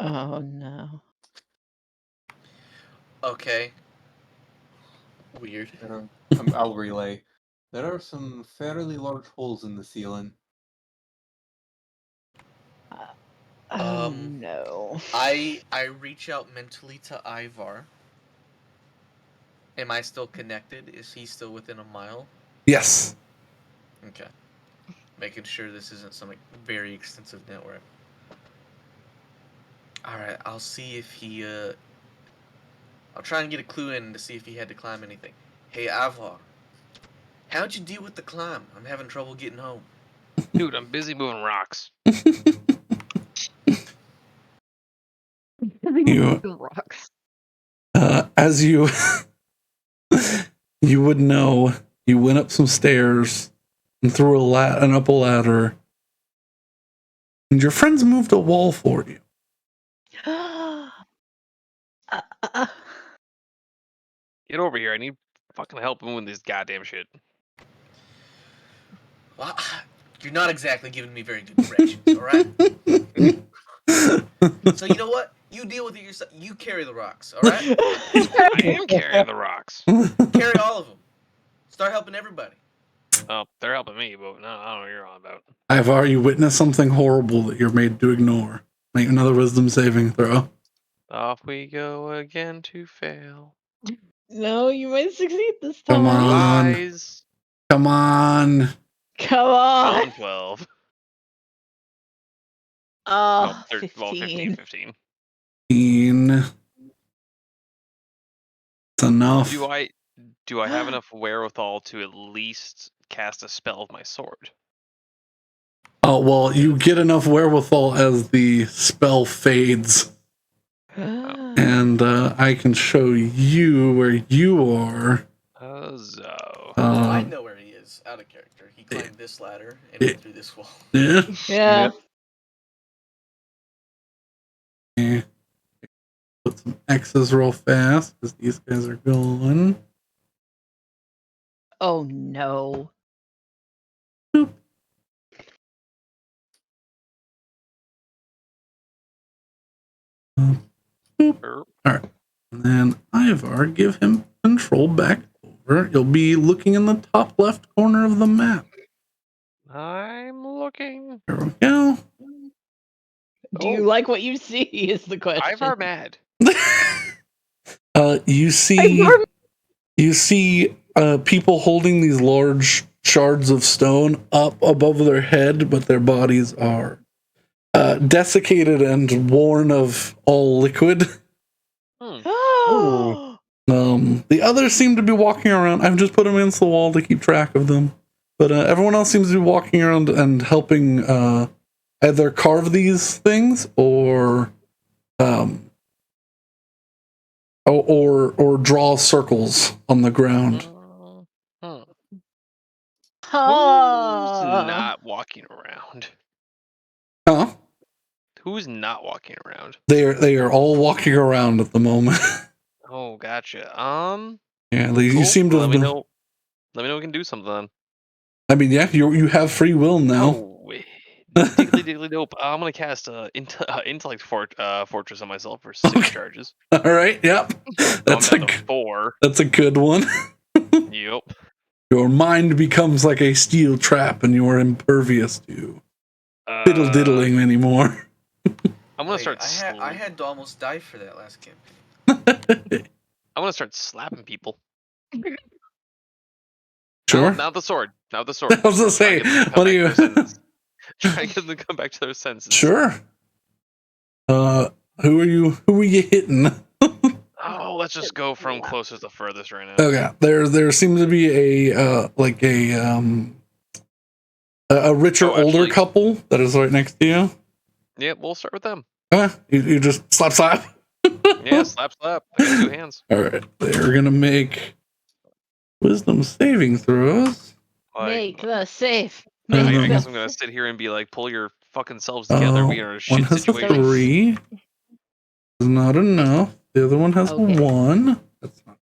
Oh no. Okay. Weird. I'll relay. There are some fairly large holes in the ceiling. Oh no. I reach out mentally to Ivar. Am I still connected? Is he still within a mile? Yes. Okay. Making sure this isn't some very extensive network. Alright, I'll see if he, I'll try and get a clue in to see if he had to climb anything. Hey, Ivar. How'd you deal with the climb? I'm having trouble getting home. Dude, I'm busy moving rocks. You, Rocks. as you you would know, you went up some stairs and through and up a ladder, and your friends moved a wall for you. Get over here. I need fucking help moving this goddamn shit. Well, you're not exactly giving me very good directions, alright? So you know what? You deal with it yourself. You carry the rocks, alright? I am carrying the rocks. Carry all of them. Start helping everybody. Oh, they're helping me, but no, I don't know what you're on about. I've already witnessed something horrible that you're made to ignore. Make another wisdom saving throw. Off we go again to fail. No, you might succeed this time. Come on. Lies. Come on. Come on. 12. Oh, 15. 15. 15. 15. It's enough. Do I have enough wherewithal to at least cast a spell with my sword? Oh, well, you get enough wherewithal as the spell fades. And I can show you where you are. I know where he is, out of character. He climbed this ladder and went through this wall. Yeah. Yeah. Okay. Put some X's real fast because these guys are gone. Oh no. Boop. Boop. All right. And then Ivar, give him control back over. You'll be looking in the top left corner of the map. I'm looking. There we go. Do you like what you see is the question. Ivar mad. You see people holding these large shards of stone up above their head, but their bodies are desiccated and worn of all liquid. The others seem to be walking around. I've just put them against the wall to keep track of them. But everyone else seems to be walking around and helping either carve these things or draw circles on the ground. Who's not walking around? Huh? Who's not walking around? They are all walking around at the moment. Oh, gotcha. Yeah, Cool. you seem to Let have me been. know. Let me know we can do something then. I mean, yeah, you have free will now. Oh, wait. Diggly dope. I'm gonna cast intellect fortress on myself for 6 charges. All right, yep. That's I'm down to 4. That's a good one. Yep. Your mind becomes like a steel trap, and you are impervious to fiddle diddling anymore. I'm gonna start. I had to almost die for that last campaign. I'm gonna start slapping people. Sure. No, not the sword. Not the sword. I was gonna say, what do you? Try to get them to come back to their senses. Sure. Who are you hitting? Oh, let's just go from closest to furthest right now. Okay. There seems to be a richer older couple that is right next to you. Yeah, we'll start with them. You just slap. Yeah, slap. I got 2 hands. All right. They're gonna make wisdom saving throws. Make the safe. I guess I'm gonna sit here and be like, pull your fucking selves together. We are in a shit situation. 3. Is not enough. The other one has 1. That's not.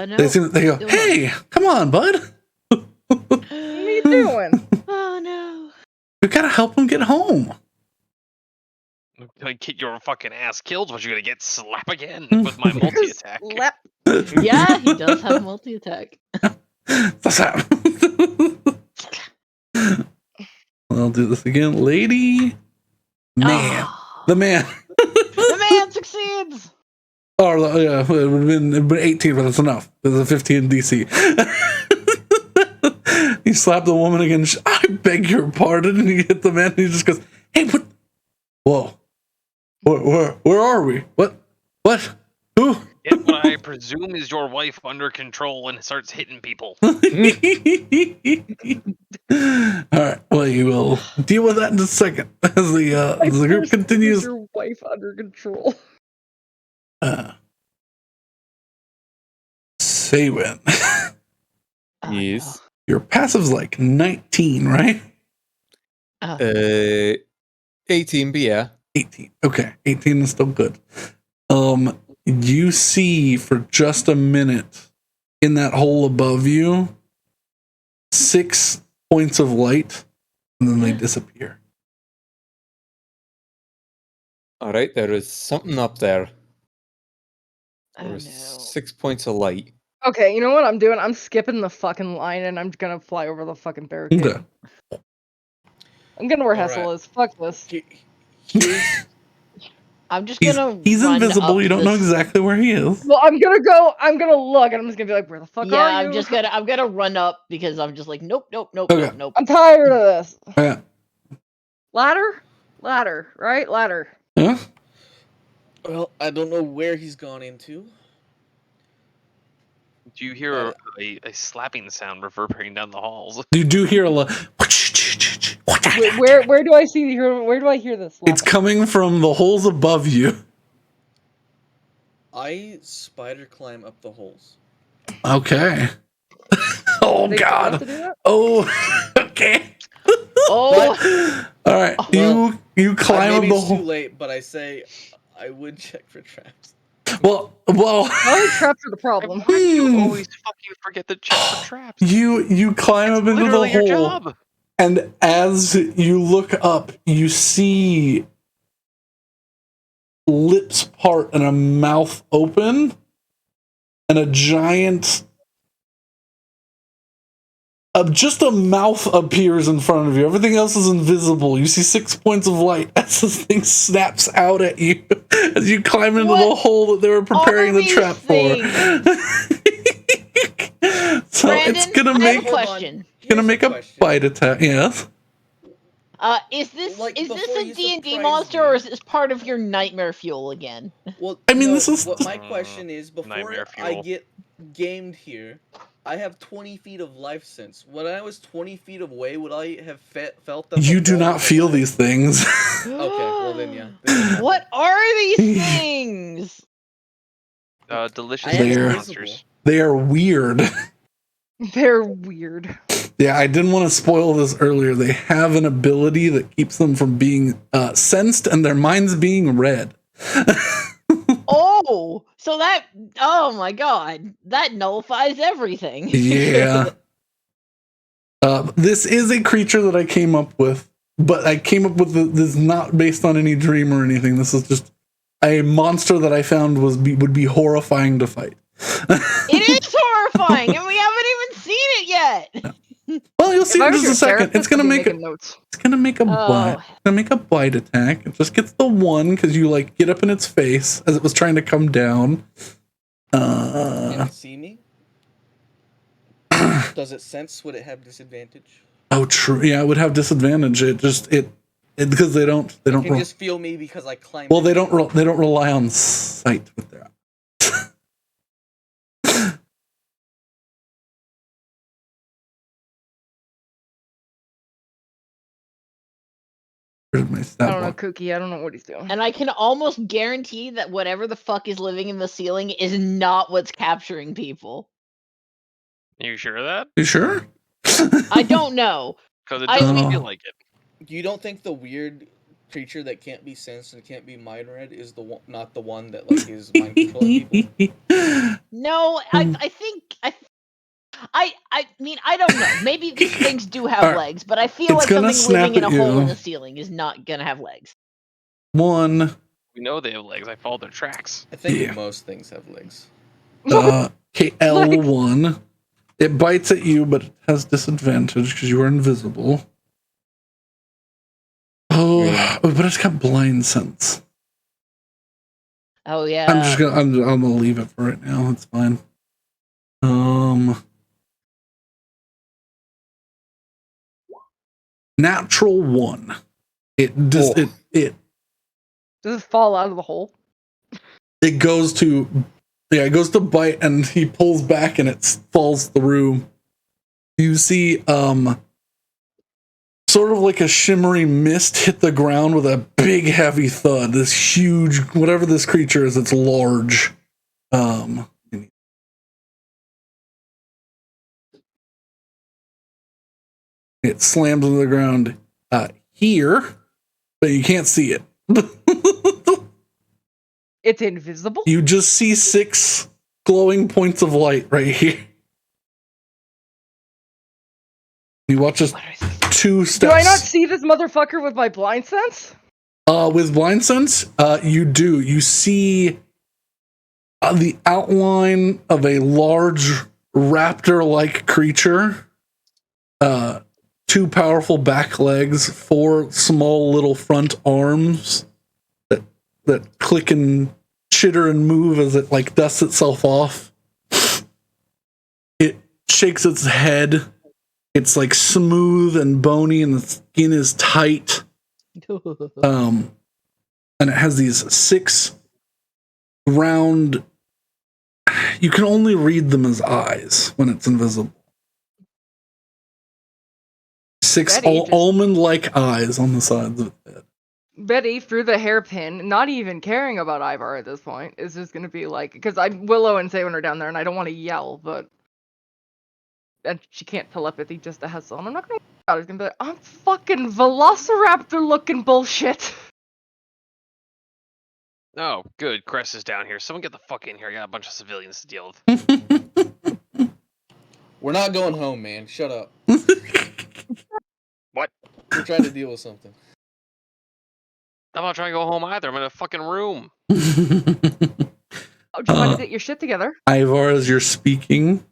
No. They go, hey, come on, bud. What are you doing? Oh no. We gotta help him get home. I'm gonna get your fucking ass killed, but you're gonna get slap again with my multi attack. Slap. Yeah, he does have multi attack. I'll do this again. Lady. Man. The man. The man succeeds. Oh, yeah. It would have been 18, but that's enough. There's a 15 DC. He slapped the woman again. I beg your pardon. And he hit the man. And he just goes, hey, what? Whoa. Where are we? What? Who? Get what I presume is your wife under control and starts hitting people. All right. Well, you will deal with that in a second as the group continues. Your wife under control. Saywin. Yes. Your passive's like 19, right? 18, but yeah. 18. Okay, 18 is still good. You see for just a minute in that hole above you 6 points of light, and then they disappear. All right, there is something up there. There Oh was no. 6 points of light. Okay, you know what I'm doing? I'm skipping the fucking line and I'm gonna fly over the fucking barricade. Okay. I'm gonna where All Hessel right. is. Fuck this. I'm just gonna. He's run invisible. up You don't know exactly where he is. Well, I'm gonna look, and I'm just gonna be like, where the fuck Yeah, are you? I'm gonna run up because I'm just like, nope. Okay. I'm tired of this. Yeah. Ladder, right? Ladder. Yeah. Well, I don't know where he's gone into. Do you hear a slapping sound reverberating down the halls? You do hear a lot. Where do I see where do I hear this? It's coming from the holes above you. I spider climb up the holes. Okay. Oh God. Oh. Okay. Oh. All right. Well, you climb up maybe the it's too hole. late, but I say I would check for traps. Well. Oh, traps are the problem. Why do you always fucking forget to check for traps? You climb up into the Literally your hole, job. and as you look up, you see lips part and a mouth open, and a giant. Just a mouth appears in front of you. Everything else is invisible. You see 6 points of light as this thing snaps out at you as you climb into the hole that they were preparing the trap for. So Brandon, it's gonna I have make a question. a bite attack. Yes. Is this Like, is this before a you D&D surprise monster, me- or is this part of your nightmare fuel again? Well, I mean, no, this is- what my question is, before Nightmare I fuel. get gamed here, I have 20 feet of life sense. When I was 20 feet away, would I have felt that You the do wall not was feel alive? these things. Okay, well then, yeah. They wouldn't happen. What are these things? Delicious I am They're- monsters. They are weird. They're weird. Yeah, I didn't want to spoil this earlier. They have an ability that keeps them from being sensed and their minds being read. Oh, so that, oh my god, that nullifies everything. Yeah. This is a creature that I came up with, but I came up with this not based on any dream or anything. This is just a monster that I found would be horrifying to fight. It is horrifying, and we haven't even seen it yet. Well, you'll see If I in was just your a second. therapist, It's gonna I'd be make a making notes. It's gonna make a Oh. bite. It's gonna make a bite attack. It just gets the one because you like get up in its face as it was trying to come down. Can it see me? Does it sense? Would it have disadvantage? Oh, true. Yeah, it would have disadvantage. It because they don't It can roll. just feel me because I climbed. Well, in. they don't rely on sight with their. Where's my I stat don't know, block? Kooky. I don't know what he's doing. And I can almost guarantee that whatever the fuck is living in the ceiling is not what's capturing people. You sure of that? You sure? I don't know. Because it I doesn't mean- feel like it. You don't think the weird creature that can't be sensed and can't be mind read is the one, not the one that like is mind controlling people? No, I think I mean I don't know. Maybe these things do have Alright. legs, but I feel It's like gonna something living in snap a at hole in you. the ceiling is not gonna have legs. One. We know they have legs. I followed their tracks. I think Yeah. most things have legs. KL1. It bites at you, but it has disadvantage because you are invisible. Oh, but it's got blind sense. Oh yeah. I'm gonna leave it for right now. It's fine. Natural 1. It just it Does it fall out of the hole? it goes to bite and he pulls back and it falls through. You see sort of like a shimmery mist hit the ground with a big heavy thud. This huge, whatever this creature is, it's large. It slams into the ground here, but you can't see it. It's invisible? You just see 6 glowing points of light right here. You watch us What are these? 2 steps. Do I not see this motherfucker with my blind sense? With blind sense, you do. You see the outline of a large raptor-like creature. 2 powerful back legs, 4 small little front arms that click and chitter and move as it like dusts itself off. It shakes its head. It's like smooth and bony, and the skin is tight. And it has these 6 round. You can only read them as eyes when it's invisible. 6 Betty just- almond-like eyes on the sides of its head. Betty, through the hairpin, not even caring about Ivar at this point, is just gonna be like, because Willow and Savin are down there, and I don't want to yell, but and she can't telepathy just a hassle. And I'm not gonna. I was gonna be like, I'm fucking Velociraptor looking bullshit. Oh, good. Crest is down here. Someone get the fuck in here. I got a bunch of civilians to deal with. We're not going home, man. Shut up. What? We're trying to deal with something. I'm not trying to go home either. I'm in a fucking room. Oh, trying to get your shit together. Ivar, as you're speaking,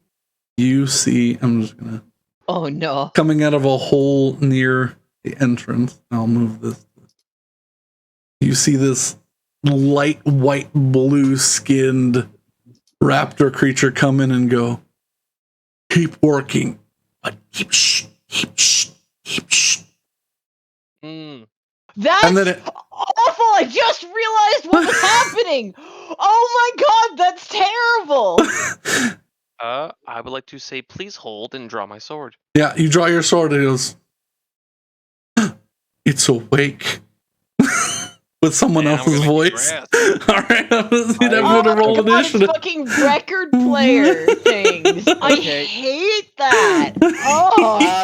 you see. I'm just gonna. Oh no. Coming out of a hole near the entrance. I'll move this. You see this light white blue skinned raptor creature come in and go, keep working, but keep shh. Mm. That's And then awful! I just realized what was happening! Oh my god, that's terrible! I would like to say, please hold and draw my sword. Yeah, you draw your sword and it goes, it's awake. With someone Man, I'm else's gonna kick your voice. ass. Alright, I'm gonna need I- everyone to Oh roll my god, initiative. fucking record player things. I Okay. hate that. Oh.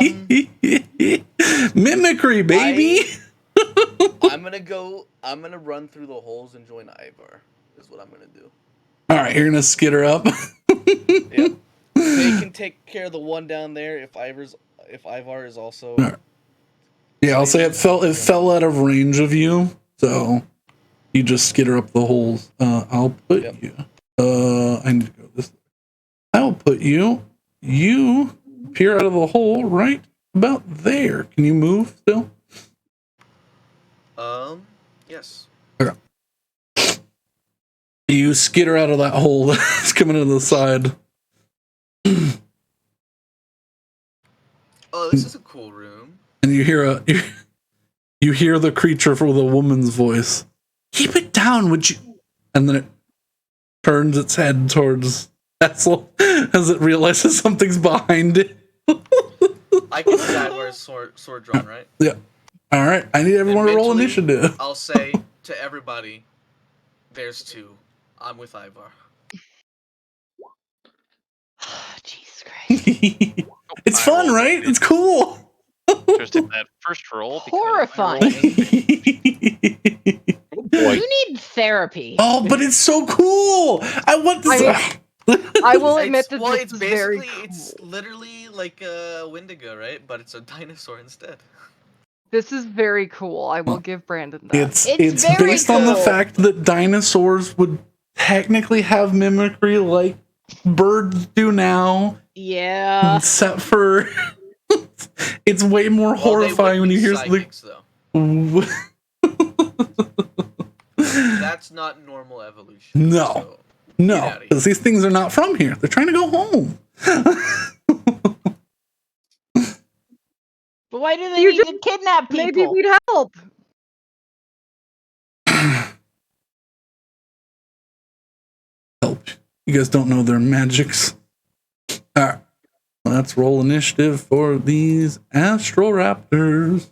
Mimicry, baby. I'm gonna run through the holes and join Ivar. Is what I'm gonna do. Alright, you're gonna skitter up. Yep. They can take care of the one down there if Ivar is also. Alright. Yeah, I'll say it fell out of range of you, so you just skitter up the holes. I'll put you. I need to go this way. I'll put you. You appear out of the hole right about there. Can you move still? Yes. Okay. You skitter out of that hole that's coming to the side. Oh, this is a cool room. And you hear you hear the creature with a woman's voice. Keep it down, would you? And then it turns its head towards Essel as it realizes something's behind it. I can see Ivar's sword drawn, right? Yeah. All right. I need everyone to roll Mentally, initiative. I'll say to everybody, "There's two. I'm with Ivar." Jesus Christ. It's I fun, rolled right? It's cool. Just hit that first roll. because I Horrifying. rolled Boy. You need therapy. Oh, but it's so cool. I want this. I will admit that Well, this it's is very basically cool. it's literally like a Wendigo, right? But it's a dinosaur instead. This is very cool. I will give Brandon that. It's very based on the cool. fact that dinosaurs would technically have mimicry like birds do now, Yeah. except for it's way more Well, they horrifying would when be you hear psychics, though. the. That's not normal evolution. No. So, No, get outta here. because these things are not from here. They're trying to go home. But why do they You need to kidnap people? Maybe we'd help. Help. You guys don't know their magics. Alright. Let's roll initiative for these Astral Raptors.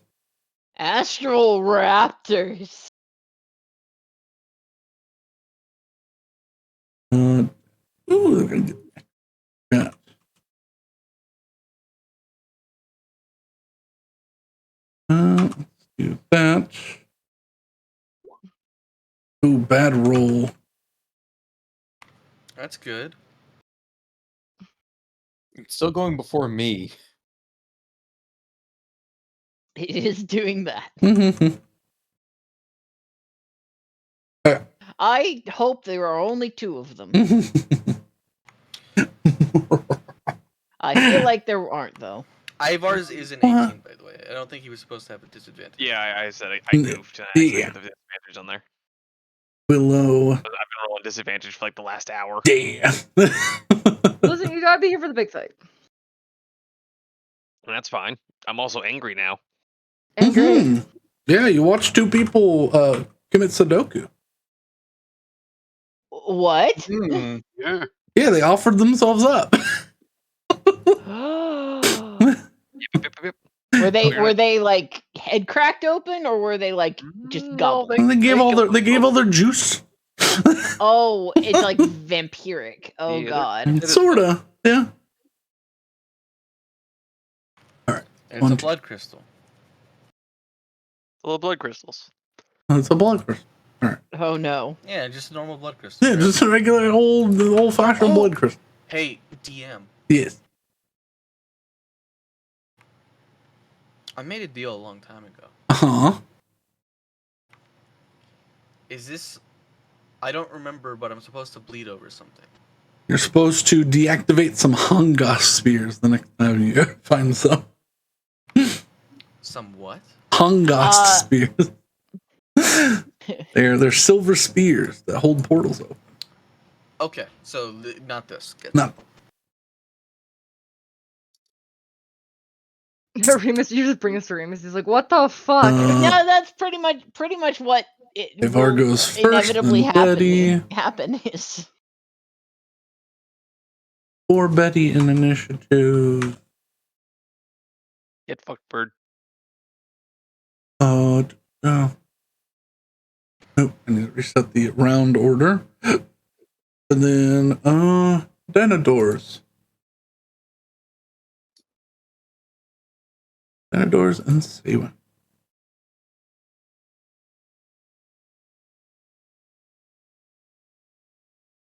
Astral Raptors. Ooh, they're gonna get that. Let's do that. Ooh, bad roll. That's good. It's still going before me. It is doing that. I hope there are only two of them. I feel like there aren't, though. Ivar's is an 18, by the way. I don't think he was supposed to have a disadvantage. Yeah, I said I goofed. And I actually Yeah. got the disadvantage on there. Willow. I've been rolling disadvantage for like the last hour. Damn. Listen, you gotta be here for the big fight. And that's fine. I'm also angry now. Angry. Mhm. Yeah, you watch two people commit Sudoku. What? Yeah. Yeah, they offered themselves up. Were they like head cracked open, or were they like just No, goblins? They gave all their juice. Oh, it's like vampiric. Oh Yeah, god. Sorta. Yeah. It's One, a two. blood crystal. Little blood crystals. It's a blood crystal. Oh no. Yeah, just a normal blood crystal. Yeah, right? just a regular old fashioned blood crystal. Hey, DM. Yes. I made a deal a long time ago. Uh-huh. Is this... I don't remember, but I'm supposed to bleed over something. You're supposed to deactivate some Hungosh spears the next time you find some. Some what? Hungosh spears. They're silver spears that hold portals open. Okay, so not this. Get Not Remus, you just bring us to Remus. He's like, what the fuck? No, that's pretty much what it Ivar will goes first, inevitably then Betty. happen is. For Betty in initiative. Get fucked, bird. Oh, no. Nope, I need to reset the round order. And then, Denadors. Denadors and Sewa.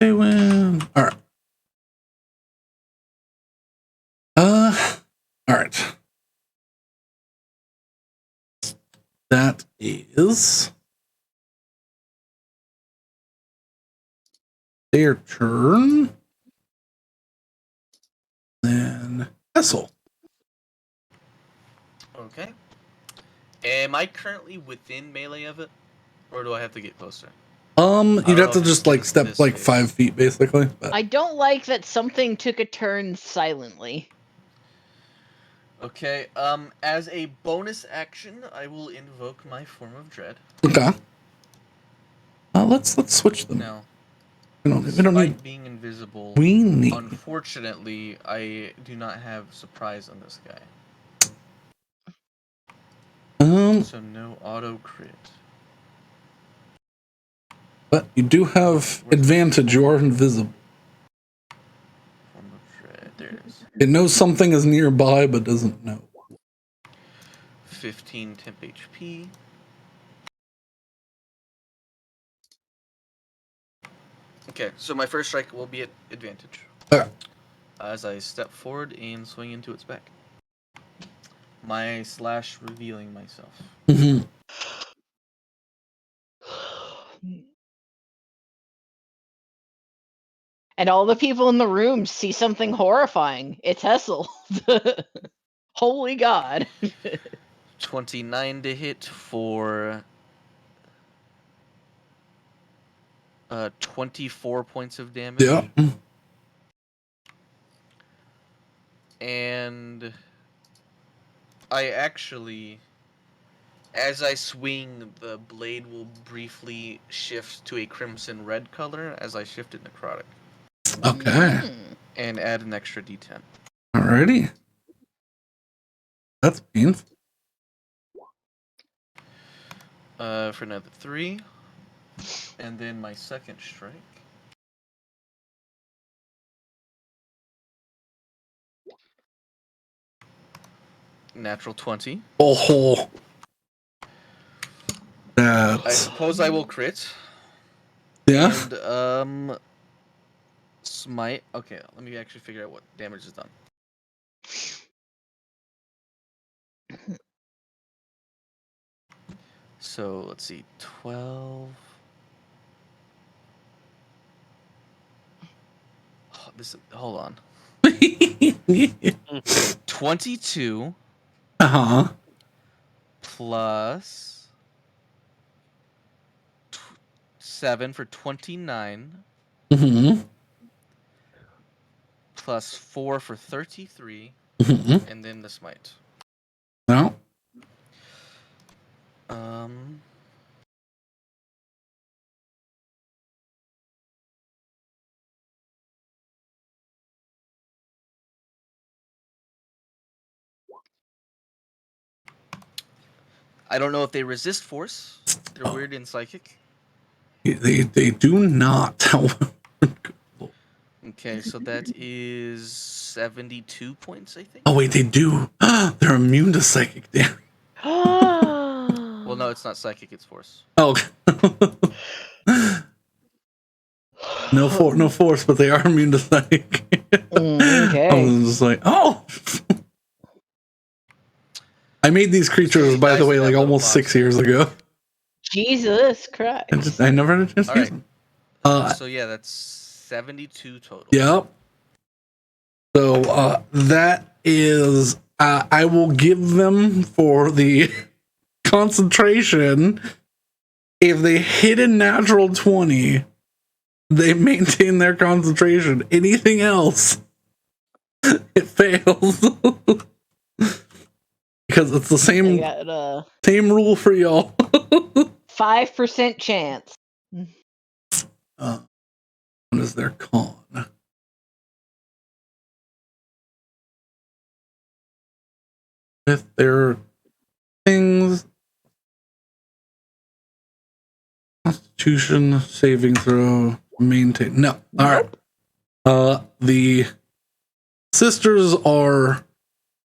They win. All right. All right. That is their turn. Then Hessel. Okay. Am I currently within melee of it, or do I have to get closer? You'd have to if just it like is step this like phase. 5 feet, basically. But. I don't like that something took a turn silently. Okay. As a bonus action, I will invoke my form of dread. Okay. Let's switch them. Now, We don't despite need. being invisible, We need. unfortunately, I do not have surprise on this guy. So no auto crit. But you do have advantage. You are invisible. Form of dread. There it is. It knows something is nearby, but doesn't know. 15 temp HP. Okay, so my first strike will be at advantage. Okay. As I step forward and swing into its back. My slash revealing myself. Mm-hmm. And all the people in the room see something horrifying. It's Hessel. Holy God. 29 to hit for 24 points of damage. Yeah. And I actually, as I swing, the blade will briefly shift to a crimson red color as I shift it necrotic. Okay. And add an extra d10. Alrighty. That's painful. For another 3. And then my second strike. Natural 20. Oh. I That's. suppose I will crit. Yeah. And, smite. Okay, let me actually figure out what damage is done. So, let's see. 12. Hold on. 22 Uh-huh. plus 7 for 29 Mm-hmm. plus 4 for 33 Mm-hmm. and then the smite. No. I don't know if they resist force. They're weird in psychic. They do not. Okay, so that is 72 points, I think. Oh wait, they do. They're immune to psychic damage. Well, no, it's not psychic; it's force. Oh. No force, but they are immune to psychic. Okay. I was just like, oh. I made these creatures, by the way, like almost 6 years ago. Jesus Christ. I never had a chance to use them. So yeah, that's 72 total. Yep. So that is, I will give them for the concentration. If they hit a natural 20, they maintain their concentration. Anything else, it fails. because it's the I same got same rule for y'all. 5% chance. What is their con? With their things, Constitution saving throw, maintain. No, all right. The sisters are.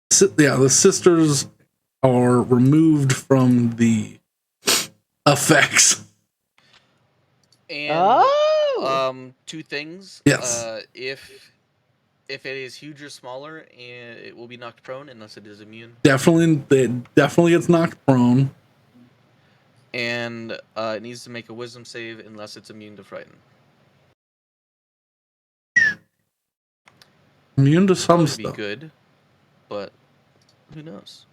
The sisters are removed from the effects. And Oh! two things. Yes. If it is huge or smaller, and it will be knocked prone unless it is immune. Definitely, it definitely gets knocked prone. And it needs to make a wisdom save unless it's immune to frighten. Immune to some Probably stuff. be good, but who knows?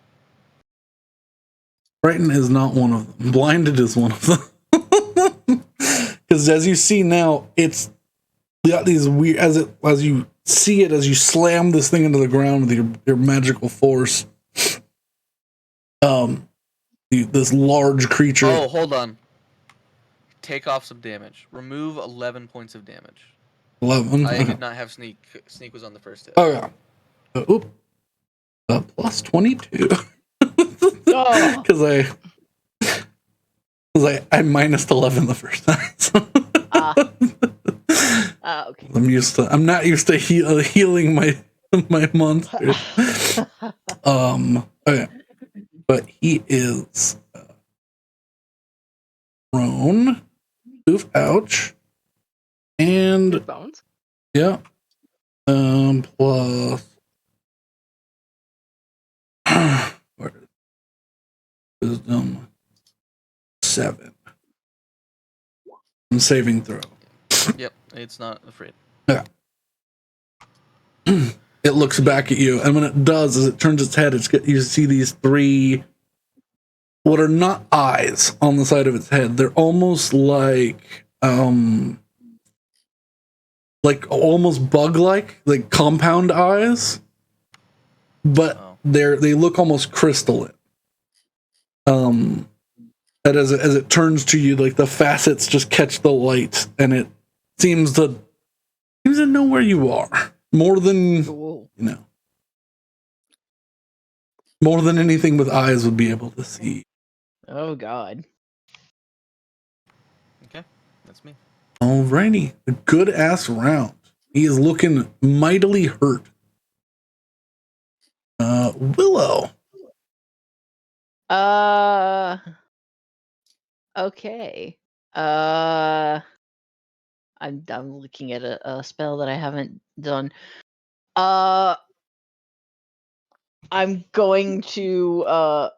Frighten is not one of them. Blinded is one of them. Because as you see now, it's got these weird. As you see it, as you slam this thing into the ground with your magical force. This large creature. Oh, hold on. Take off some damage. Remove 11 points of damage. 11. I did not have sneak. Sneak was on the first hit. Oh yeah. Plus 22. Oh! Because I minus 11 the first time. Okay. I'm not used to healing my monsters. Okay. But he is prone. Oof, ouch. And Bones. yeah. Plus wisdom 7. Saving throw. Yep, it's not afraid. Yeah. It looks back at you, and when it does, as it turns its head, you see these 3 what are not eyes on the side of its head. They're almost like almost bug-like, like compound eyes, but they look almost crystalline. And as it turns to you, like the facets just catch the light, and it seems to know where you are more than more than anything with eyes would be able to see. Oh God. Okay, that's me. Alrighty, a good ass round. He is looking mightily hurt. Willow. Okay. I'm looking at a spell that I haven't done. I'm going to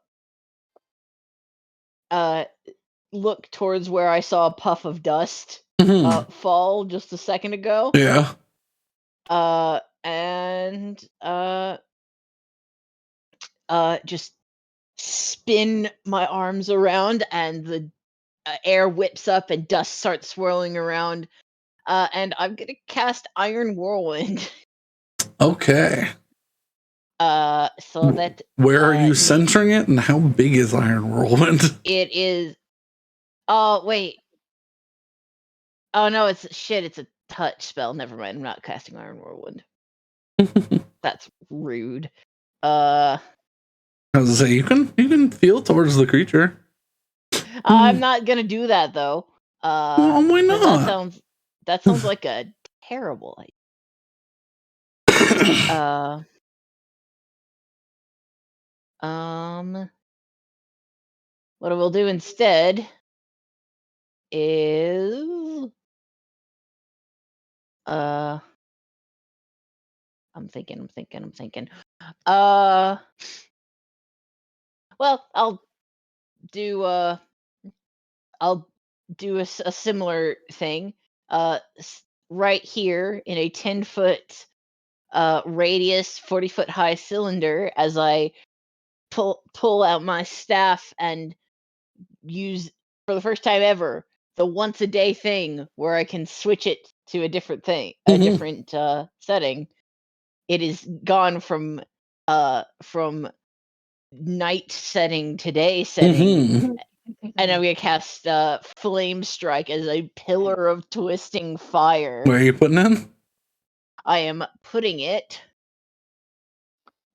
look towards where I saw a puff of dust fall just a second ago. Yeah. And just spin my arms around, and the air whips up and dust starts swirling around. And I'm gonna cast Iron Whirlwind. Okay. So that where are you centering it, and how big is Iron Whirlwind? It is. Oh wait. Oh no, it's a touch spell. Never mind. I'm not casting Iron Whirlwind. That's rude. I was gonna say you can feel towards the creature. I'm not gonna do that though. Why not? That sounds like a terrible idea. What I will do instead is I'm thinking. Well, I'll do a similar thing. Right here in a 10-foot radius, 40-foot high cylinder, as I pull out my staff and use, for the first time ever, the once a day thing where I can switch it to a different thing, a different setting. It is gone from night setting today setting, and I'm gonna cast Flame Strike as a pillar of twisting fire. Where are you putting it? I am putting it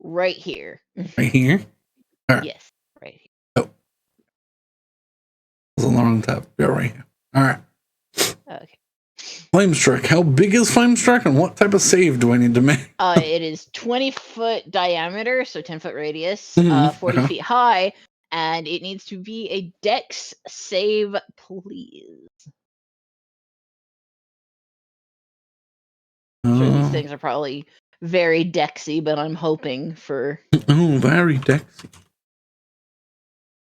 right here. Right here. All right. Yes, right here. Oh, it's on the wrong tab. Yeah, right here. All right. Okay. Flame Strike. How big is Flame Strike, and what type of save do I need to make? It is 20-foot diameter, so 10-foot radius, 40 feet high, and it needs to be a Dex save, please. Sure, these things are probably very Dexy, but I'm hoping for. Oh, very Dexy.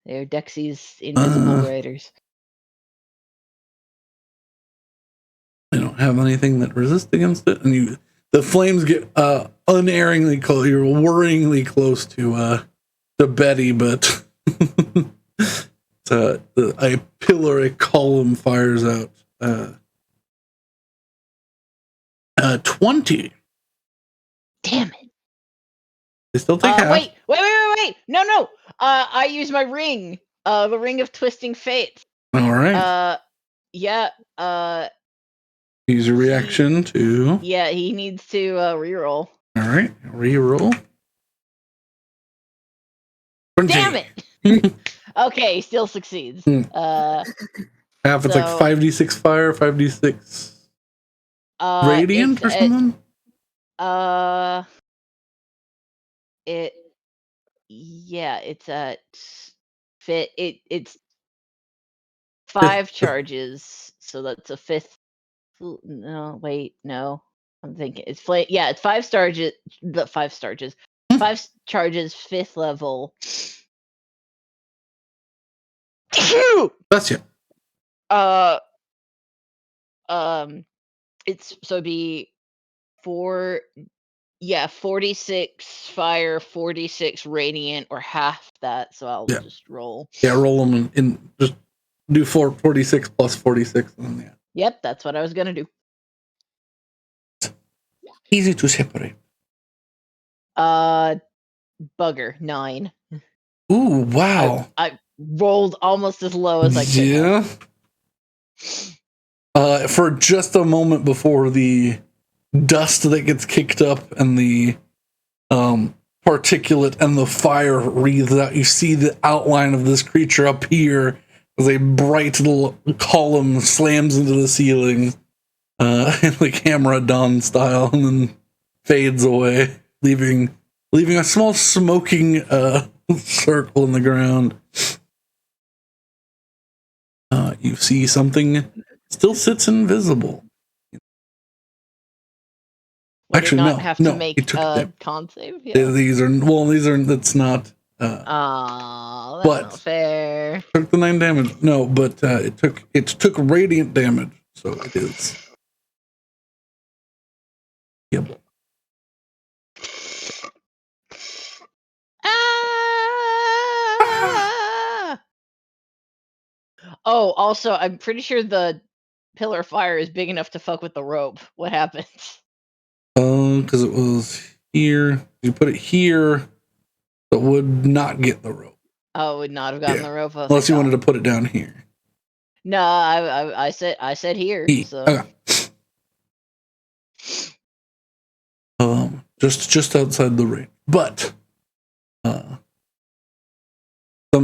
They're Dexy's invisible writers. I don't have anything that resists against it, and the flames get unerringly close. You're worryingly close to Betty, but a pillar, a column fires out 20. Damn it! They still take half. Wait! No! I use my ring. The ring of twisting fates. All right. Yeah. Use your reaction to. Yeah, he needs to reroll. All right, reroll. Damn it! Okay, still succeeds. Half. It's like 5d6 fire, 5d6 radiant or something. It's at fit. It's 5 charges, so that's a fifth. No, wait, no. I'm thinking it's it's 5 charges. The 5 charges. 5 charges, 5th level. That's you. It's so it'd be 46 fire, 46 radiant, or half that. So I'll just roll. Yeah, roll them in. Just do 46 plus 46. And yeah. Yep, that's what I was gonna do. Easy to separate. Bugger 9. Ooh, wow! I rolled almost as low as I could. Yeah. For just a moment before the dust that gets kicked up and the particulate and the fire wreathes out, you see the outline of this creature up here as a bright little column slams into the ceiling, like Hammer Dawn style, and then fades away, leaving a small smoking circle in the ground. You see something still sits invisible. Actually, no. Have to make a con save. Yeah. These are. That's not. That's not fair. Took the 9 damage. No, but it took radiant damage, so it is. Yep. Oh, also, I'm pretty sure the pillar of fire is big enough to fuck with the rope. What happens? Because it was here. You put it here, it would not get the rope. Oh, it would not have gotten the rope. Unless you wanted to put it down here. No, I said here. So. Okay. Just outside the ring, but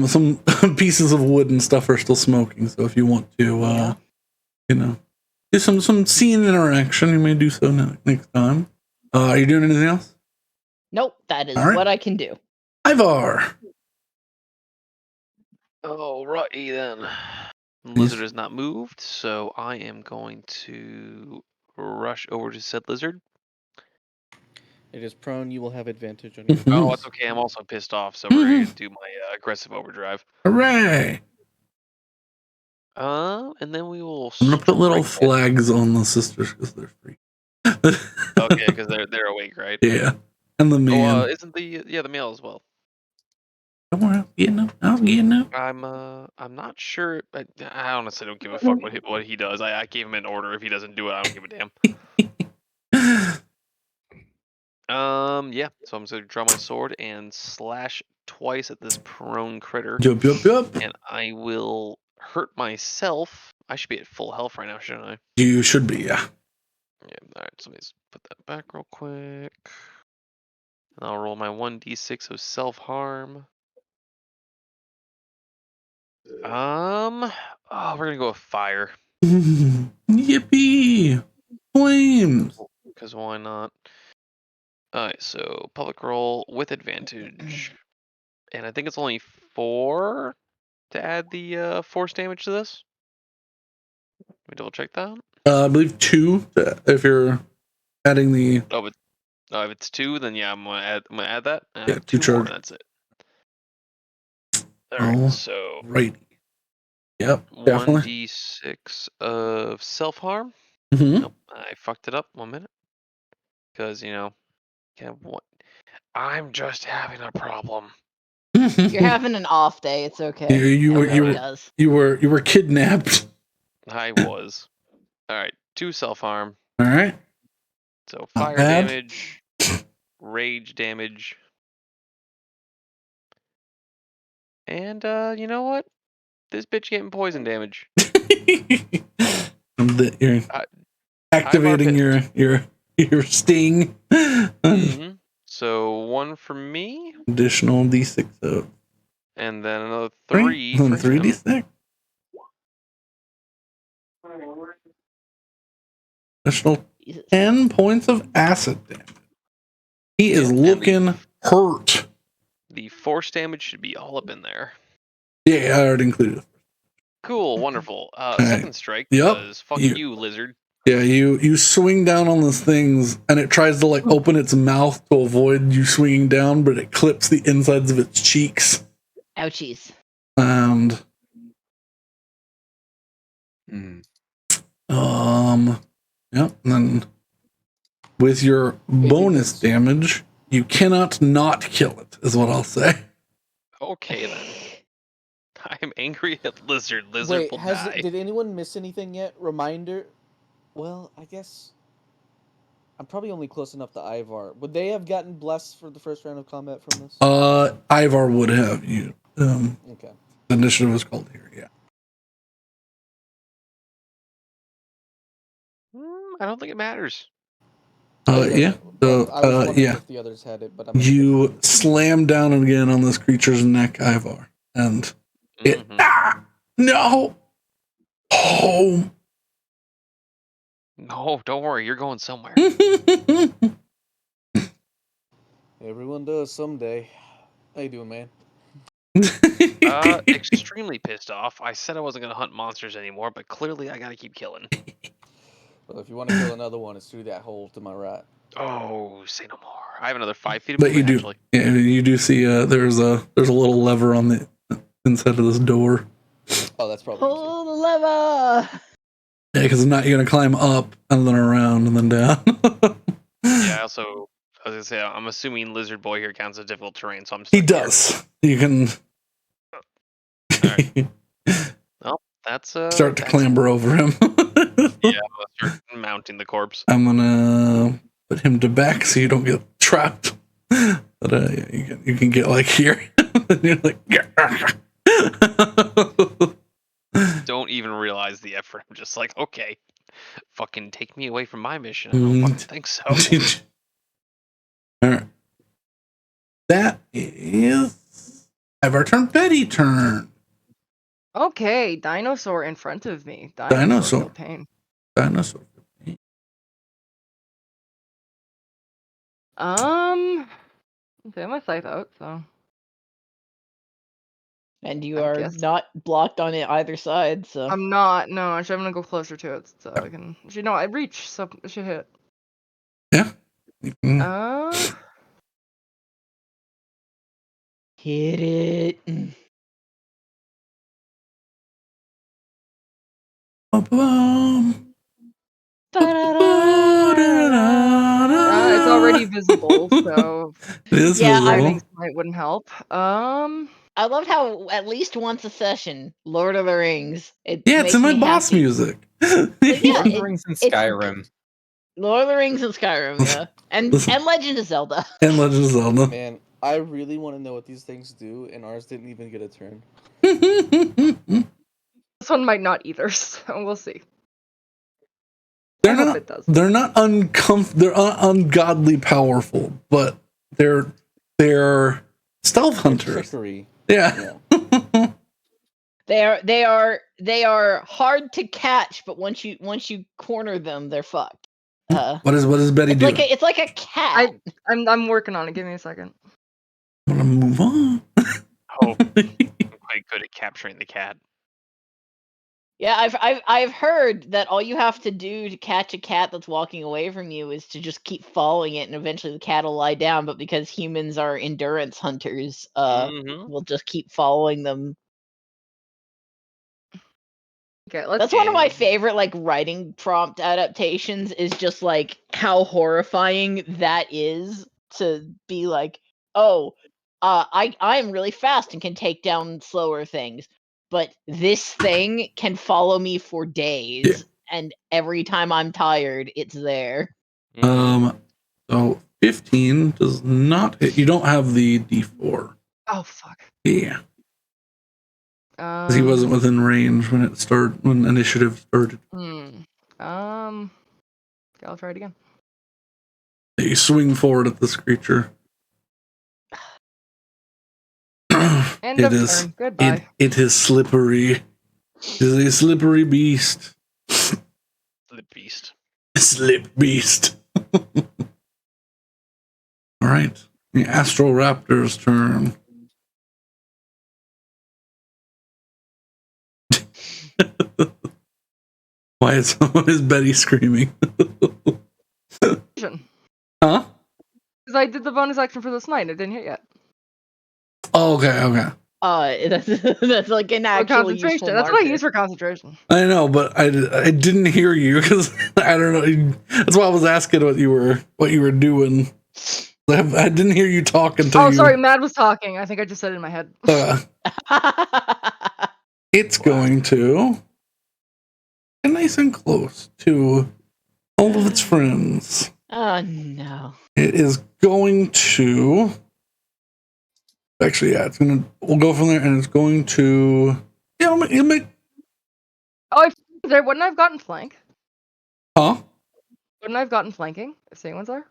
some pieces of wood and stuff are still smoking. So if you want to, do some scene interaction, you may do so next time. Are you doing anything else? Nope, that is what I can do. Ivar. Alrighty then. Lizard is not moved, so I am going to rush over to said lizard. It is prone. You will have advantage on your. Oh, it's okay. I'm also pissed off, so we're going to do my aggressive overdrive. Hooray! And then we will. I'm gonna put little flags on the sisters because they're free. Okay, because they're awake, right? Yeah, and the man. Isn't the male as well? Don't worry, I was getting up. I'm not sure. I honestly don't give a fuck what he does. I gave him an order. If he doesn't do it, I don't give a damn. Yeah. So I'm just gonna draw my sword and slash twice at this prone critter. Yup. And I will hurt myself. I should be at full health right now, shouldn't I? You should be, yeah. Yeah, alright, so let me just put that back real quick. And I'll roll my 1d6 of self-harm. Oh, we're gonna go with fire. Yippee! Flames! Because why not? Alright, so public roll with advantage. And I think it's only 4 to add the force damage to this. Let me double check that. I believe 2 if you're adding the. Oh, but if it's 2, then yeah, I'm gonna add that. Yeah, 2 2 more, charge. that's it. Alright, Oh, so right. Yep, definitely. 1d6 of self-harm. Mm-hmm. Nope, I fucked it up. 1 minute. Because, what? I'm just having a problem. You're having an off day. It's okay. You Everybody does. were kidnapped. I was. Alright, 2 self-harm. All right. So Not fire bad. damage, rage damage. And you know what? This bitch getting poison damage. You're activating Ivar your sting. Mm-hmm. So 1 for me, Additional d6 of and then another 3 3 for him. 3d6. Additional Jesus. 10 points of acid damage. He is Yep, and looking hurt. The force damage should be all up in there. Yeah, I already included it. Cool, wonderful. right. Second strike, Yep. because fuck You- you, lizard. Yeah, you swing down on those things, and it tries to like open its mouth to avoid you swinging down, but it clips the insides of its cheeks. Ouchies. And yep. And then with your bonus damage, you cannot not kill it. Is what I'll say. Okay then. I am angry at lizard. Lizard will die. Did anyone miss anything yet? Reminder. Well, I guess I'm probably only close enough to Ivar. Would they have gotten blessed for the first round of combat from this? Ivar would have you. Okay. The initiative is called here. Yeah. I don't think it matters. Yeah. So I was wondering yeah. if the others had it, but You slam down again on this creature's neck, Ivar, and it. No. Oh. No, don't worry. You're going somewhere. Everyone does someday. How you doing, man? Extremely pissed off. I said I wasn't gonna hunt monsters anymore, but clearly I gotta keep killing. Well, if you want to kill another one, it's through that hole to my right. Oh, say no more. I have another 5 feet of But movement, you do, actually. yeah, you do see there's a little lever on the inside of this door. Oh, that's probably Pull the lever. Yeah, because not you're gonna climb up and then around and then down. Yeah. Also, I was gonna say I'm assuming Lizard Boy here counts as difficult terrain, so I'm. He does. You can. Right. Well, that's start to clamber over him. Yeah, I'll start mounting the corpse. I'm gonna put him to back so you don't get trapped. But yeah, you can get like here. And you're like, Don't even realize the effort. I'm just like, okay, fucking take me away from my mission. I don't fucking think so. All right. That is Ivar turn. Betty turn. Okay, dinosaur in front of me. Dinosaur. Feel pain. Dinosaur. Okay, my scythe out, so. And you I are guess. not blocked on it either side, so. I'm not. No, actually, I'm gonna go closer to it so I can. Actually, no, I reach, so it should hit. Yeah. Hit it. It's already visible, so. It is Yeah, Might wouldn't help. I love how at least once a session, Lord of the Rings. It's in my boss music. Yeah, Lord of the Rings and it's- Skyrim. Lord of the Rings and Skyrim, yeah, and Legend of Zelda. And Legend of Zelda. Man, I really want to know what these things do, and ours didn't even get a turn. This one might not either, so we'll see. They're I hope not. it does. They're not They're ungodly powerful, but they're stealth hunters. Trickery. Yeah. They are hard to catch, but once you corner them, they're fucked. What does Betty do? It's like a cat. I'm working on it. Give me a second. I'm gonna move on. Oh, I'm quite good at capturing the cat. Yeah, I've heard that all you have to do to catch a cat that's walking away from you is to just keep following it, and eventually the cat will lie down. But because humans are endurance hunters, we'll just keep following them. Okay, let's. That's one of my favorite like writing prompt adaptations. Is just like how horrifying that is to be like, oh, I'm really fast and can take down slower things, but this thing can follow me for days, and every time I'm tired, it's there. So 15 does not hit. You don't have the D4. Oh fuck. Yeah. Because he wasn't within range when initiative started. Okay, I'll try it again. You swing forward at this creature. End of turn. Goodbye. It is slippery. It is a slippery beast. Slip beast. Slip beast. All right. The Astral Raptor's turn. Why is Betty screaming? Huh? Because I did the bonus action for this night. It didn't hit yet. Oh, okay. That's like an actual useful concentration. That's what I use for concentration. I know, but I didn't hear you because I don't know. That's why I was asking what you were doing. I didn't hear you talk until sorry, Mad was talking. I think I just said it in my head. It's going to get nice and close to all of its friends. Oh no! It is going to. Actually, yeah, we'll go from there, and it's going to. Yeah, it'll make. Oh, if there wouldn't I have gotten flank? Huh? Wouldn't I have gotten flanking if Sanguine's there?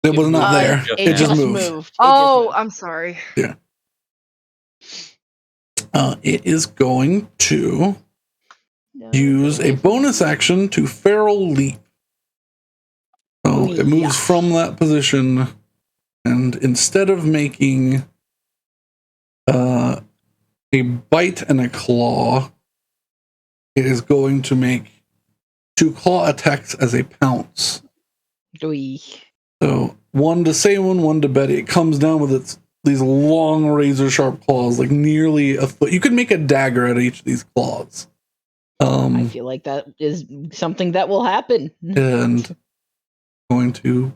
It was not there. It just moved. I'm sorry. Yeah. It is going to use a bonus action to feral leap. So it moves from that position, and instead of making a bite and a claw, it is going to make 2 claw attacks as a pounce. So one to Saywin, one to Betty. It comes down with these long razor sharp claws, like nearly a foot. You could make a dagger out of each of these claws. I feel like that is something that will happen. And going to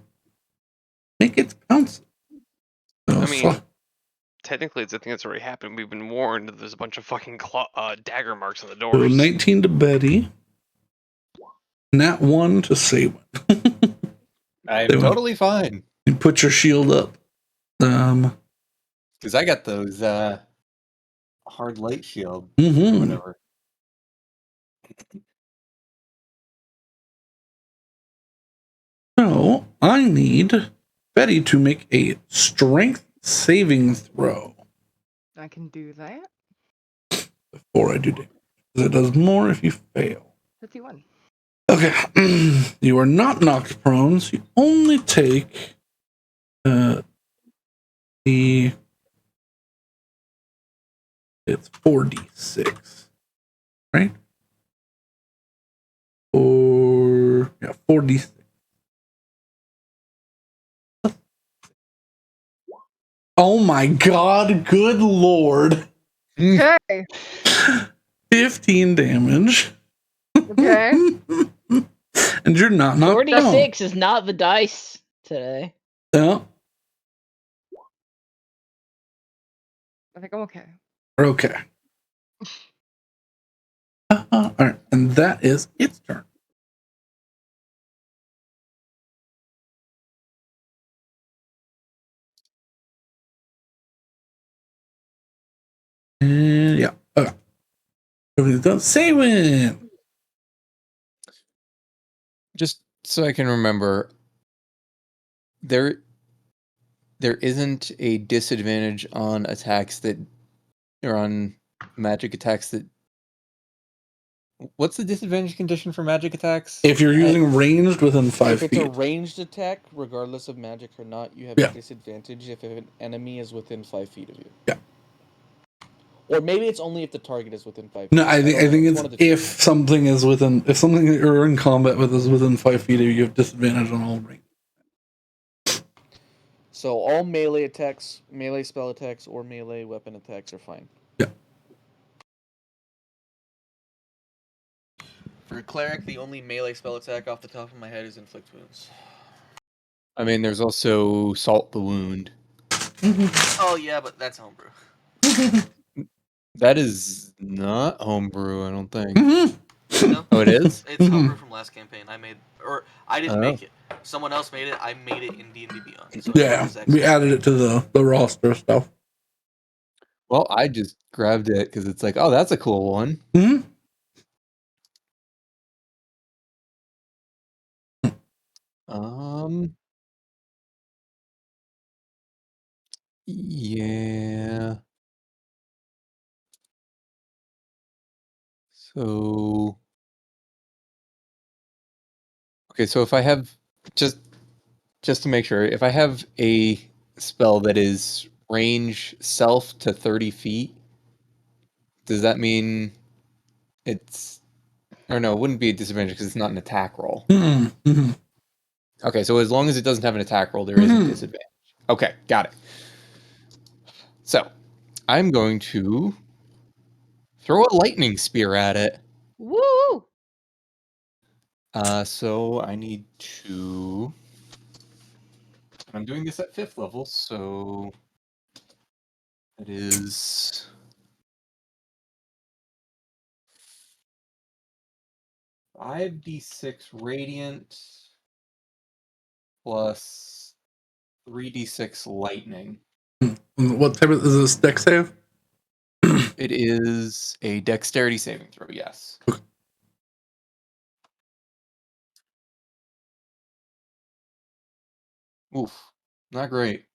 make its pounce. So, I mean, technically it's a thing that's already happened. We've been warned that there's a bunch of fucking dagger marks on the doors. So 19 to Betty. Nat 1 to Saywin. I'm totally fine. And put your shield up. Because I got those hard light shield or whatever. So I need Betty to make a strength saving throw. I can do that. Before I do damage. Because it does more if you fail. 51. Okay. You are not knocked prone, so you only take it's 4d6. Right? 4d6. Oh my god, good lord. Okay. 15 damage. Okay. And you're not knocked 46 is not the dice today. Yeah. I think I'm okay. Okay. All right, and that is its turn. Everything's done. Say when. Just so I can remember, there isn't a disadvantage on attacks that, or on magic attacks that. What's the disadvantage condition for magic attacks? If you're using ranged within 5 If it's feet. a ranged attack, regardless of magic or not, you have Yeah. a disadvantage if an enemy is within 5 feet of you. Yeah. Or maybe it's only if the target is within 5 feet. No, I think one it's of the two. if something you're in combat with is within 5 feet of you, you have disadvantage on all range. So all melee attacks, melee spell attacks, or melee weapon attacks are fine. Yeah. For a cleric, the only melee spell attack off the top of my head is inflict wounds. I mean, there's also salt the wound. Oh yeah, but that's homebrew. That is not homebrew, I don't think. No? Oh, it is? It's homebrew from last campaign. I didn't Oh. make it. Someone else made it. I made it in D&D Beyond. So Yeah, it's we excellent. added it to the roster stuff. Well, I just grabbed it because it's like, oh, that's a cool one. Mm-hmm. Yeah. So, okay, so if I have just to make sure, if I have a spell that is range self to 30 feet, does that mean it's, or no, it wouldn't be a disadvantage because it's not an attack roll. Mm-hmm. Okay, so as long as it doesn't have an attack roll, there is a disadvantage. Okay, got it. So, I'm going to throw a lightning spear at it. Woo! So I need to. I'm doing this at 5th level, so it is 5d6 radiant plus 3d6 lightning. What type of is this dex save? It is a dexterity saving throw, yes. Oof, not great.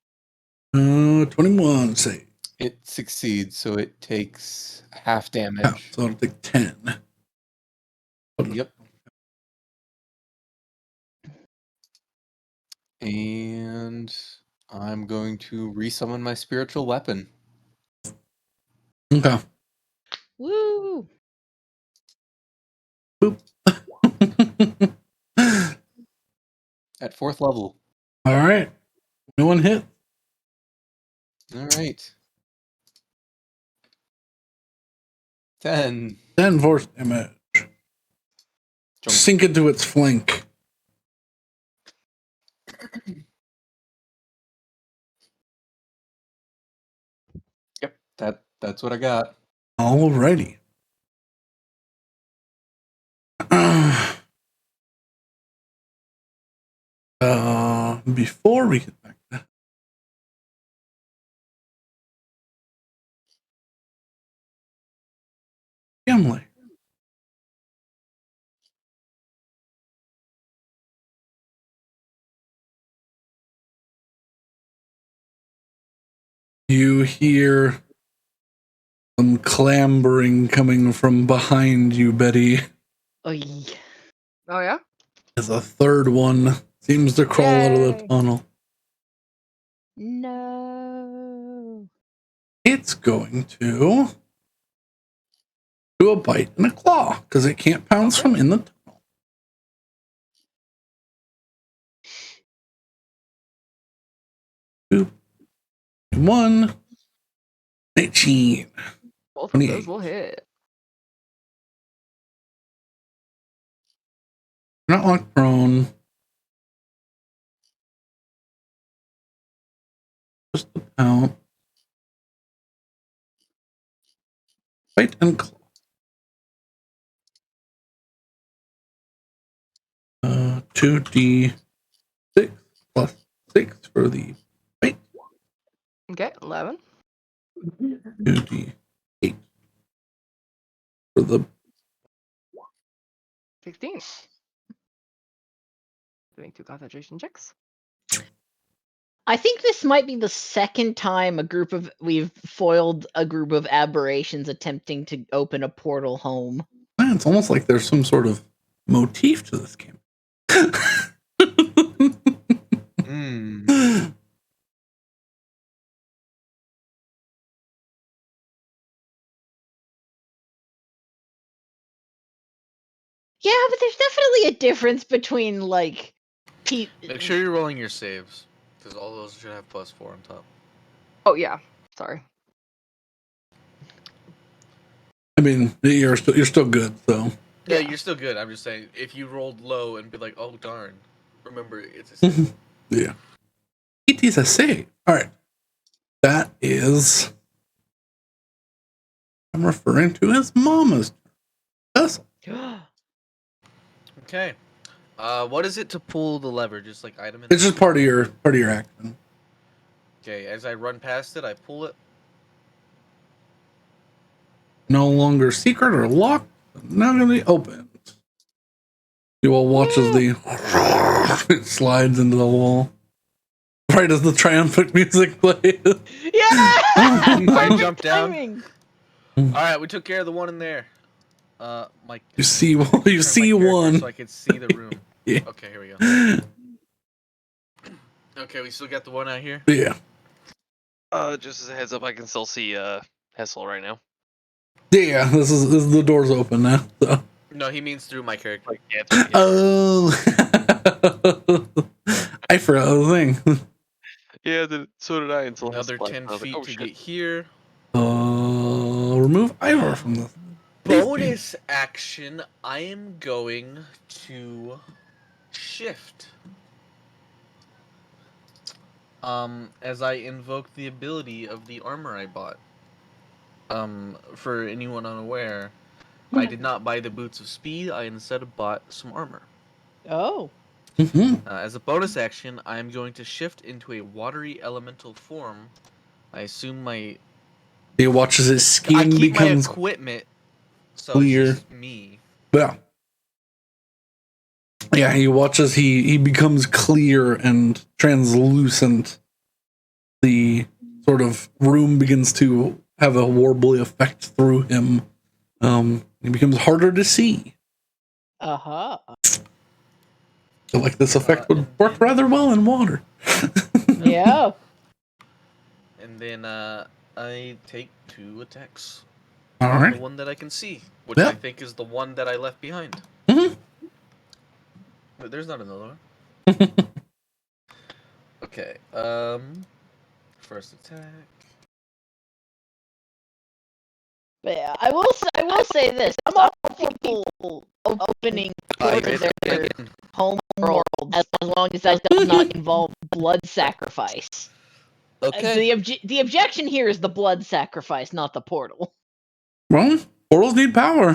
21 save. It succeeds, so it takes half Yeah, damage. so it'll take 10. Yep. And I'm going to resummon my spiritual weapon. Okay. Woo! Boop. At 4th level. All right. No one hit. All right. 10. 10 force damage. Jump. Sink into its flank. Yep, that's what I got. Alrighty. Before we get back to family. You hear some clambering coming from behind you, Betty. Oh yeah? As a third one seems to crawl out of the Yay. tunnel. no! It's going to do a bite and a claw because it can't pounce from in the tunnel. Boop. 1, 19. Both of 28. those will hit. Not locked prone. Just the pound. Bite and claw. 2d6 plus 6 for the bite. Okay, 11. 2d8 for the 16. Doing 2 concentration checks. I think this might be the second time we've foiled a group of aberrations attempting to open a portal home. Man, it's almost like there's some sort of motif to this game. Yeah, but there's definitely a difference between like Make sure you're rolling your saves, because all those should have +4 on top. Oh yeah, sorry. I mean, you're still good, so. Yeah, you're still good. I'm just saying, if you rolled low and be like, oh darn, remember it's a save. Yeah. It is a save. All right. That is. I'm referring to as Mama's vessel. Okay. What is it to pull the lever? Just like item. It's just part of your action. Okay. As I run past it, I pull it. No longer secret or locked. Now going to be opened. You all watch as it slides into the wall. Right as the triumphant music plays. Yeah! I jump down. Timing. All right, we took care of the one in there. Mike. You see one. So I could see the room. Yeah. Okay, here we go. Okay, we still got the one out here. Yeah. Just as a heads up, I can still see Hessel right now. Yeah, this is the door's open now. So. No, he means through my character. Like, yeah, Oh. I forgot the thing. Yeah, so did I until Another 10 feet to get here. Remove Ivor from this. Bonus action, I am going to shift. As I invoke the ability of the armor I bought. For anyone unaware, I did not buy the boots of speed, I instead bought some armor. Oh. Mm-hmm. As a bonus action, I am going to shift into a watery elemental form. I assume my... He watches his skin becomes my equipment, so clear. it's just me. Yeah. Yeah, he watches he becomes clear and translucent. The sort of room begins to have a warbly effect through him. He becomes harder to see. Uh-huh. So like this effect would work rather well in water. Yeah. And then I take 2 attacks. All right. The one that I can see, which Yeah. I think is the one that I left behind. Mm-hmm. But there's not another one. Okay. First attack. But yeah, I will say this. I'm all for people opening doors of their home world as long as that does not involve blood sacrifice. Okay. The objection here is the blood sacrifice, not the portal. Well, portals need power.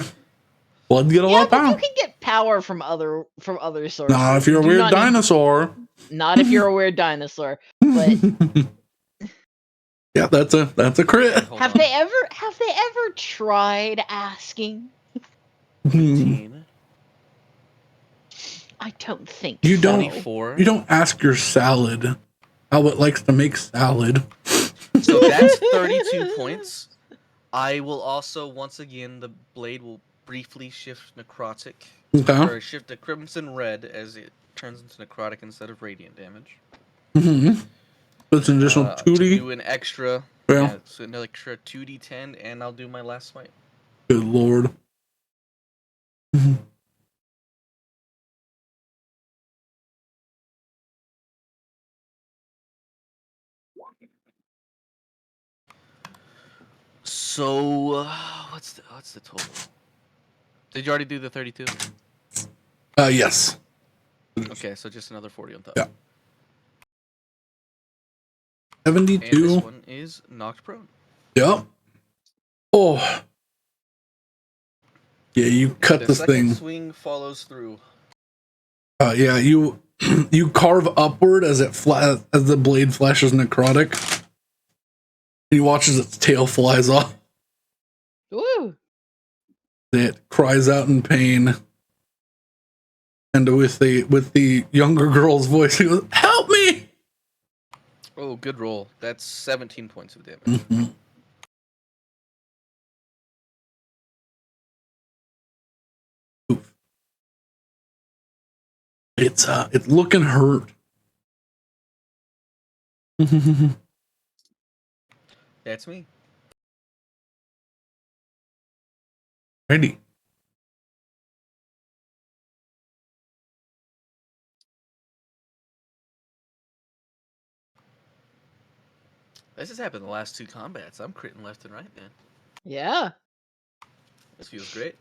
Blood get a lot of but power. you can get power from other sources. Nah, if you're a weird dinosaur. Not if you're a weird dinosaur. But yeah, that's a crit. Have they ever tried asking? 15. I don't think You so. don't. 24. You don't ask your salad how it likes to make salad. So that's 32 points. I will also, once again, the blade will briefly shift necrotic. Okay. Or shift to crimson red as it turns into necrotic instead of radiant damage. Mm-hmm. That's an additional 2D. Do an extra. Yeah. So an extra 2d10, and I'll do my last smite. Good lord. Mm-hmm. So, what's the total? Did you already do the 32? Yes. Okay, so just another 40 on top. Yeah. And 72. this one is knocked prone. Yep. Oh. Yeah, you cut The this second thing. swing follows through. Yeah, you carve upward as as the blade flashes necrotic. And you watch as its tail flies off. Woo! It cries out in pain. And with the younger girl's voice, he goes, "Help me!" Oh, good roll. That's 17 points of damage. Mm-hmm. It's looking hurt. That's me. Ready. This has happened in the last 2 combats. I'm critting left and right, man. Yeah. This feels great.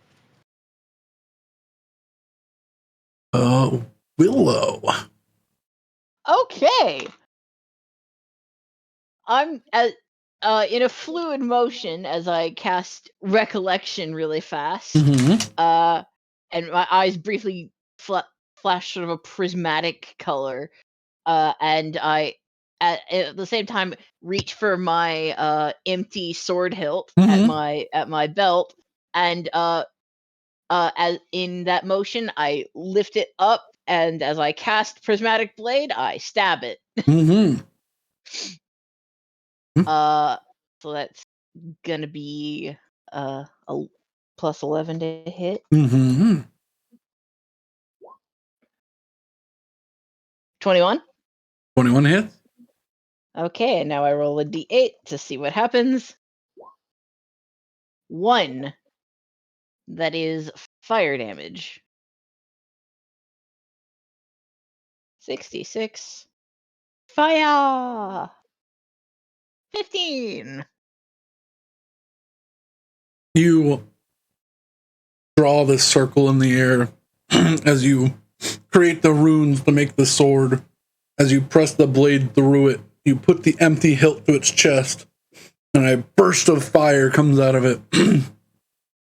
Willow. Okay. I'm in a fluid motion as I cast recollection really fast. Mm-hmm. And my eyes briefly flash sort of a prismatic color. And I at the same time reach for my empty sword hilt Mhm. at my belt, and as in that motion I lift it up, and as I cast prismatic blade I stab it. Mm-hmm. So that's gonna be a plus 11 to hit. Mm-hmm. 21. 21 hits. Okay, and now I roll a d8 to see what happens. 1. That is fire damage. 66. Fire! 15. You draw this circle in the air as you create the runes to make the sword. As you press the blade through it, you put the empty hilt to its chest, and a burst of fire comes out of it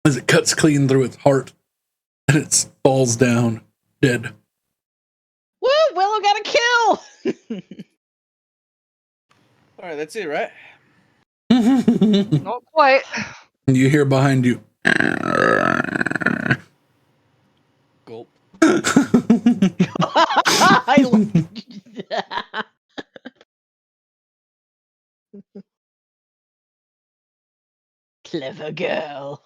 as it cuts clean through its heart, and it falls down dead. Woo! Willow got a kill! Alright, that's it, right? Not quite. You hear behind you. Gulp. Clever girl.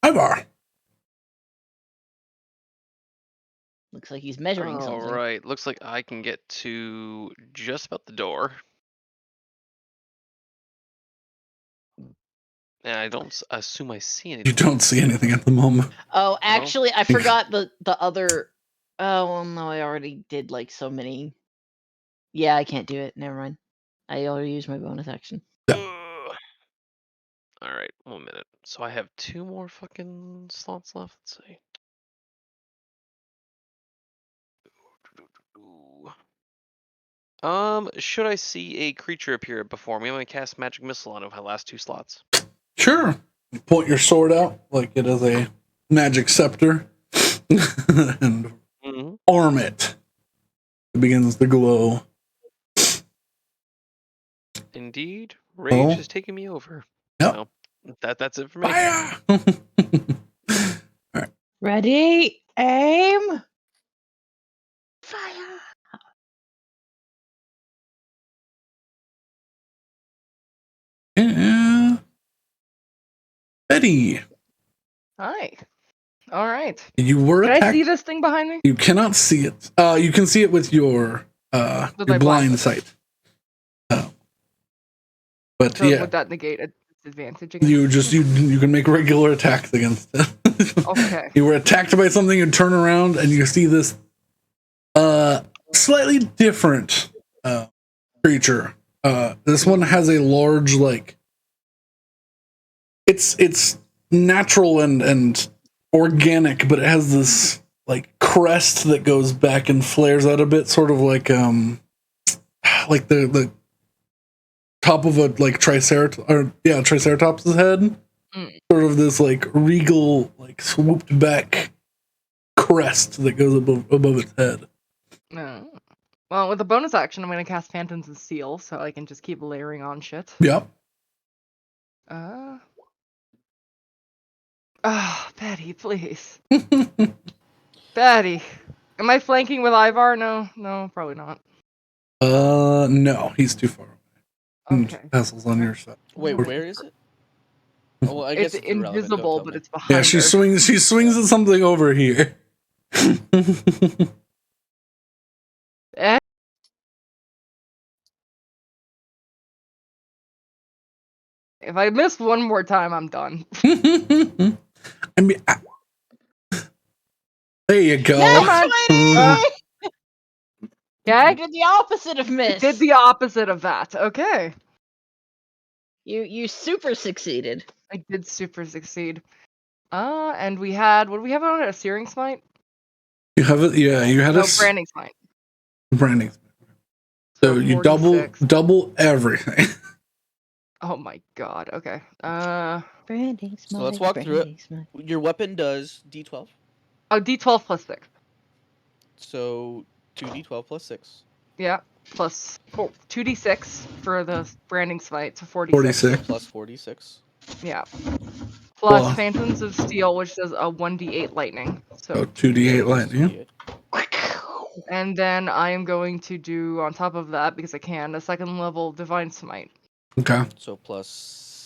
Ivar. Looks like he's measuring All something. right, looks like I can get to just about the door. And I don't assume I see anything. You don't see anything at the moment. Oh, actually, I forgot the other. Oh, well, no, I already did like so many. Yeah, I can't do it. Never mind. I already used my bonus action. All right, 1 minute. So I have 2 more fucking slots left. Let's see. Should I see a creature appear before me? I'm gonna cast magic missile on it with my last 2 slots. Sure. You point your sword out like it is a magic scepter and arm it. It begins to glow. Indeed, rage Oh. has taken me over. Yep. No, that's it for me. Fire! Ready, aim, fire! Yeah. Betty, Hi. All right. you were Can attacked. I see this thing behind me? You cannot see it. You can see it with your With my blind blind sight. But So yeah, would that negate a disadvantage against you just you can make regular attacks against it. Okay. You were attacked by something, you turn around and you see this slightly different creature. This one has a large, like, it's natural and organic, but it has this like crest that goes back and flares out a bit, sort of like the top of a like triceratops' head. Sort of this like regal, like swooped back crest that goes above its head. No. Well, with a bonus action, I'm gonna cast Phantoms of Steel, so I can just keep layering on shit. Yep. Betty, please. Betty. Am I flanking with Ivar? No, probably not. No, he's too far away. Okay. Castle's on your side. Wait, Okay. where is it? Oh, well, I guess It's it's irrelevant. Don't invisible, tell but me. it's behind Yeah, she her. swings. She swings at something over here. Eh? If I miss one more time, I'm done. I mean, there you go. That's 20! Okay? You did the opposite of miss. Did the opposite of that. Okay. You super succeeded. I did super succeed. And we had, what do we have on it? A Searing Smite? You have it. Yeah, you had No, a Branding Smite. branding. So you 46. double everything. Oh my god, okay. Branding smite. So let's walk through it. Your weapon does D12. Oh, D12 plus 6. So 2D12 plus 6. Yeah, plus 2d6 for the Branding Smite, so 46. 46. So plus 46. Yeah. Plus Plus. Phantoms of Steel, which does a 1d8 lightning. So Oh, 2d8 lightning. And then I am going to do, on top of that, because I can, a second level Divine Smite. Okay. So plus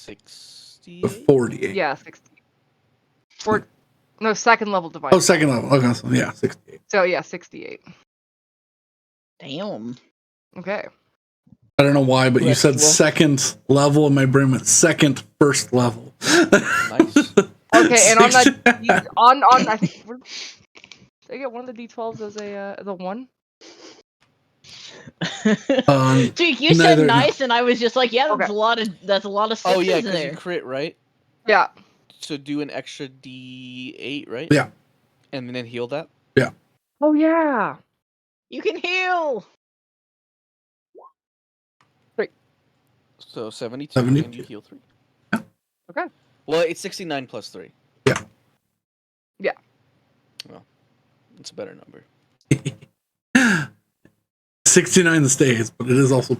60. 48. Yeah, 60. No, second level Divine Oh, second level. Okay, so yeah, 68. So yeah, 68. Damn. Okay. I don't know why, but you said Well. second level, and my brain went second, first level. Nice. Okay, and on that, I think, did I get one of the D12s as a 1? Dude, you said neither- nice, and I was just like, yeah, that's Okay. a lot of sixes Oh yeah, because there. you crit, right? Yeah. So do an extra D8, right? Yeah. And then heal that. Oh yeah. You can heal. So 72, 72. and you heal 3. Okay. Well, it's 69 plus 3. Yeah. Yeah. Well, it's a better number. 69 stays, but it is also.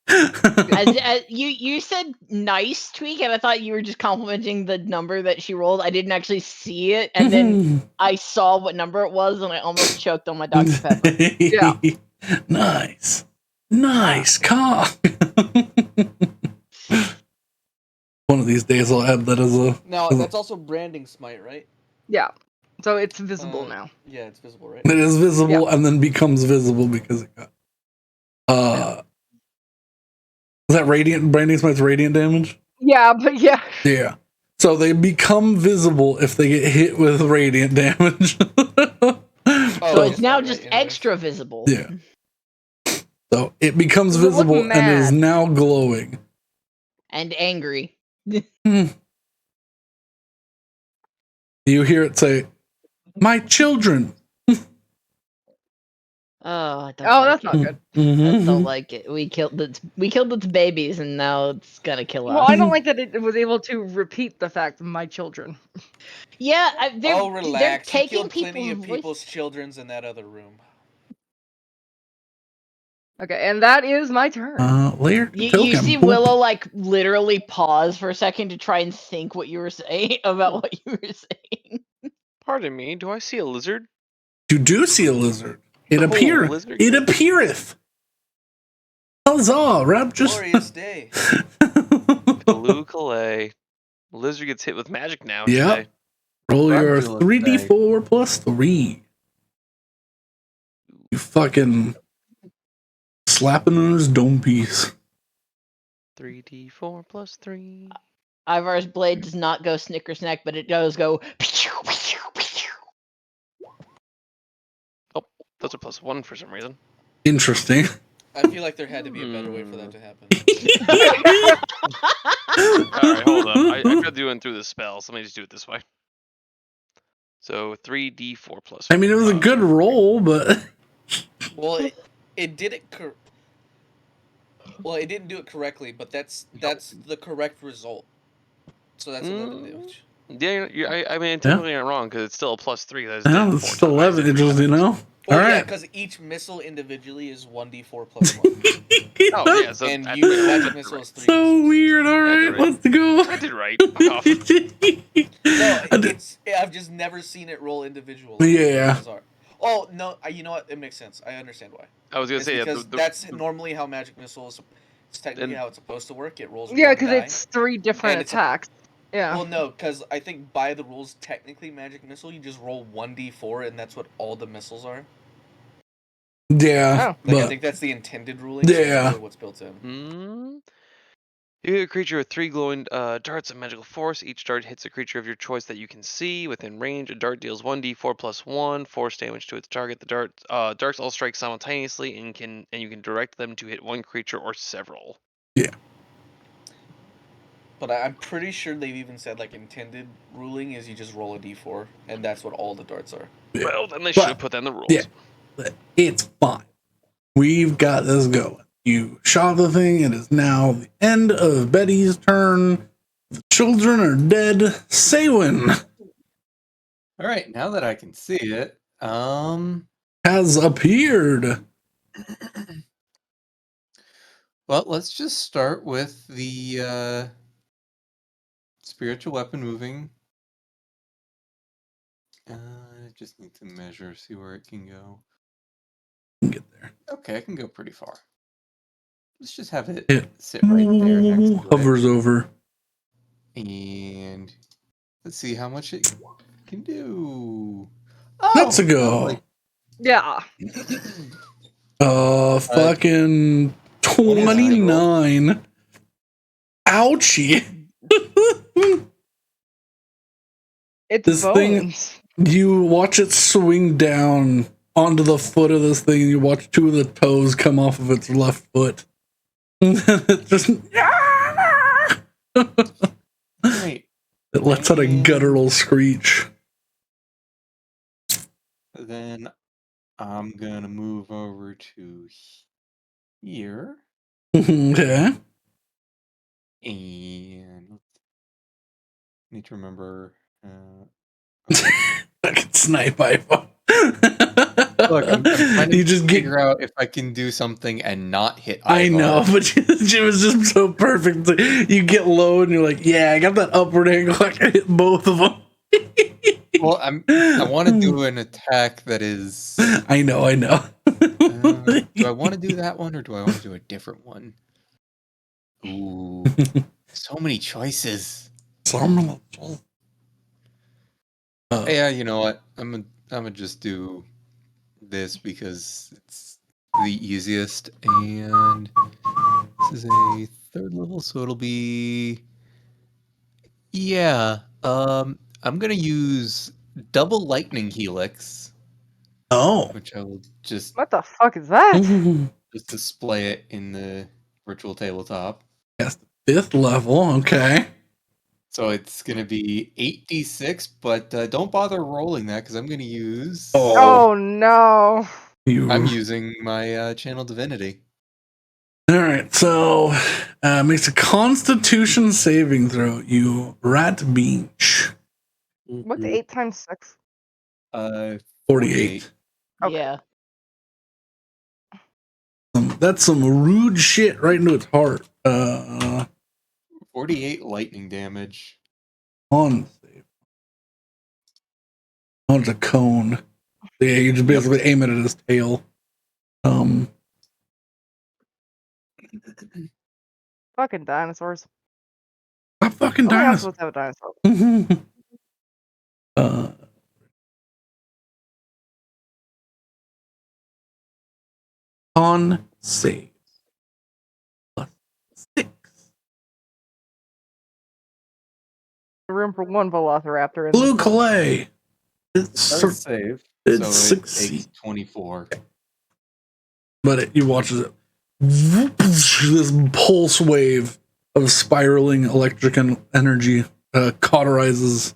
As you said nice, Tweak, and I thought you were just complimenting the number that she rolled. I didn't actually see it, and then I saw what number it was, and I almost choked on my Dr. Pepper. Yeah. Nice cock. One of these days I'll add that as a. Now, that's also branding smite, right? Yeah. So it's visible now. Yeah, it's visible, right? It is visible and then becomes visible because it got. Is that radiant? Branding Smite's radiant damage? Yeah, but yeah. Yeah. So they become visible if they get hit with radiant damage. So it's now just extra visible. Yeah. So it becomes Does it look visible and it is mad? now glowing. And angry. You hear it say, "My children." Oh, I don't Oh, like that's it. not good. I Mhm. don't like it. We killed its babies, and now it's gonna kill us. Well, I don't like that it was able to repeat the fact of my children. Yeah, they're Oh, relax. They're You taking killed plenty of people's people's children's in that other room. Okay, and that is my turn. Layer You token. see Willow like literally pause for a second to try and think what you were saying about what you were saying. Pardon me, do I see a lizard? You do see a lizard. It Oh, appeareth. lizard. It appeareth. Huzzah! Rap just. Glorious day. Blue Calais. Lizard gets hit with magic now Yep. today. Roll your Fabulous 3d4 plus 3. You fucking slapping on his dome piece. 3d4 plus 3. Ivar's blade does not go snicker snack, but it does go. Oh, those are plus 1 for some reason. Interesting. I feel like there had to be a better way for that to happen. Alright, hold up. I could do it through the spell, so let me just do it this way. So 3d4 plus 4. I mean, it was a good roll, but. Well, it did it. Well, it didn't do it correctly, but that's the correct result. So that's 11 damage. Yeah, I mean, technically not wrong, because it's still a plus 3. That is Yeah, dead it's 4 still times. 11. It just, you know. Well, All yeah, right. because each missile individually is 1d4 plus 1. Oh yeah, so And I you did right, I magic did missile right. is 3 So missiles. weird. All I did right, right. let's go. I did right. Fuck off. No, I did- it's I've just never seen it roll individually. Yeah. It's bizarre. Oh no, you know what? It makes sense. I understand why. I was gonna It's say because that's normally how magic missiles. It's technically And- how it's supposed to work. It rolls Yeah, one because die. it's 3 different and it's a- attacks. Yeah. Well, no, because I think by the rules, technically magic missile, you just roll 1d4, and that's what all the missiles are. Yeah. Oh. Like But I think that's the intended ruling. So Yeah. that's really what's built in. You get a creature with 3 glowing darts of magical force. Each dart hits a creature of your choice that you can see within range. A dart deals 1d4 plus 1 force damage to its target. The darts all strike simultaneously and you can direct them to hit one creature or several. But I'm pretty sure they've even said like intended ruling is you just roll a d4, and that's what all the darts are. Yeah. Well, then they But- should have put that in the rules. yeah. But it's fine. We've got this going. You shot the thing. It is now the end of Betty's turn. The children are dead. Saywin All right, now that I can see it, has appeared. well, let's just start with the spiritual weapon moving. I just need to measure, see where it can go. Get there. Okay, I can go pretty far. Let's just have it It sit right there next to it. hovers over. And let's see how much it can do. Let's Oh, go. lovely. Yeah. Fucking 29. Ouchie. It's This thing- bones. You watch it swing down onto the foot of this thing. You watch 2 of the toes come off of its left foot. And then it just Great. it lets out a guttural screech. Then I'm gonna move over to here. Okay. And need to remember. I can snipe iPhone. Look, I'm trying to you just get. figure out if I can do something and not hit. I know, Ivar. but it was just so perfect. You get low and you're like, yeah, I got that upward angle. I can hit both of them. Well, I want to do an attack that is. I know. Do I want to do that one or do I want to do a different one? Ooh, so many choices. Yeah, you know what? I'm gonna just do this because it's the easiest, and this is a 3rd level, so it'll be. Yeah, I'm gonna use double lightning helix, Oh. which I will just What the fuck is that? display it in the virtual tabletop. That's the 5th level. Okay. So it's gonna be 8d6, but don't bother rolling that because I'm gonna use. Oh no. I'm using my channel divinity. All right, so makes a Constitution saving throw. You rat beach. What's 8 times 6? 48. Okay. Yeah. That's some rude shit right into its heart. 48 lightning damage. On save. Oh, it's a cone. Yeah, you just basically aim it at his tail. Fucking dinosaurs. A fucking Oh, I'm dinosaur. supposed to have a dinosaur. On save. +6. Room for 1 Velociraptor. In Blue this one. clay. It's Does save. it So it succeeds. takes 24. But you watch it. This pulse wave of spiraling electric energy cauterizes,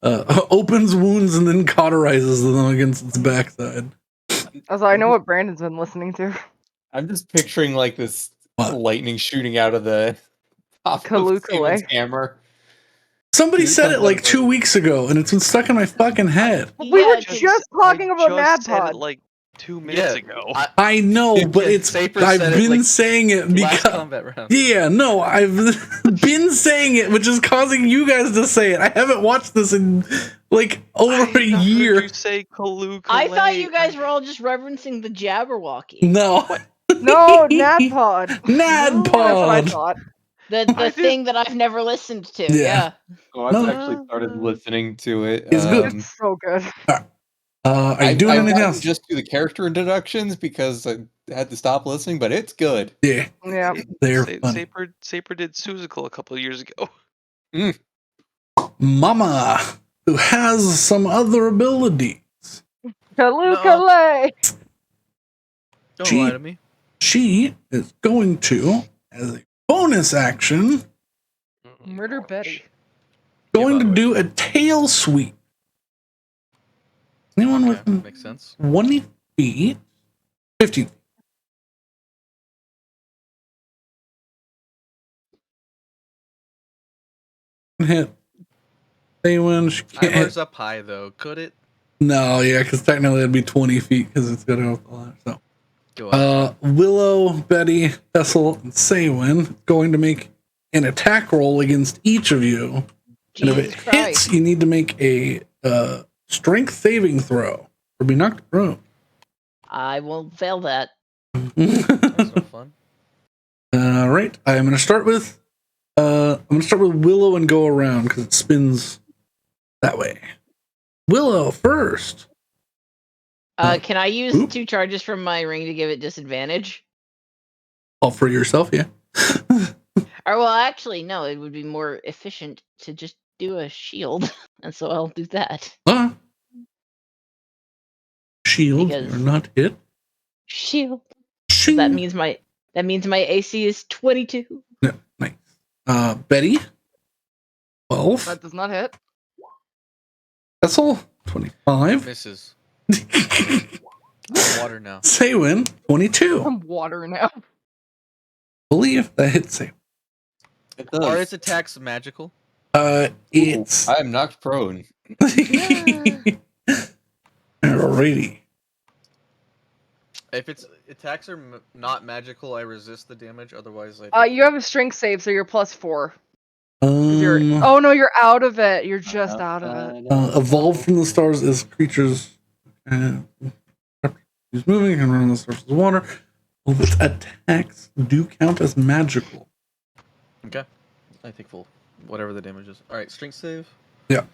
opens wounds and then cauterizes them against its backside. Also, I know what Brandon's been listening to. I'm just picturing like this What? lightning shooting out of the top of Kalukale. Steven's hammer. Somebody Dude, said it comes like over. 2 weeks ago, and it's been stuck in my fucking head. We Yeah, were it's- just talking about just Mad said it Pod. like 2 minutes Yeah, ago. I know, but Yeah, it's Saper I've said it, been like, saying it last because combat round. yeah, no, I've been saying it, which is causing you guys to say it. I haven't watched this in like over a I year. heard you say Kaloo I thought Kalay. you guys were all just reverencing the Jabberwocky. No, No, Nadpod. Nadpod. That's what I thought. The I did- thing that I've never listened to. Yeah. Yeah. Oh, I've No. actually started listening to it. It's good. It's so good. Are you doing I've anything gotten else? just to the character introductions because I had to stop listening, but it's good. Yeah, Yeah. they're funny. Saper did Suzical a couple of years ago. Mama, who has some other abilities. Kaloo. Don't She- lie to me. She is going to, as a bonus action, Murder Betty. going to by the way. do a tail sweep. Anyone Okay, within makes sense. 20 feet, 50 feet. Hit. They win. She can't Ivar's hit. up high though. Could it No, yeah, because technically it'd be 20 feet because it's got to go up the ladder. So, go up? Willow, Betty, Tessel, and Saywin going to make an attack roll against each of you. And if Jesus it Christ. hits, you need to make a strength saving throw or be knocked prone. I will fail that. That's no fun. All right, I'm gonna start with Willow and go around because it spins that way. Willow first. Can I use oop. 2 charges from my ring to give it disadvantage? All for yourself, yeah. Or well, actually, no. It would be more efficient to just do a shield, and so I'll do that. Shield, Because- you're not hit. Shield. Shing. That means my AC is 22. Yeah, nice. Betty, 12. That does not hit. Tessel, 25. Misses. I'm water now. Saywin, 22. I'm water now. Believe that hits Saywin. It Are does. its attacks magical? It's I am knocked prone. alrighty. If its attacks are not magical, I resist the damage. Otherwise, I. You have a strength save, so you're +4. 'Cause you're. Oh no, you're out of it. You're just out of it. Evolve from the stars as creatures. He's moving and running on the surface of water. All of its attacks do count as magical. Okay. I think full. Whatever the damage is. All right, strength save. Yeah.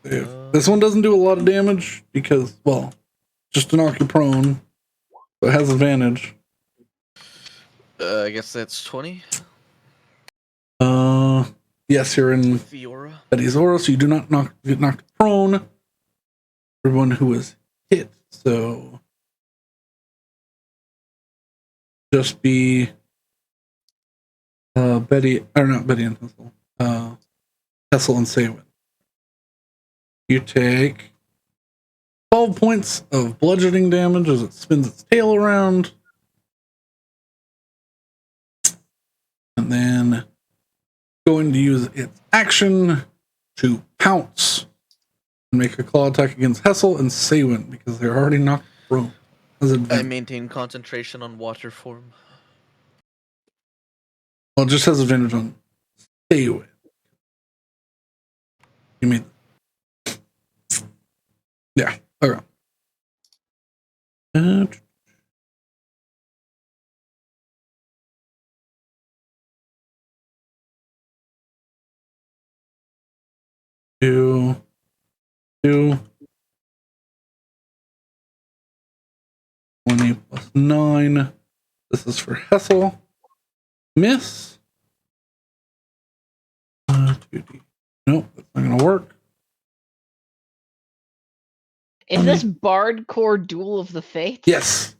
This one doesn't do a lot of damage because, well, just to knock you prone. So it has advantage. I guess that's 20. Yes, you're in The aura. Betty's aura, so you do not get knocked prone. Everyone who is hit, so just be Betty, or not Betty and Tessel. Tessel and Saywin. You take 12 points of bludgeoning damage as it spins its tail around. And then going to use its action to pounce and make a claw attack against Hessel and Saywin because they're already knocked prone. I maintain concentration on water form. Well, it just has advantage on Saywin. You mean? Yeah. Okay. Two. 20 plus 9. This is for Hessel. Miss. 2D. Nope, that's not going to work. Is this Bard Core Duel of the Fates? Yes.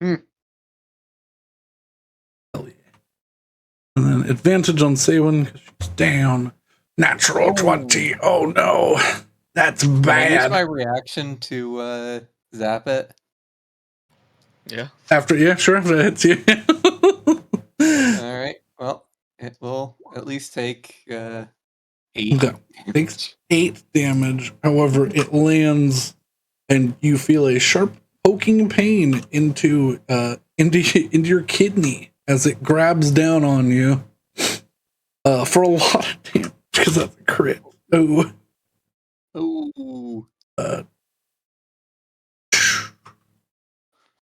Hell yeah. And then advantage on Saywin because she's down. Natural 20. Oh no. That's Can I use bad. my reaction to zap it? Yeah. After it hits you. Alright, well, it will at least take 8. Okay. Takes 8 damage. However, it lands and you feel a sharp poking pain into your kidney as it grabs down on you for a lot of damage because that's a crit. Oh. Ooh.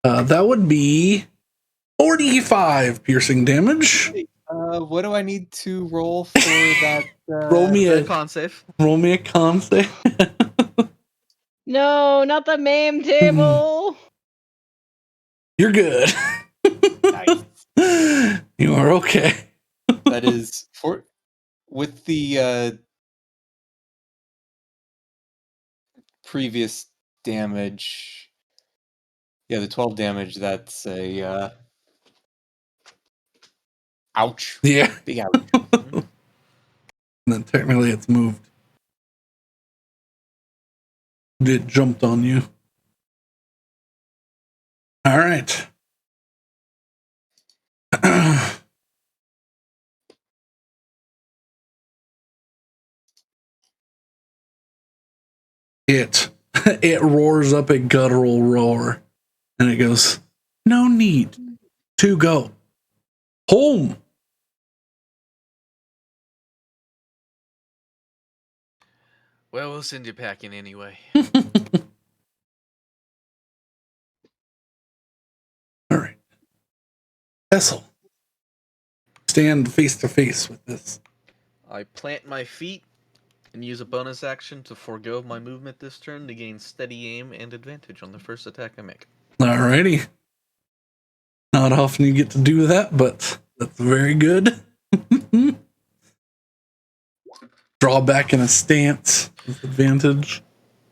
That would be 45 piercing damage. What do I need to roll for that? Roll me The a con save. roll me a con save. No, not the MAME table. You're good. Nice. You are okay. That is for with the previous damage. Yeah, the 12 damage. That's a ouch. Yeah. Big ouch. And then technically it's moved. It jumped on you. All right. It roars up a guttural roar and it goes, no need to go home. Well, we'll send you packing anyway. All right. Vessel. Stand face to face with this. I plant my feet and use a bonus action to forego my movement this turn to gain steady aim and advantage on the first attack I make. Alrighty. Not often you get to do that, but that's very good. Draw back in a stance with advantage.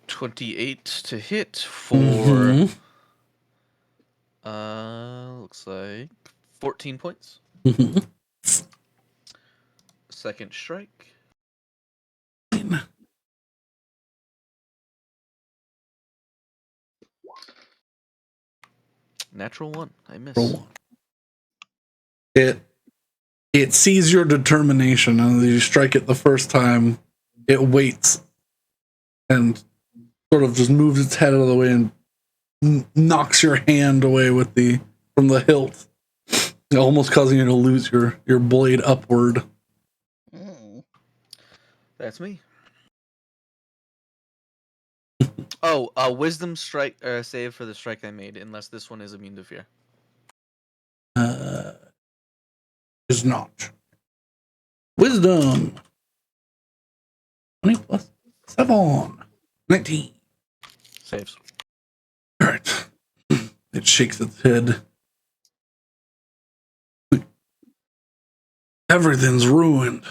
28 to hit for looks like 14 points. Second strike. Natural 1. I miss. Roll one. It sees your determination, and as you strike it the first time, it waits and sort of just moves its head out of the way and knocks your hand away from the hilt, almost causing you to lose your blade upward. That's me. Wisdom strike save for the strike I made, unless this one is immune to fear. Is not. Wisdom. 20 plus 7. 19. Saves. All right. It shakes its head. Everything's ruined.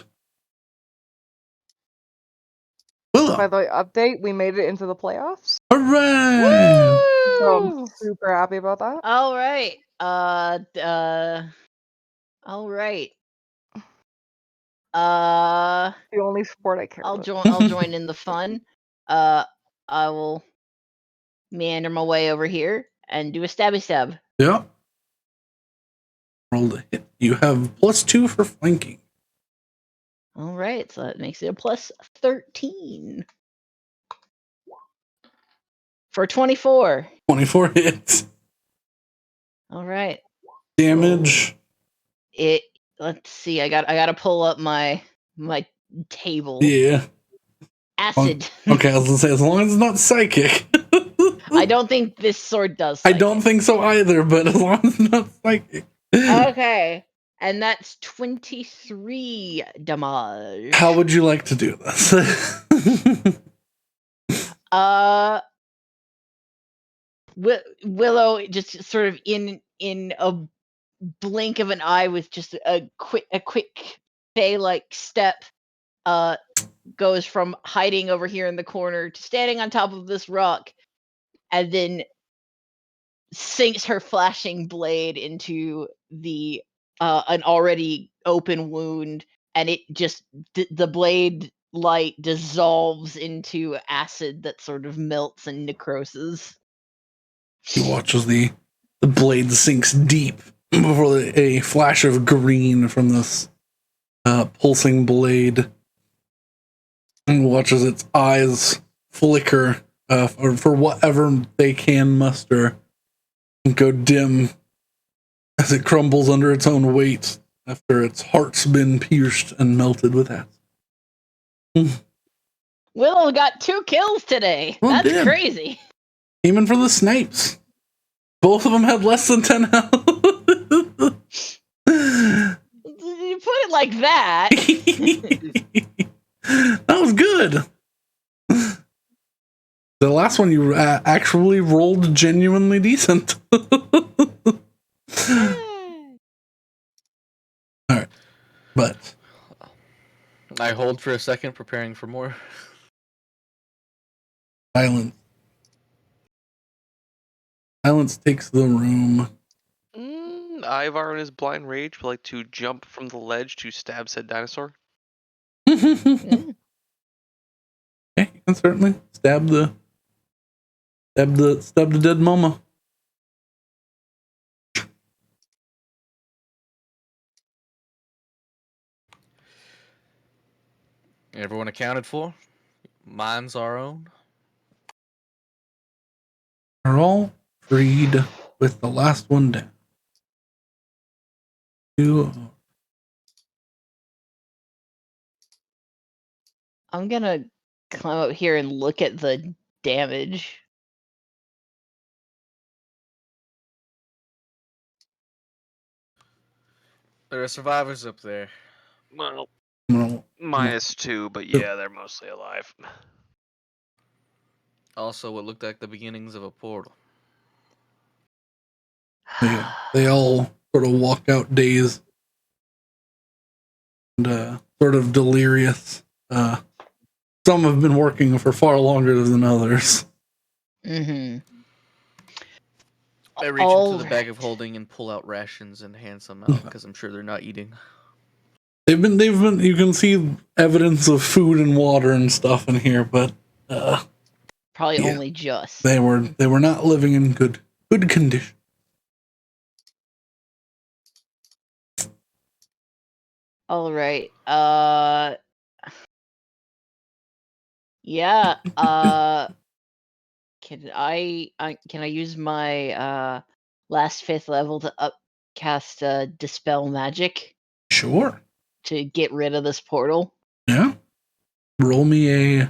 Willow. By the way, update, we made it into the playoffs. Hooray! So Woo! I'm super happy about that. All right. All right. The only sport I care I'll about. I'll join in the fun. I will meander my way over here and do a stabby stab. Yeah. Roll to hit. You have +2 for flanking. All right, so that makes it a plus 13 for 24. 24 hits. All right. Damage. Let's see. I got to pull up my table. Yeah. Acid. Okay, I was gonna say, as long as it's not psychic. I don't think this sword does. I don't think so either, but as long as it's not psychic. Okay. And that's 23 damage. How would you like to do this? Willow just sort of in a blink of an eye with just a quick Fey-like step goes from hiding over here in the corner to standing on top of this rock, and then sinks her flashing blade into the an already open wound, and it just the blade light dissolves into acid that sort of melts and necroses. You watch as the blade sinks deep before a flash of green from this pulsing blade, and watch as its eyes flicker for whatever they can muster, go dim as it crumbles under its own weight after its heart's been pierced and melted with acid. Willow got 2 kills today. Well, That's damn. crazy. Even for the snipes. Both of them had less than 10 health. You put it like that. That was good. The last one you actually rolled genuinely decent. Alright. But I hold for a second, preparing for more. silence. Silence takes the room. Ivar in his blind rage would like to jump from the ledge to stab said dinosaur. Okay, you can certainly stab the dead mama. Everyone accounted for? Mine's our own. Are all freed with the last one down. I'm gonna climb up here and look at the damage. There are survivors up there. Well, No. -2, but yeah, they're mostly alive. Also, what looked like the beginnings of a portal. They all sort of walk out dazed and sort of delirious. Some have been working for far longer than others. Mm-hmm. I reach into the bag of holding and pull out rations and hand some out because I'm sure they're not eating. They've been. You can see evidence of food and water and stuff in here, but Probably yeah, only just. they were not living in good condition. All right. Yeah. Can I use my last 5th level to upcast dispel magic Sure. to get rid of this portal? Yeah. Roll me a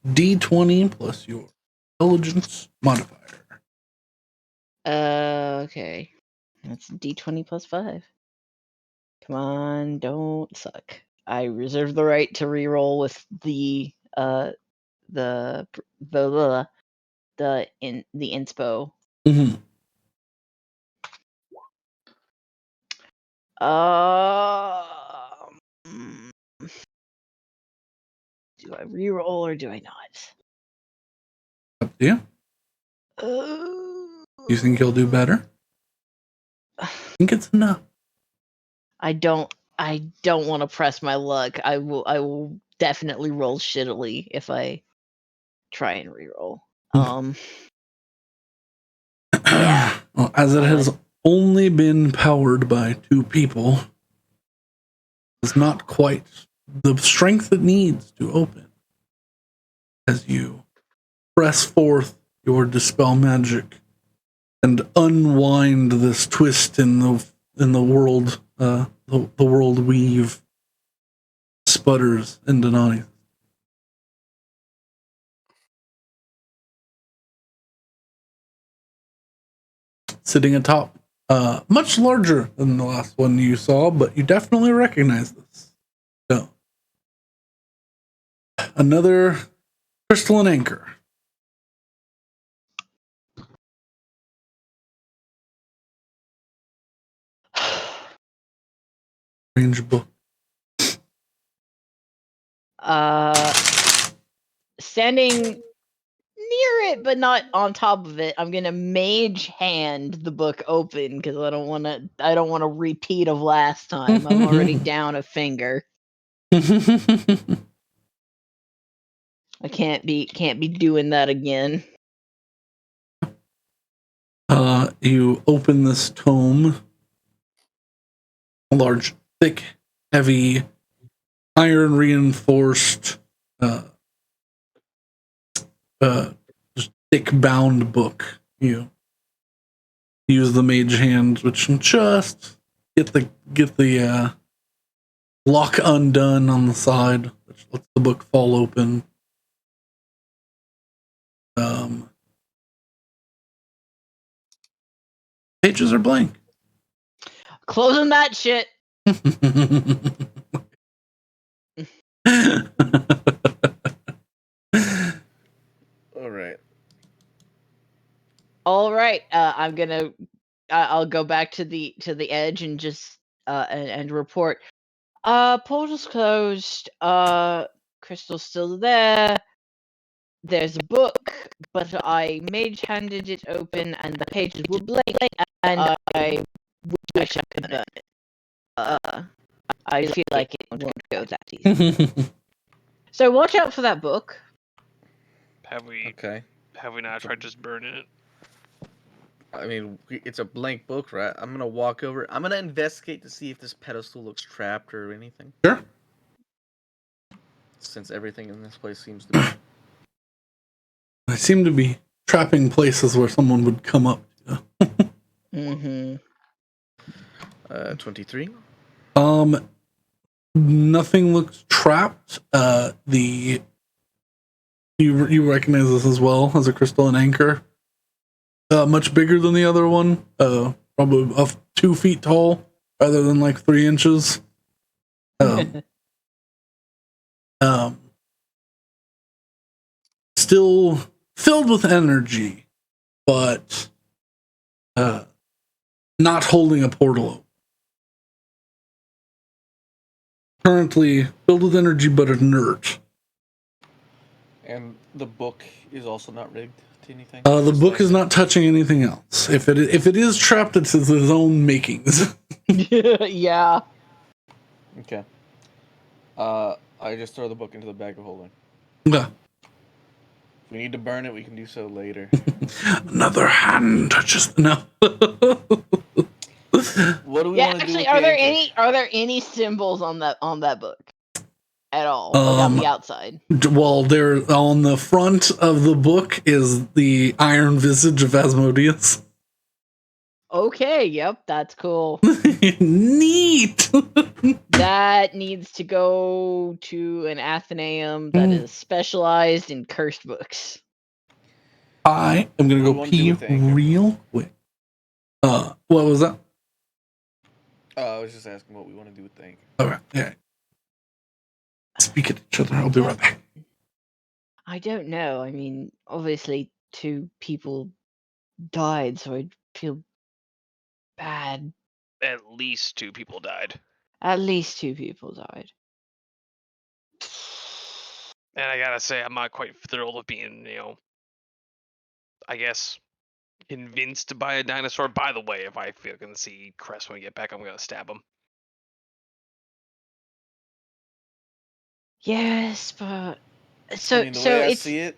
d20 plus your intelligence modifier. Okay. That's d20 plus 5. Come on, don't suck. I reserve the right to reroll with the inspo. Mm-hmm. Do I reroll or do I not? Up to you. You think you'll do better? I think it's enough. I don't want to press my luck. I will definitely roll shittily if I try and reroll. Yeah. Well, as it has only been powered by 2 people, it's not quite the strength it needs to open. As you press forth your dispel magic and unwind this twist in the world, the world weave sputters in Denani. Sitting atop, much larger than the last one you saw, but you definitely recognize this. So, another crystalline anchor. Strange book. Standing near it but not on top of it, I'm gonna mage hand the book open because I don't want to repeat of last time. I'm already down a finger. I can't be doing that again. You open this tome, a large, thick, heavy iron reinforced, just thick bound book. You use the mage hand, which can just get the lock undone on the side, which lets the book fall open. Pages are blank. Closing that shit. All right. All right. I'll go back to the edge and just and report. Portal's closed. Crystal's still there. There's a book, but I mage-handed it open, and the pages were blank, and I wish I could burn it. I feel like it won't go that easy. So watch out for that book. Have we Okay. not tried just burning it? I mean, it's a blank book, right? I'm gonna walk over. I'm gonna investigate to see if this pedestal looks trapped or anything. Sure. Since everything in this place seems to be. I seem to be trapping places where someone would come up to. 23. Nothing looks trapped. You recognize this as well as a crystal and anchor. Much bigger than the other one. Probably 2 feet tall rather than like 3 inches. Still filled with energy, but not holding a portal open. Currently filled with energy, but inert. And the book is also not rigged to anything. The book is not touching anything else. If it is trapped, it's its own makings. Yeah. Okay. I just throw the book into the bag of holding. Yeah. If we need to burn it, we can do so later. Another hand touches. No. What do we want to do? Actually, are there any symbols on that book at all? Like on the outside? Well, there on the front of the book is the iron visage of Asmodeus. Okay, yep, that's cool. Neat. That needs to go to an Athenaeum that is specialized in cursed books. I am gonna go pee real quick. What was that? I was just asking what we want to do with the anchor. Okay, yeah. Speak at each other. I'll be right back. I don't know. I mean, obviously 2 people died, so I feel bad. At least 2 people died. At least 2 people died. And I gotta say, I'm not quite thrilled with being, I guess, convinced by a dinosaur. By the way, if I can see Crest when we get back, I'm gonna stab him. Yes, but I mean, the way I see it,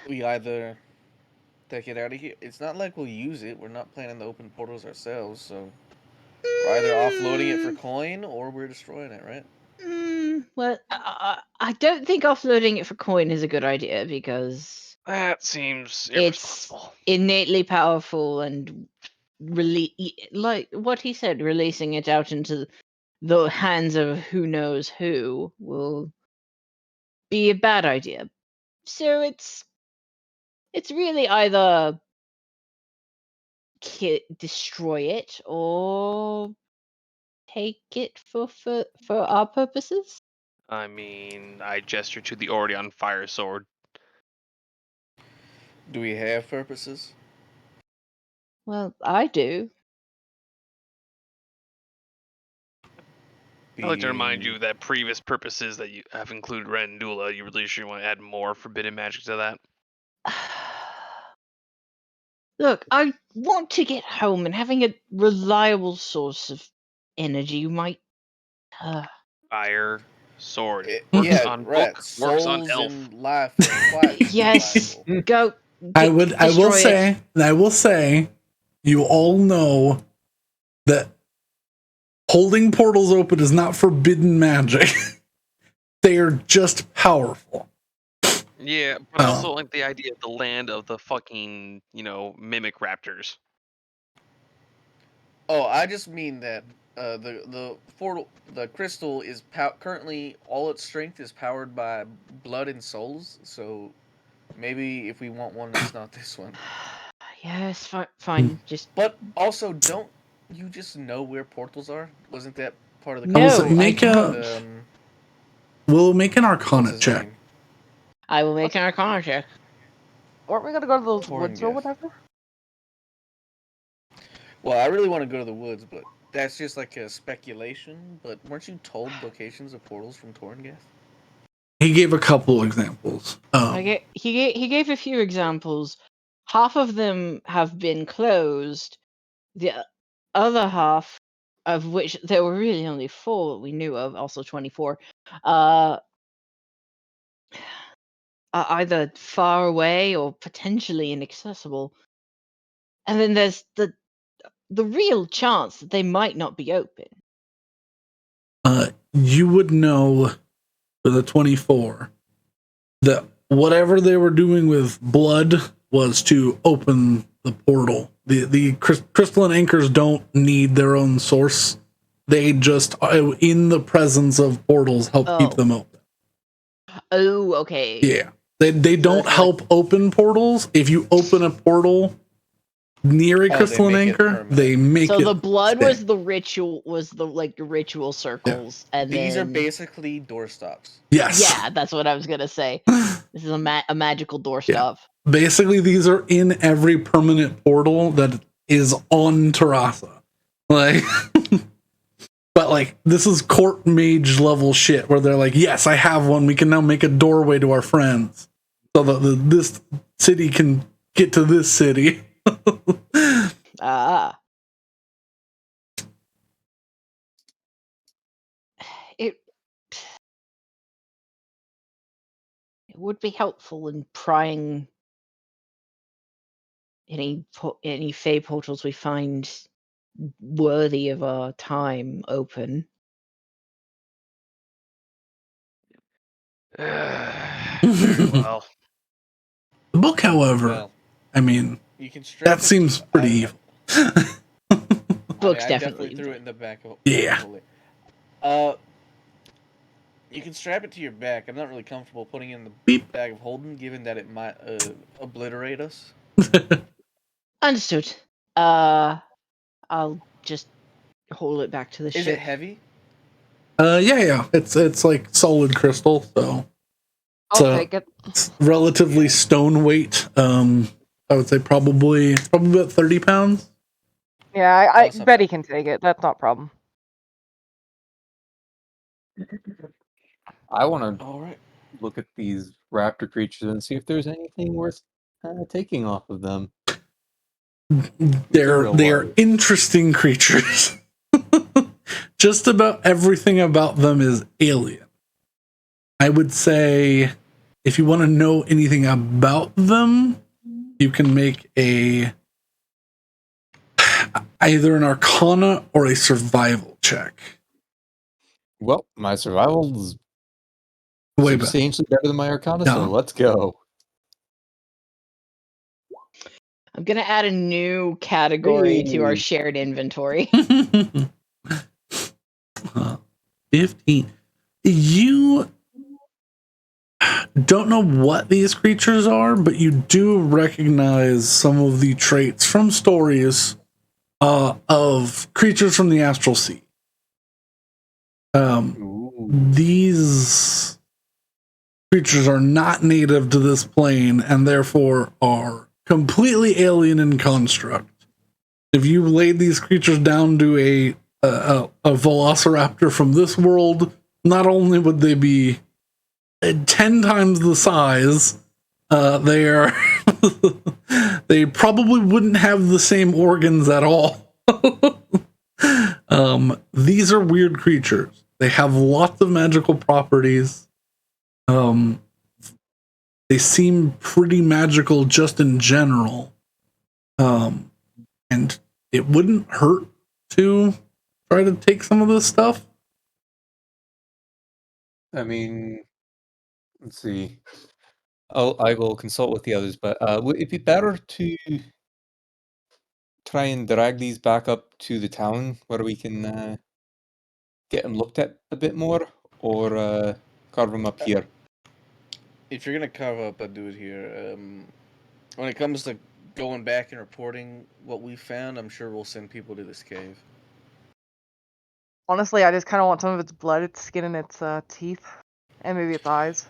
we either take it out of here. It's not like we'll use it. We're not planning to open portals ourselves, so we're either offloading it for coin or we're destroying it, right? Well, I don't think offloading it for coin is a good idea because that seems irresponsible. It's innately powerful, and like what he said, releasing it out into the hands of who knows who will be a bad idea. So it's really either destroy it or take it for our purposes. I mean, I gesture to the already on fire sword. Do we have purposes? Well, I do. I'd like to remind you that previous purposes that you have included Ren and Dula, you really should want to add more forbidden magic to that. Look, I want to get home, and having a reliable source of energy might. Fire, sword. Works on book, works on elf. And life are quite yes, go. I will say, you all know that holding portals open is not forbidden magic. they're just powerful. Yeah, but I also like the idea of the land of the fucking, mimic raptors. Oh, I just mean that the crystal is currently all its strength is powered by blood and souls. So maybe if we want one, it's not this one. Yes, fine. Just But also, don't you just know where portals are? Wasn't that part of the I was no, like, I make don't. a. We'll make an What's Arcana his check. name? I will make an Arcana check. Weren't we gonna go to those Torn woods or gift. whatever? Well, I really want to go to the woods, but that's just like a speculation. But weren't you told locations of portals from Torngath? He gave a couple examples. He gave a few examples. Half of them have been closed. The other half, of which there were really only 4 that we knew of, also 24, are either far away or potentially inaccessible. And then there's the real chance that they might not be open. You would know with a 24 that whatever they were doing with blood was to open the portal. The crystalline anchors don't need their own source. They just, in the presence of portals, help keep them open. Oh, okay. Yeah. They don't help open portals. If you open a portal near a crystalline anchor, they make it. So the blood stay. was the ritual, the ritual circles, and These are then basically doorstops. Yes. yeah, that's what I was gonna say. This is a magical doorstop. Basically, these are in every permanent portal that is on Terrasa. Like, but like, this is court mage level shit where they're like, yes, I have one. We can now make a doorway to our friends so that this city can get to this city. It would be helpful in prying any fey portals we find worthy of our time open. Very well. The book, however, I mean, that seems pretty evil. Book's I definitely threw it in the back of yeah. You can strap it to your back. I'm not really comfortable putting it in the bag of holding, given that it might obliterate us. Understood. I'll just hold it back to the ship. Is it heavy? Yeah. It's like solid crystal, so I'll take it. It's relatively stone weight. I would say probably about 30 pounds. Yeah, I bet he can take it. That's not a problem. I want to look at these raptor creatures and see if there's anything worth taking off of them. They're interesting creatures. Just about everything about them is alien. I would say if you want to know anything about them, you can make either an Arcana or a survival check. Well, my survival's way substantially better than my Arcana, so let's go. I'm gonna add a new category to our shared inventory. 15. You don't know what these creatures are, but you do recognize some of the traits from stories of creatures from the astral sea. These creatures are not native to this plane and therefore are completely alien in construct. If you laid these creatures down to a velociraptor from this world, not only would they be 10 times the size, they probably wouldn't have the same organs at all. These are weird creatures. They have lots of magical properties. They seem pretty magical just in general. And it wouldn't hurt to try to take some of this stuff. I mean, let's see. I will consult with the others, but would it be better to try and drag these back up to the town where we can get them looked at a bit more, or carve them up here? If you're gonna carve up, I'd do it here. When it comes to going back and reporting what we found, I'm sure we'll send people to this cave. Honestly, I just kind of want some of its blood, its skin, and its teeth, and maybe its eyes.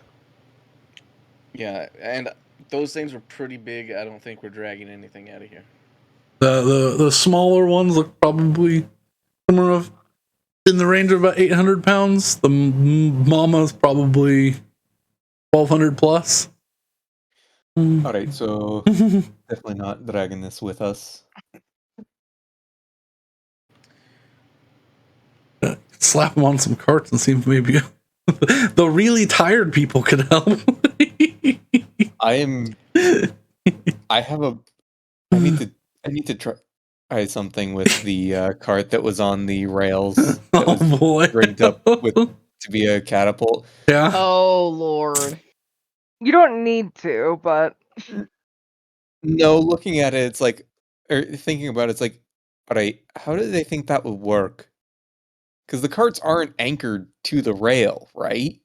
Yeah, and those things were pretty big. I don't think we're dragging anything out of here. The smaller ones look probably somewhere in the range of about 800 pounds. The mama's probably 1,200 plus. All right, so definitely not dragging this with us. Slap them on some carts and see if maybe the really tired people could help. I need to try something with the cart that was on the rails that was boy. rigged up to be a catapult. Yeah. Oh Lord. You don't need to, but No, looking at it, it's like, or thinking about it, it's like, all right, how do they think that would work? Because the carts aren't anchored to the rail, right?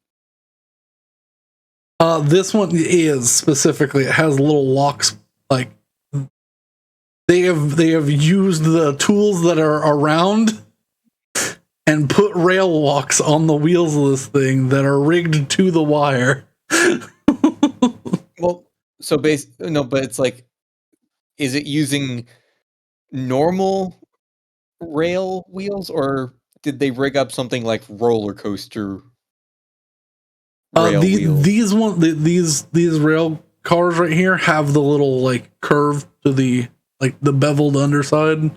This one is specifically. It has little locks. Like they have used the tools that are around and put rail locks on the wheels of this thing that are rigged to the wire. Well, so no, but it's like, is it using normal rail wheels, or did they rig up something like roller coaster rail wheels? These rail cars right here have the little like curve to the like the beveled underside.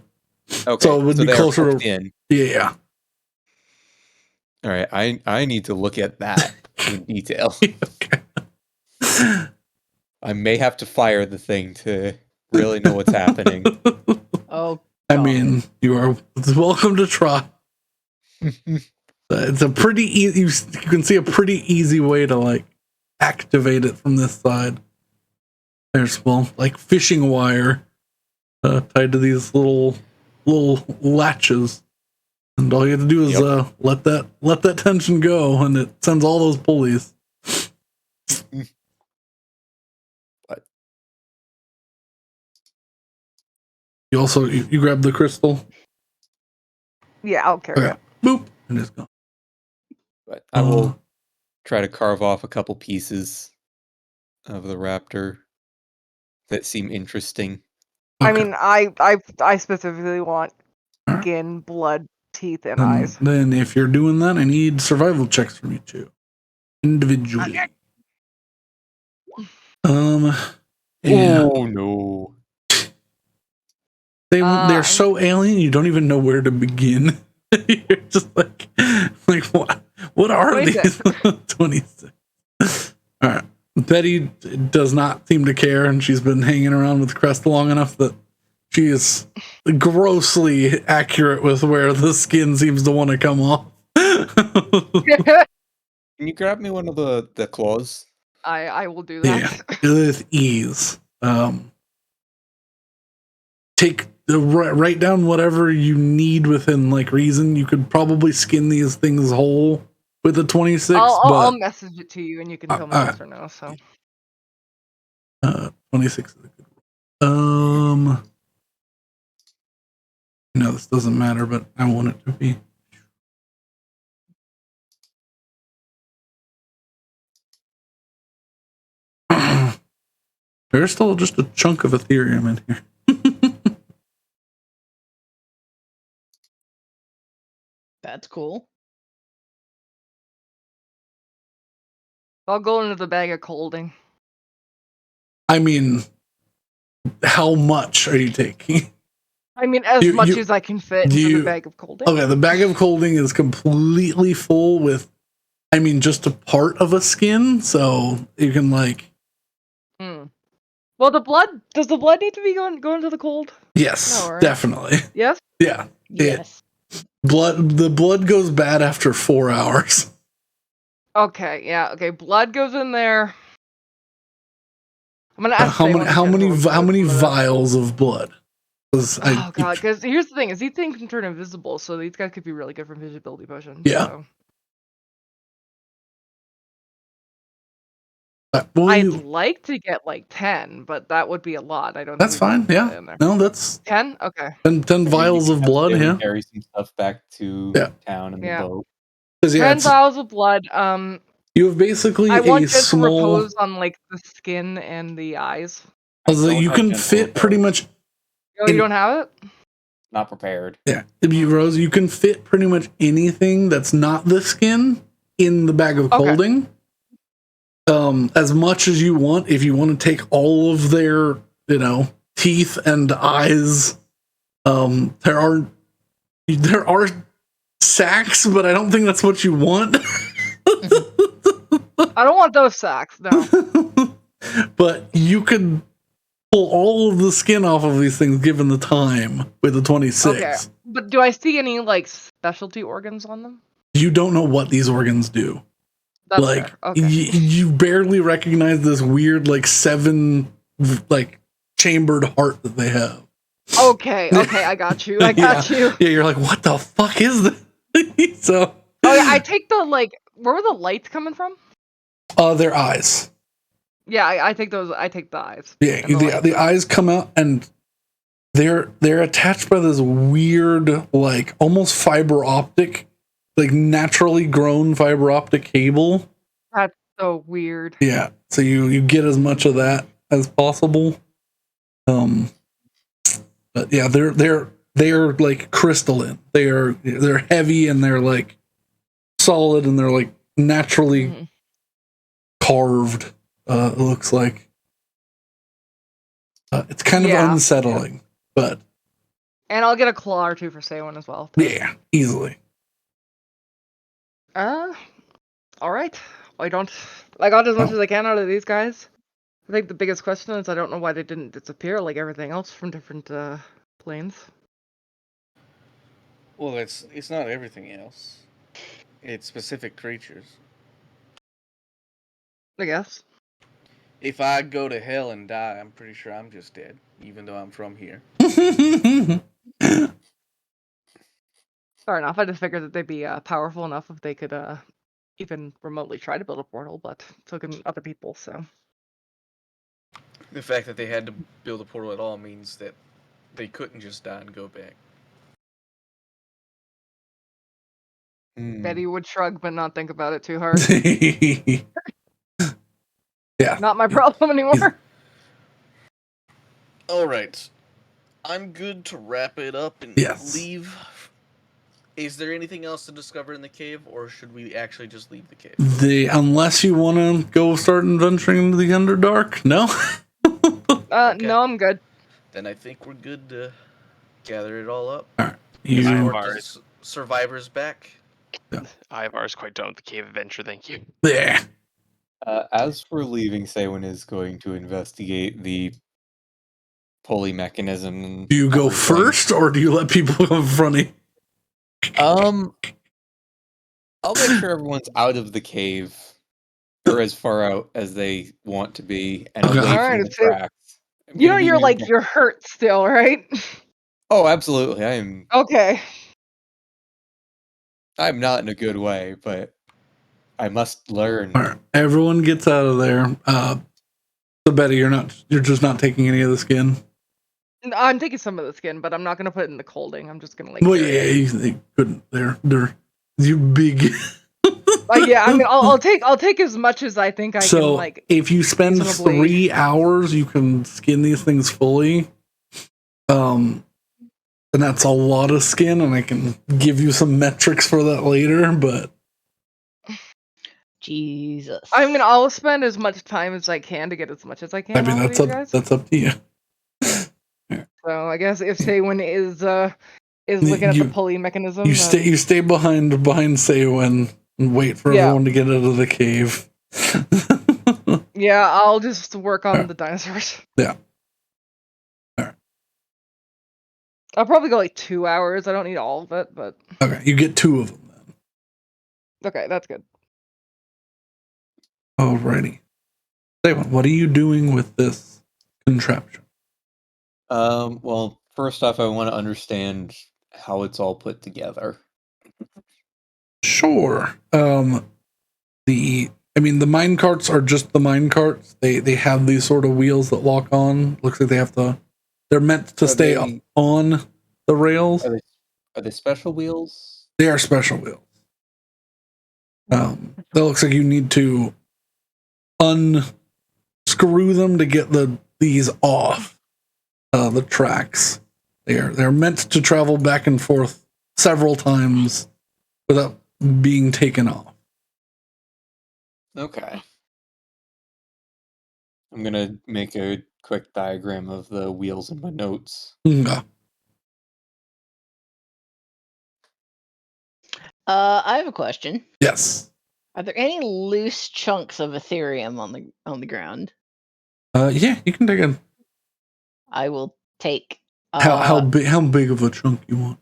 Okay, so it would be closer to in. Yeah. All right, I need to look at that in detail. Okay. I may have to fire the thing to really know what's happening. Oh. I mean, you are welcome to try. It's a pretty easy. You can see a pretty easy way to like activate it from this side. There's like fishing wire tied to these little latches, and all you have to do is let that tension go, and it sends all those pulleys. But You also you grab the crystal. yeah, I'll carry it. Boop, and it's gone. But I will try to carve off a couple pieces of the raptor that seem interesting. Okay. I mean, I specifically want skin, blood, teeth, and eyes. Then, if you're doing that, I need survival checks from you two, individually. Okay. Oh no! They're so alien, you don't even know where to begin. You're just like what are 26. these? 26. All right. Betty does not seem to care, and she's been hanging around with Crest long enough that she is grossly accurate with where the skin seems to want to come off. Can you grab me one of the claws? I will do that. Yeah, with ease. Write down whatever you need within like reason. You could probably skin these things whole with a 26. I'll message it to you, and you can tell me yes or no. So 26 is a good one. No, this doesn't matter, but I want it to be. There's still just a chunk of Ethereum in here. That's cool. I'll go into the bag of holding. I mean, how much are you taking? I mean, as much as I can fit into the bag of holding. Okay, the bag of holding is completely full with, I mean, just a part of a skin, so you can like. Well, does the blood need to be going to the cold? Yes, no, right? Definitely. Yes? Okay, yeah, okay. Blood goes in there. I'm gonna ask How many Saywin again what how many some of the- vials of blood? Oh god, because here's the thing: is these things can turn invisible, so these guys could be really good from visibility potions. Yeah. So. Well, I'd like to get like 10, but that would be a lot. I don't. That's think we can fine. fit that Yeah. in there. No, that's 10. Okay. 10 Maybe you vials can of have blood. Saywin Yeah. carry some stuff back to Yeah. town in the Yeah. boat. 'Cause, yeah, 10 vials of blood. you have basically I want a gentle small. repose on like the skin and the eyes. I don't You have can gentle fit pretty repose. much. Oh, you don't have it? Not prepared. Yeah, Rose, you can fit pretty much anything that's not the skin in the bag of Okay. holding. As much as you want. If you want to take all of their, teeth and eyes, there are sacks, but I don't think that's what you want. I don't want those sacks. No. But you could pull all of the skin off of these things given the time with the 26. Okay. But do I see any like specialty organs on them? You don't know what these organs do. That's Like, fair. Okay. you barely recognize this weird, like, 7, like, chambered heart that they have. Okay. I got you. I got you. Yeah, you're like, what the fuck is this? So. Oh yeah, I take the where were the lights coming from? Their eyes. Yeah, I take those. I take the eyes. Yeah, and the eyes come out and they're attached by this weird, like, almost fiber optic, like, naturally grown fiber optic cable. That's so weird. Yeah, so you get as much of that as possible. But yeah, they're like crystalline. They're heavy and they're like solid and they're like naturally carved. It looks like it's kind of unsettling, but and I'll get a claw or two for Saywin as well. Yeah, easily. All right. I got as much as I can out of these guys. I think the biggest question is I don't know why they didn't disappear like everything else from different planes. Well, it's not everything else. It's specific creatures. I guess. If I go to hell and die, I'm pretty sure I'm just dead, even though I'm from here. Fair enough. I just figured that they'd be powerful enough if they could even remotely try to build a portal, but took in other people, so. The fact that they had to build a portal at all means that they couldn't just die and go back. Betty would shrug but not think about it too hard. Yeah. Not my problem anymore. Alright. I'm good to wrap it up and leave. Is there anything else to discover in the cave, or should we actually just leave the cave? Unless you want to go start adventuring into the Underdark, no? Okay. No, I'm good. Then I think we're good to gather it all up. Alright. The survivors back. Ivar's quite done with the cave adventure, thank you. Yeah. As we're leaving, Saywin is going to investigate the pulley mechanism. And do you go first, or do you let people go in front of you? I'll make sure everyone's out of the cave, or as far out as they want to be, and away from the tracks. You know, you're hurt still, right? Oh, absolutely. I am. Okay. I'm not in a good way, but I must learn. All right. Everyone gets out of there. So Betty, you're just not taking any of the skin. I'm taking some of the skin, but I'm not gonna put it in the colding. I'm just gonna Well, yeah, you couldn't. They're you big. Yeah, I mean, I'll take as much as I think I can. Like, if you spend 3 hours, you can skin these things fully. And that's a lot of skin, and I can give you some metrics for that later. But Jesus, I mean, I'll spend as much time as I can to get as much as I can. I mean, that's up to you. So I guess if Saywin is looking at the pulley mechanism, you stay behind Saywin and wait for everyone to get out of the cave. Yeah, I'll just work on the dinosaurs. Yeah. I'll probably go like 2 hours. I don't need all of it, but Okay, you get 2 of them then. Okay, that's good. Alrighty. David, what are you doing with this contraption? Well, first off, I want to understand how it's all put together. Sure. The mine carts are just the mine carts. They have these sort of wheels that lock on. Looks like they're meant to stay on the rails. Are they special wheels? They are special wheels. That looks like you need to unscrew them to get these off the tracks. They're meant to travel back and forth several times without being taken off. Okay. I'm gonna make a quick diagram of the wheels in my notes. Yeah. I have a question. Yes. Are there any loose chunks of Ethereum on the ground? Yeah, you can take a. I will take. How big of a chunk you want?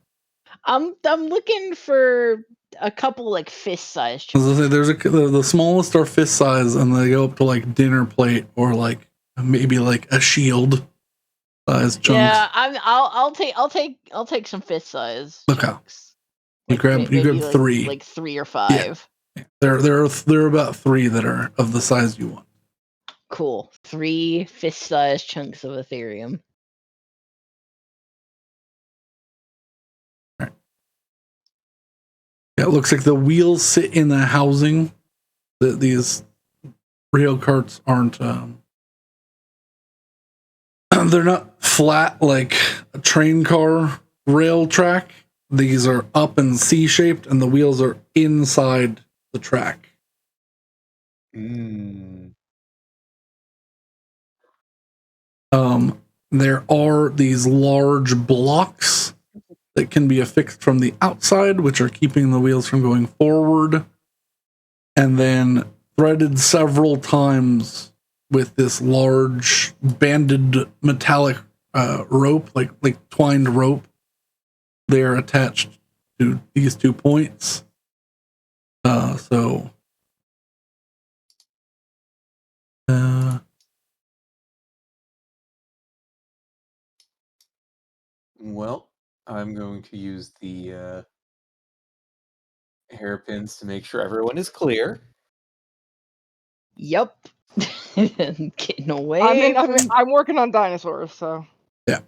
I'm looking for a couple like fist sized As I chunks. say, there's the smallest are fist size, and they go up to like dinner plate or like maybe like a shield size chunks. Yeah, I'll take some fist size chunks. You grab maybe 3, like 3 or 5. Yeah. There are about 3 that are of the size you want. Cool. 3 fist sized chunks of Ethereum. Right. Yeah, it looks like the wheels sit in the housing. These rail carts aren't. They're not flat like a train car rail track. These are up and C-shaped, and the wheels are inside the track. There are these large blocks that can be affixed from the outside, which are keeping the wheels from going forward, and then threaded several times with this large banded metallic rope, like twined rope. They are attached to these 2 points. Well, I'm going to use the hairpins to make sure everyone is clear. Yep. Getting away. I'm working on dinosaurs, so yeah.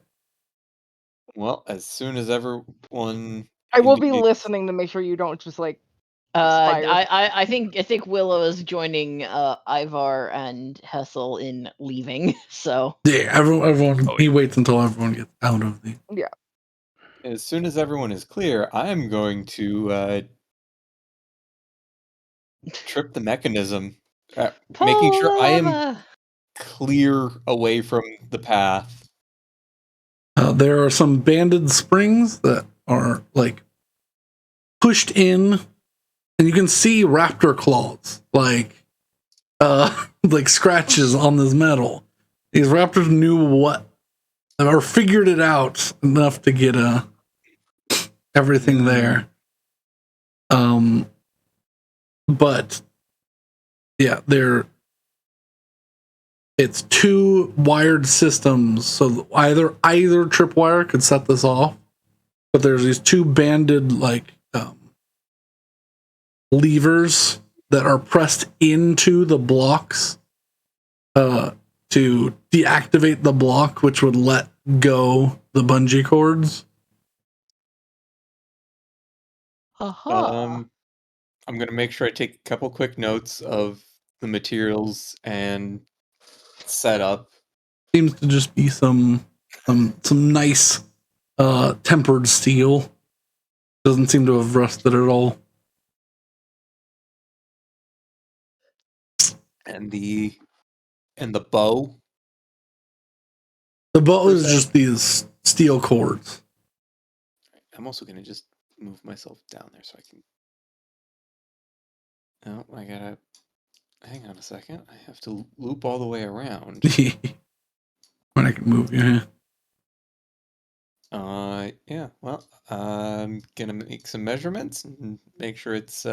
Well, as soon as everyone, I will be listening to make sure you don't just like expire. I think Willow is joining Ivar and Hessel in leaving. So yeah, everyone. He waits until everyone gets out of the. Yeah. As soon as everyone is clear, I'm going to trip the mechanism, making sure I am clear away from the path. There are some banded springs that are like pushed in, and you can see raptor claws, like like scratches on this metal. These raptors knew what, or figured it out enough to get everything there. But yeah, it's 2 wired systems, so either tripwire could set this off, but there's these 2 banded like levers that are pressed into the blocks to deactivate the block, which would let go the bungee cords. I'm gonna make sure I take a couple quick notes of the materials and setup. Seems to just be some nice tempered steel. Doesn't seem to have rusted at all. And the bow. The bow is just these steel cords. I'm also gonna just move myself down there so I can. Oh, I gotta. Hang on a second. I have to loop all the way around. When I can move you. Yeah. Well, I'm gonna make some measurements and make sure it's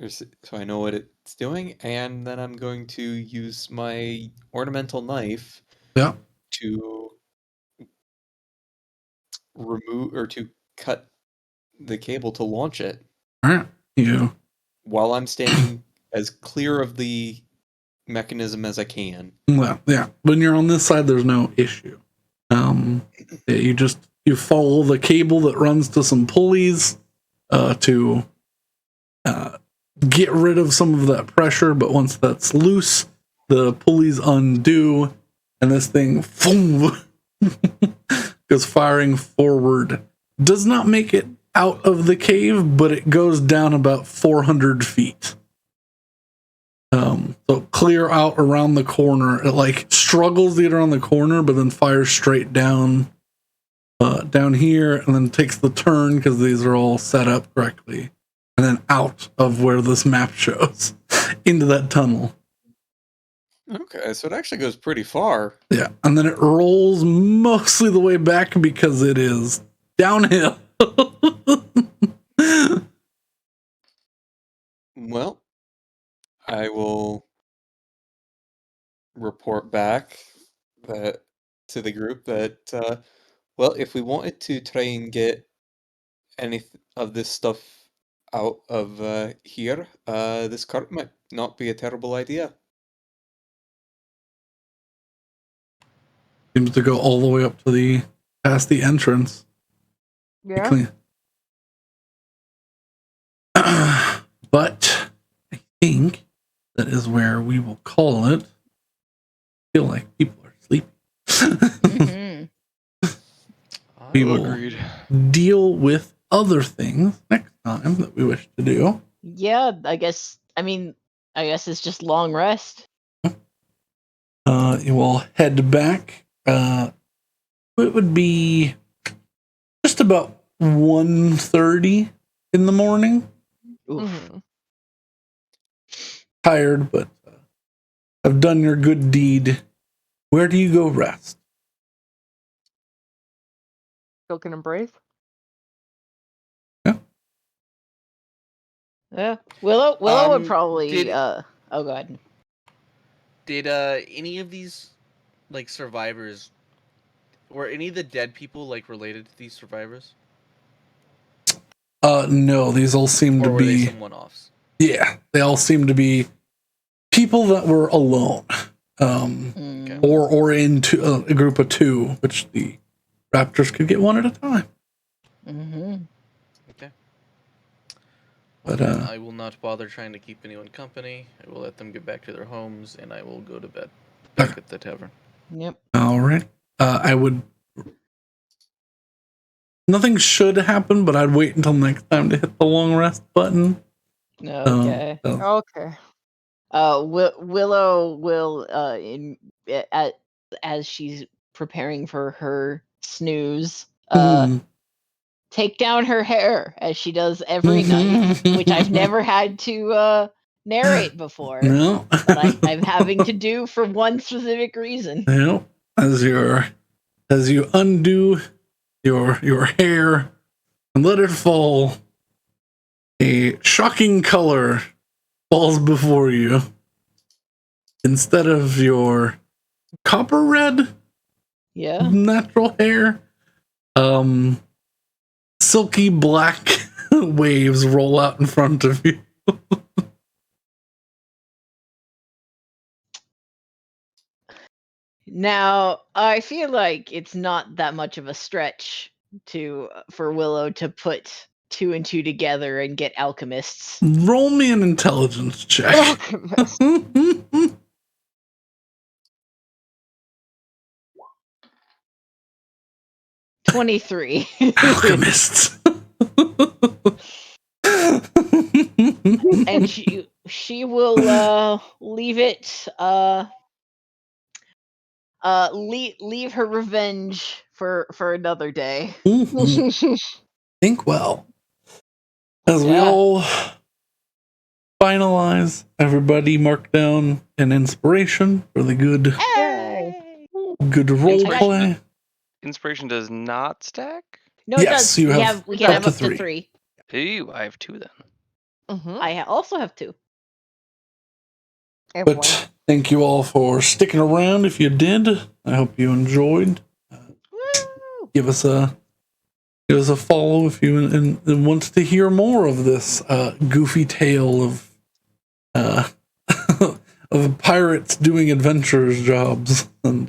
So I know what it's doing, and then I'm going to use my ornamental knife Yeah. to remove or to cut the cable to launch it All right. You. while I'm standing as clear of the mechanism as I can. Well, yeah. When you're on this side, there's no issue. Yeah, you follow the cable that runs to some pulleys to get rid of some of that pressure. But once that's loose, the pulleys undo, and this thing boom, goes firing forward. Does not make it out of the cave, but it goes down about 400 feet. So clear out around the corner. It like struggles to get around the corner, but then fires straight down here, and then takes the turn because these are all set up correctly, and then out of where this map shows into that tunnel. Okay, so it actually goes pretty far. Yeah, and then it rolls mostly the way back because it is downhill. Well, I will report back that to the group that well, if we wanted to try and get any of this stuff out of here, this cart might not be a terrible idea. Seems to go all the way up to past the entrance. Yeah. But I think that is where we will call it. I feel like people are sleeping. Mm-hmm. We will Agreed. deal with other things next time that we wish to do. Yeah, I guess it's just long rest. You will head back. It would be just about 1:30 in the morning. Mm-hmm. Tired, but have done your good deed. Where do you go rest? Still can embrace. Yeah, Willow would probably. did- Oh, go ahead. Did any of these like survivors, were any of the dead people like related to these survivors, No, these all seem or to were they be. some one-offs? Yeah, they all seem to be people that were alone, Mm. or into a group of two, which the raptors could get one at a time. Mm-hmm. Okay. But Well, I will not bother trying to keep anyone company. I will let them get back to their homes, and I will go to bed back at the tavern. Yep. all right. I would. Nothing should happen, but I'd wait until next time to hit the long rest button. Okay. Okay. Willow will as she's preparing for her snooze, take down her hair as she does every night, which I've never had to narrate before. No. But I'm having to do for one specific reason. No. As you undo your hair and let it fall, a shocking color falls before you. Instead of your copper red Yeah. natural hair, silky black waves roll out in front of you. Now, I feel like it's not that much of a stretch for Willow to put two and two together and get alchemists. Roll me an intelligence check. Alchemist. 23. Alchemists. And she will leave it leave her revenge for another day. Think well. As we Yeah. all finalize, everybody mark down an inspiration for the good role Inspiration. play. Inspiration does not stack? No, it Yes, does. you We have can up have to up to 3. Ooh, I have 2 then. Mm-hmm. I also have 2. But thank you all for sticking around. If you did, I hope you enjoyed. Woo! Give us a follow if you and want to hear more of this goofy tale of of pirates doing adventurers jobs, and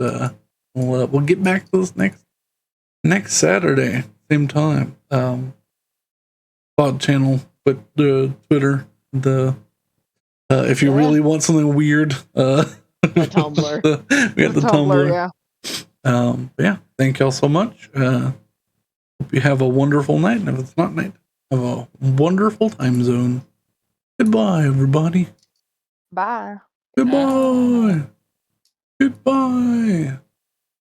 we'll get back to this next Saturday, same time. Pod channel, but Twitter, the if you really want something weird, The Tumblr. we got the Tumblr. Yeah. Yeah, thank y'all so much. Hope you have a wonderful night, and if it's not night, have a wonderful time zone. Goodbye, everybody. Bye. Goodbye. Goodbye.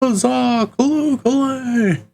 Huzzah, Kaloo, Kalay.